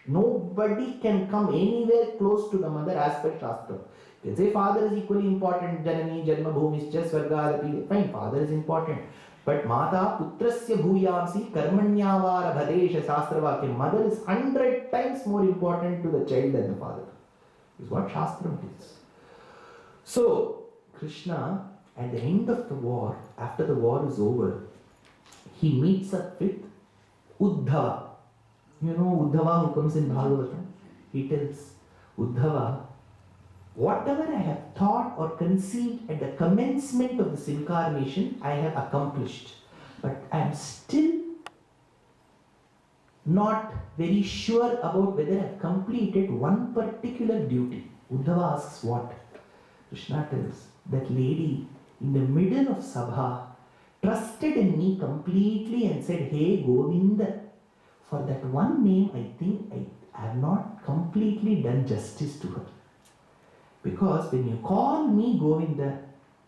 Nobody can come anywhere close to the mother as per Shastra. You can say father is equally important. Janani, Janma, Bhumischa, Svarga, fine, father is important. But Mata, Putrasya Bhuyamsi, Karmanyavara Bhadesha Shastravakya. Mother is 100 times more important to the child than the father. Is what Shastra tells. So, Krishna, at the end of the war, after the war is over, he meets up with Uddhava. You know Uddhava who comes in Bhagavatam? He tells Uddhava, whatever I have thought or conceived at the commencement of this incarnation, I have accomplished. But I am still not very sure about whether I have completed one particular duty. Uddhava asks what? Krishna tells, that lady in the middle of Sabha trusted in me completely and said, hey Govinda, for that one name I think I have not completely done justice to her. Because when you call me Govinda,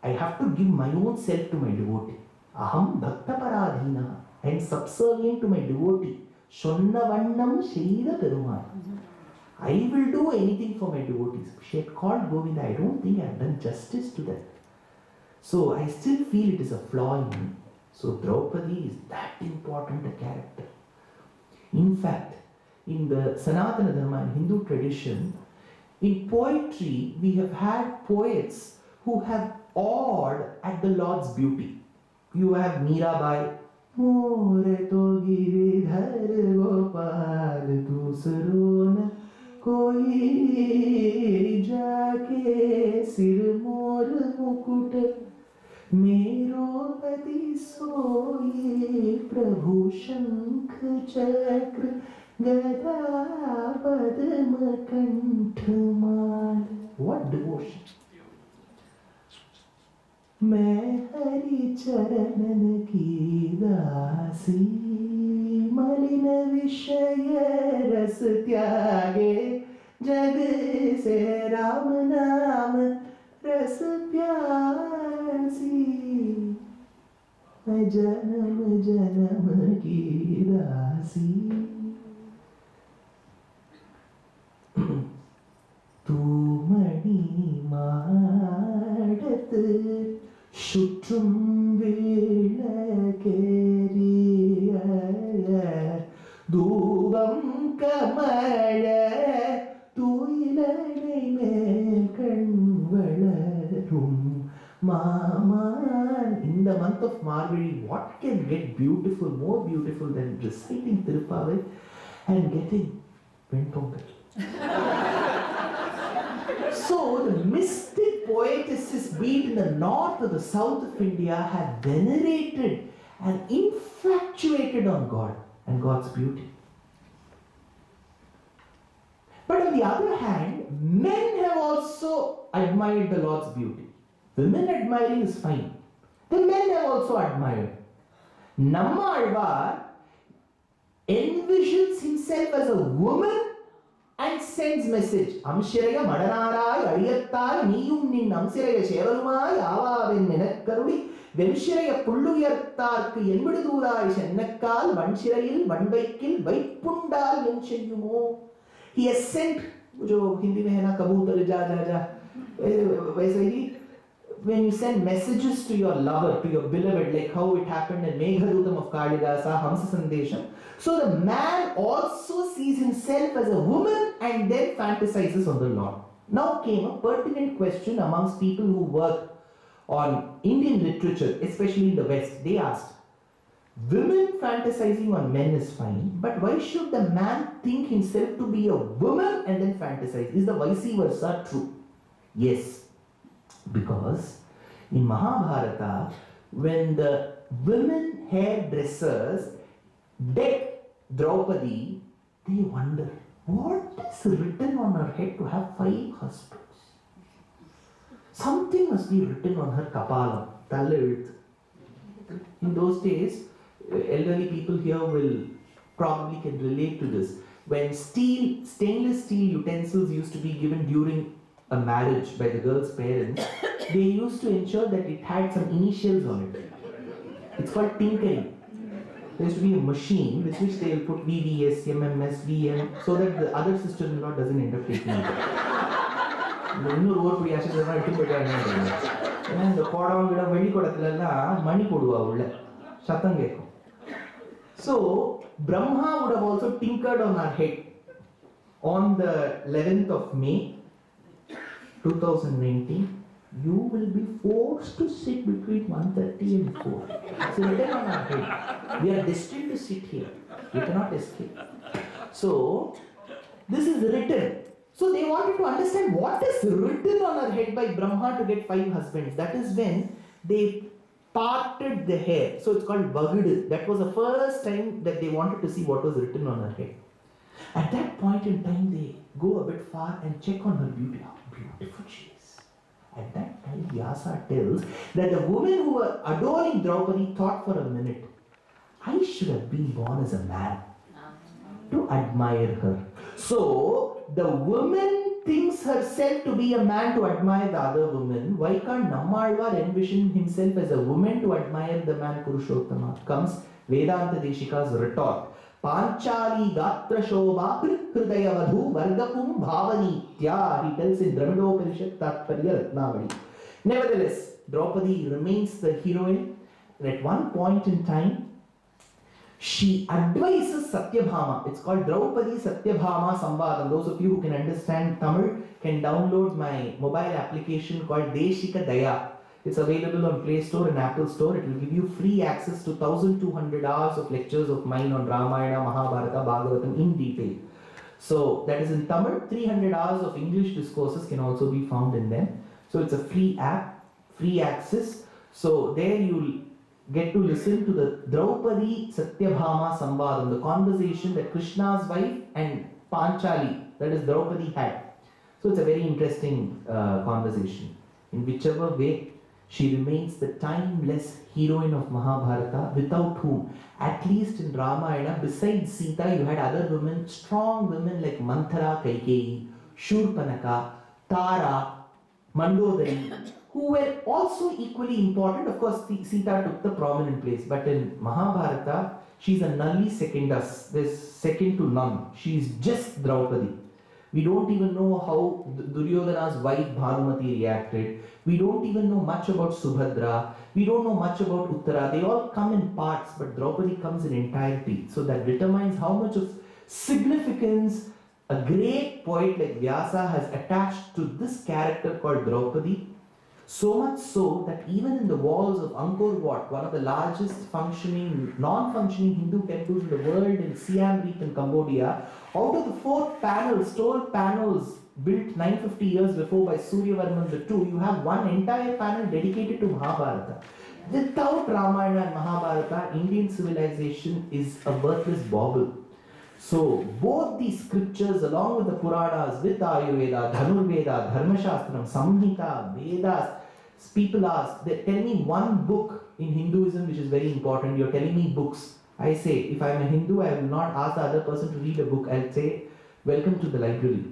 I have to give my own self to my devotee. Aham bhakta paradhina. I am subservient to my devotee. Shonna vannam Shrida Perumal. I will do anything for my devotees. She had called Govinda. I don't think I have done justice to that. So I still feel it is a flaw in me. So Draupadi is that important a character. In fact, in the Sanatana Dharma and Hindu tradition, in poetry, we have had poets who have awed at the Lord's beauty. You have Mirabai. More to giridhar gopal dusaro koi jaake sir mor mukut mero pati soye prabhu shankh chakra gada padma kanthmal. What devotion! मैं हरि चरणन की दासी मलिन विषय रस त्यागे जग से राम नाम रस प्यासी मैं जन्म जन्म की दासी तू मणि माडत சுற்றும் விளக்கேறிய தூபம் கமழ துயிலனை மேல் கண் வளரும் மாமான். In the month of Margazhi, what can get beautiful, more beautiful than reciting Tirupavai and getting Venpongal? So the mystic poetesses, be it in the north or the south of India, have venerated and infatuated on God and God's beauty. But on the other hand, men have also admired the Lord's beauty. Women admiring is fine. The men have also admired. Nammalvar envisions himself as a woman and sends message. Amshiraya madanarai adiyattai neeyum nin amsiraya shevalumai avaven menakkarudi vemshiraya pulluyartharku envidudoorai sennakkal vanshirayil vanvaikil vaikundal vencheyumo. He has sent, जो हिंदी में है ना कबूतर जा जा जा, वैसे ही when you send messages to your lover, to your beloved, like how it happened in Meghadutam of Kalidasa, Hamsa Sandesham. So the man also sees himself as a woman and then fantasizes on the Lord. Now came a pertinent question amongst people who work on Indian literature, especially in the West. They asked, women fantasizing on men is fine, but why should the man think himself to be a woman and then fantasize? Is the vice versa true? Yes, because in Mahabharata, when the women hairdressers deck Draupadi, they wonder, what is written on her head to have 5 husbands? Something must be written on her kapala, Talla. In those days, elderly people here will probably can relate to this. When stainless steel utensils used to be given during a marriage by the girl's parents, they used to ensure that it had some initials on it. It's called tinkering. There used to be a machine with which they will put VVS, MMS, VM, so that the other sister-in-law doesn't end up taking it. இன்னொரு ஊர் போய் ஆசை எடுத்து போயிட்டாங்க. ஏன்னா இந்த கோடம் விட வெளிக்கூடத்துலலாம் மணி போடுவா உள்ள சத்தம் கேட்கும். So Brahma would have also tinkered on our head. On the 11th of May 2019, you will be forced to sit between 1:30 and 4. It's written on our head. We are destined to sit here. We cannot escape. So this is written. So they wanted to understand what is written on her head by Brahma to get 5 husbands. That is when they parted the hair. So it's called Vagadu. That was the first time that they wanted to see what was written on her head. At that point in time, they go a bit far and check on her beauty. How beautiful she is. At that time, Vyasa tells that the women who were adoring Draupadi thought for a minute, I should have been born as a man to admire her. So the woman thinks herself to be a man to admire the other woman. Why can't Nammalvar envision himself as a woman to admire the man Purushottama? Comes Vedanta Deshika's retort. Panchali Gatra Shobha Hridaya Vadhu Vargapum Bhavanitya. He tells in Brahmadoparishad Tatparya Ratnavali. Nevertheless, Draupadi remains the heroine. And at one point in time, she advises Satyabhama. It's called Draupadi Satyabhama Samvadam. Those of you who can understand Tamil can download my mobile application called Deshika Daya. It's available on Play Store and Apple Store. It will give you free access to 1200 hours of lectures of mine on Ramayana, Mahabharata, Bhagavatam in detail. So that is in Tamil. 300 hours of English discourses can also be found in them. So it's a free app, free access. So there you'll get to listen to the Draupadi Satyabhama Samvadam, the conversation that Krishna's wife and Panchali, that is Draupadi, had. So it's a very interesting conversation. In whichever way, she remains the timeless heroine of Mahabharata, without whom, at least in Ramayana, besides Sita, you had other women, strong women like Manthara Kaikeyi, Shurpanaka, Tara, Mandodari, who were also equally important. Of course, Sita took the prominent place, but in Mahabharata, she's a nulli secundus. There's second to none. She's just Draupadi. We don't even know how Duryodhana's wife Bhanumati reacted. We don't even know much about Subhadra. We don't know much about Uttara. They all come in parts, but Draupadi comes in entirety. So that determines how much of significance a great poet like Vyasa has attached to this character called Draupadi. So much so that even in the walls of Angkor Wat, one of the largest functioning, non-functioning Hindu temples in the world in Siam Reap in Cambodia, out of the 4 panels, stone panels built 950 years before by Suryavarman II, you have one entire panel dedicated to Mahabharata. Without Ramayana and Mahabharata, Indian civilization is a worthless bauble. So both these scriptures along with the Puranas, with Ayurveda, Dhanurveda, Dharmashastram, Samhita, Vedas, people ask, tell me one book in Hinduism which is very important. You're telling me books. I say, if I'm a Hindu, I will not ask the other person to read a book. I'll say, welcome to the library.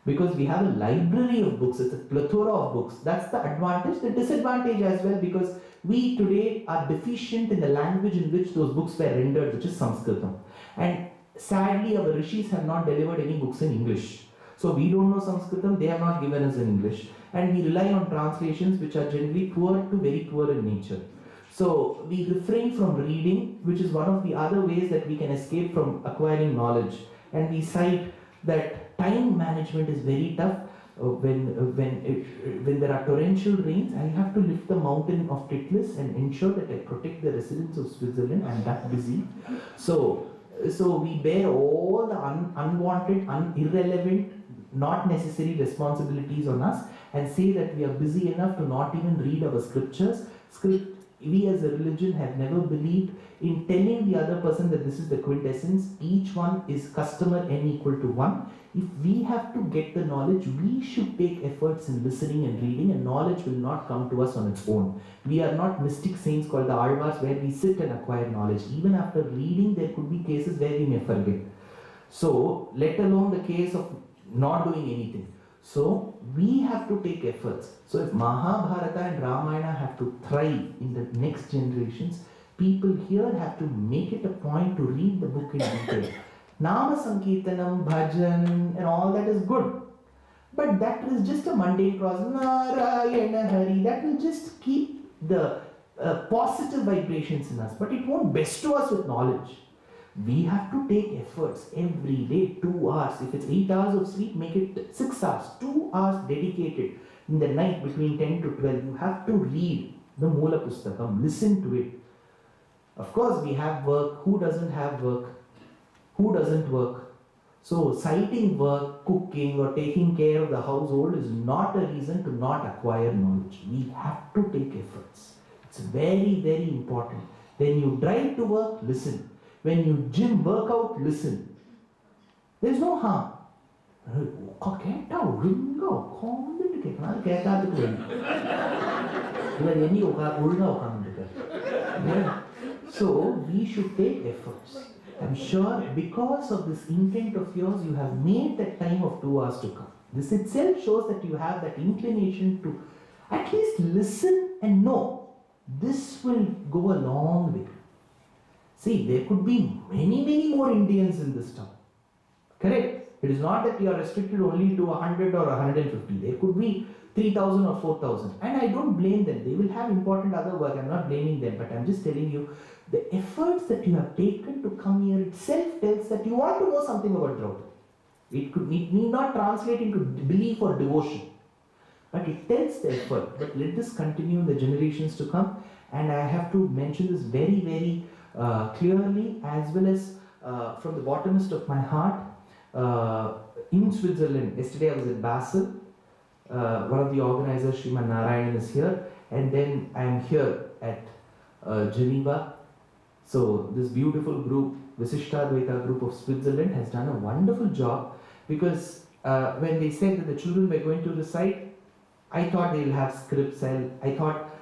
Because we have a library of books. It's a plethora of books. That's the advantage. The disadvantage as well, because we today are deficient in the language in which those books were rendered, which is Sanskritam. And sadly, our rishis have not delivered any books in English. So we don't know Sanskritam, they have not given us in English. and we rely on translations which are generally poor to very poor in nature. So we refrain from reading, which is one of the other ways that we can escape from acquiring knowledge. And we cite that time management is very tough. When there are torrential rains, I have to lift the mountain of Titlis and ensure that I protect the residents of Switzerland. I'm that busy. So we bear all the unwanted, irrelevant, not necessary responsibilities on us and say that we are busy enough to not even read our scriptures. We as a religion have never believed in telling the other person that this is the quintessence. Each one is customer n equal to 1. If we have to get the knowledge, we should take efforts in listening and reading, and knowledge will not come to us on its own. We are not mystic saints called the Alvars where we sit and acquire knowledge. Even after reading, there could be cases where we may forget. So, let alone the case of not doing anything. So, we have to take efforts. So, if Mahabharata and Ramayana have to thrive in the next generations, people here have to make it a point to read the book in detail. Nama Sankirtanam, Bhajan, and all that is good. But that is just a mundane process. Narayana Hari. That will just keep the positive vibrations in us. But it won't bestow us with knowledge. We have to take efforts every day, 2 hours. If it's 8 hours of sleep, make it 6 hours. 2 hours dedicated in the night between 10 to 12. You have to read the Moola Pustakam, listen to it. Of course, we have work. Who doesn't have work? Who doesn't work? So, citing work, cooking, or taking care of the household is not a reason to not acquire knowledge. We have to take efforts. It's very, very important. When you drive to work, listen. When you gym, work out, listen. There's no harm. So we should take efforts. I'm sure because of this intent of yours, you have made that time of 2 hours to come. This itself shows that you have that inclination to at least listen and know. This will go a long way. See, there could be many, many more Indians in this town. Correct? It is not that you are restricted only to 100 or 150. There could be 3,000 or 4,000. And I don't blame them. They will have important other work. I'm not blaming them. But I'm just telling you, the efforts that you have taken to come here itself tells that you want to know something about Draupadi. It need not translate into belief or devotion. But it tells the effort. But let this continue in the generations to come. And I have to mention this very, very clearly, as well as from the bottomest of my heart. In Switzerland, yesterday I was at Basel. One of the organizers, Sriman Narayan, is here, and then I am here at Geneva. So this beautiful group, Visishtadvaita group of Switzerland, has done a wonderful job, because when they said that the children were going to recite, I thought they will have scripts. I thought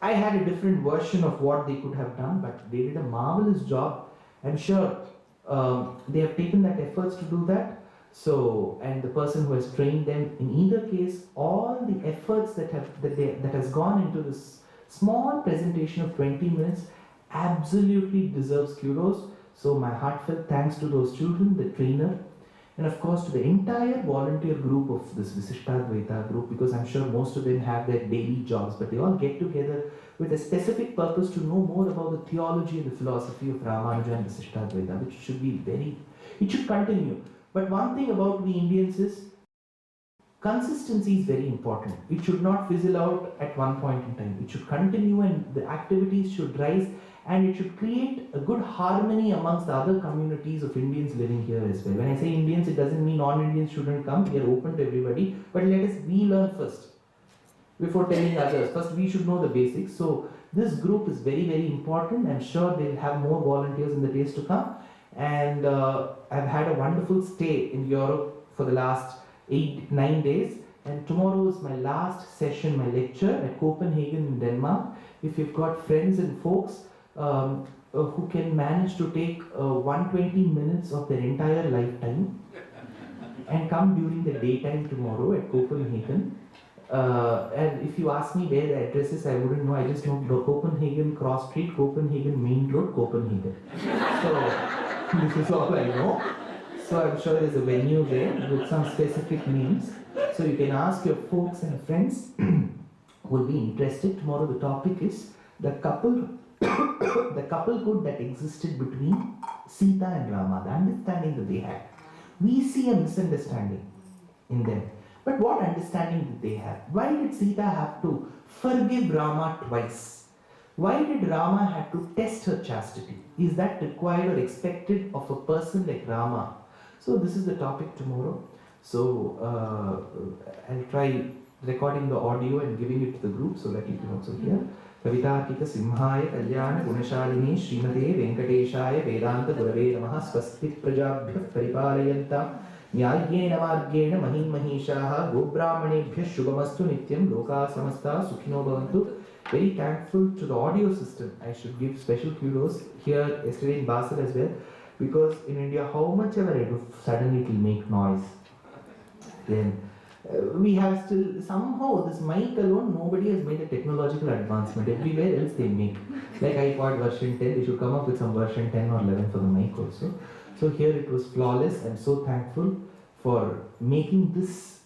I had a different version of what they could have done, but they did a marvelous job. I'm sure they have taken that efforts to do that. So, and the person who has trained them, in either case, all the efforts that has gone into this small presentation of 20 minutes absolutely deserves kudos. So my heartfelt thanks to those children, the trainer, and of course to the entire volunteer group of this Visishtadvaita group, because I'm sure most of them have their daily jobs, but they all get together with a specific purpose to know more about the theology and the philosophy of Ramanuja and Visishtadvaita, which should be it should continue. But one thing about we Indians is, consistency is very important. It should not fizzle out at one point in time. It should continue, and the activities should rise, and it should create a good harmony amongst the other communities of Indians living here as well. When I say Indians, it doesn't mean non-Indians shouldn't come. We are open to everybody, but we learn first before telling others. First, we should know the basics. So this group is very, very important. I'm sure they'll have more volunteers in the days to come. And I've had a wonderful stay in Europe for the last 8-9 days, and tomorrow is my last session, my lecture at Copenhagen in Denmark. If you've got friends and folks who can manage to take 120 minutes of their entire lifetime and come during the daytime tomorrow at Copenhagen, and if you ask me where the address is, I wouldn't know. I just know Copenhagen Cross Street, Copenhagen Main Road, Copenhagen. So this is all I know. So I'm sure there's a venue there with some specific names. So you can ask your folks and friends who will be interested. Tomorrow the topic is the couple, the couplehood that existed between Sita and Rama, the understanding that they had. We see a misunderstanding in them. But what understanding did they have? Why did Sita have to forgive Rama twice? Why did Rama have to test her chastity? Is that required or expected of a person like Rama? So this is the topic tomorrow. So I'll try recording the audio and giving it to the group so that you can also hear. Kavitarkika Simhaya Kalyana Gunashalini Srimate Venkateshaya Vedanta Gurave Namaha Swasti Prajabhya Paripalayanta Nyayena Margena Mahin Mahishaha Gobrahmanebhya Shubhamastu Nityam Loka Samasta Sukhino Bhavantu. Very thankful to the audio system. I should give special kudos here yesterday in Basel as well, because in India, how much ever I do, suddenly it will make noise. Then we have still, somehow this mic alone, nobody has made a technological advancement. Everywhere else they make. Like iPod version 10, they should come up with some version 10 or 11 for the mic also. So here it was flawless. I'm so thankful for making this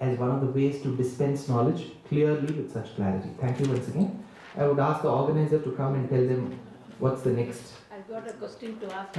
as one of the ways to dispense knowledge clearly with such clarity. Thank you once again. I would ask the organizer to come and tell them what's the next. I've got a question to ask.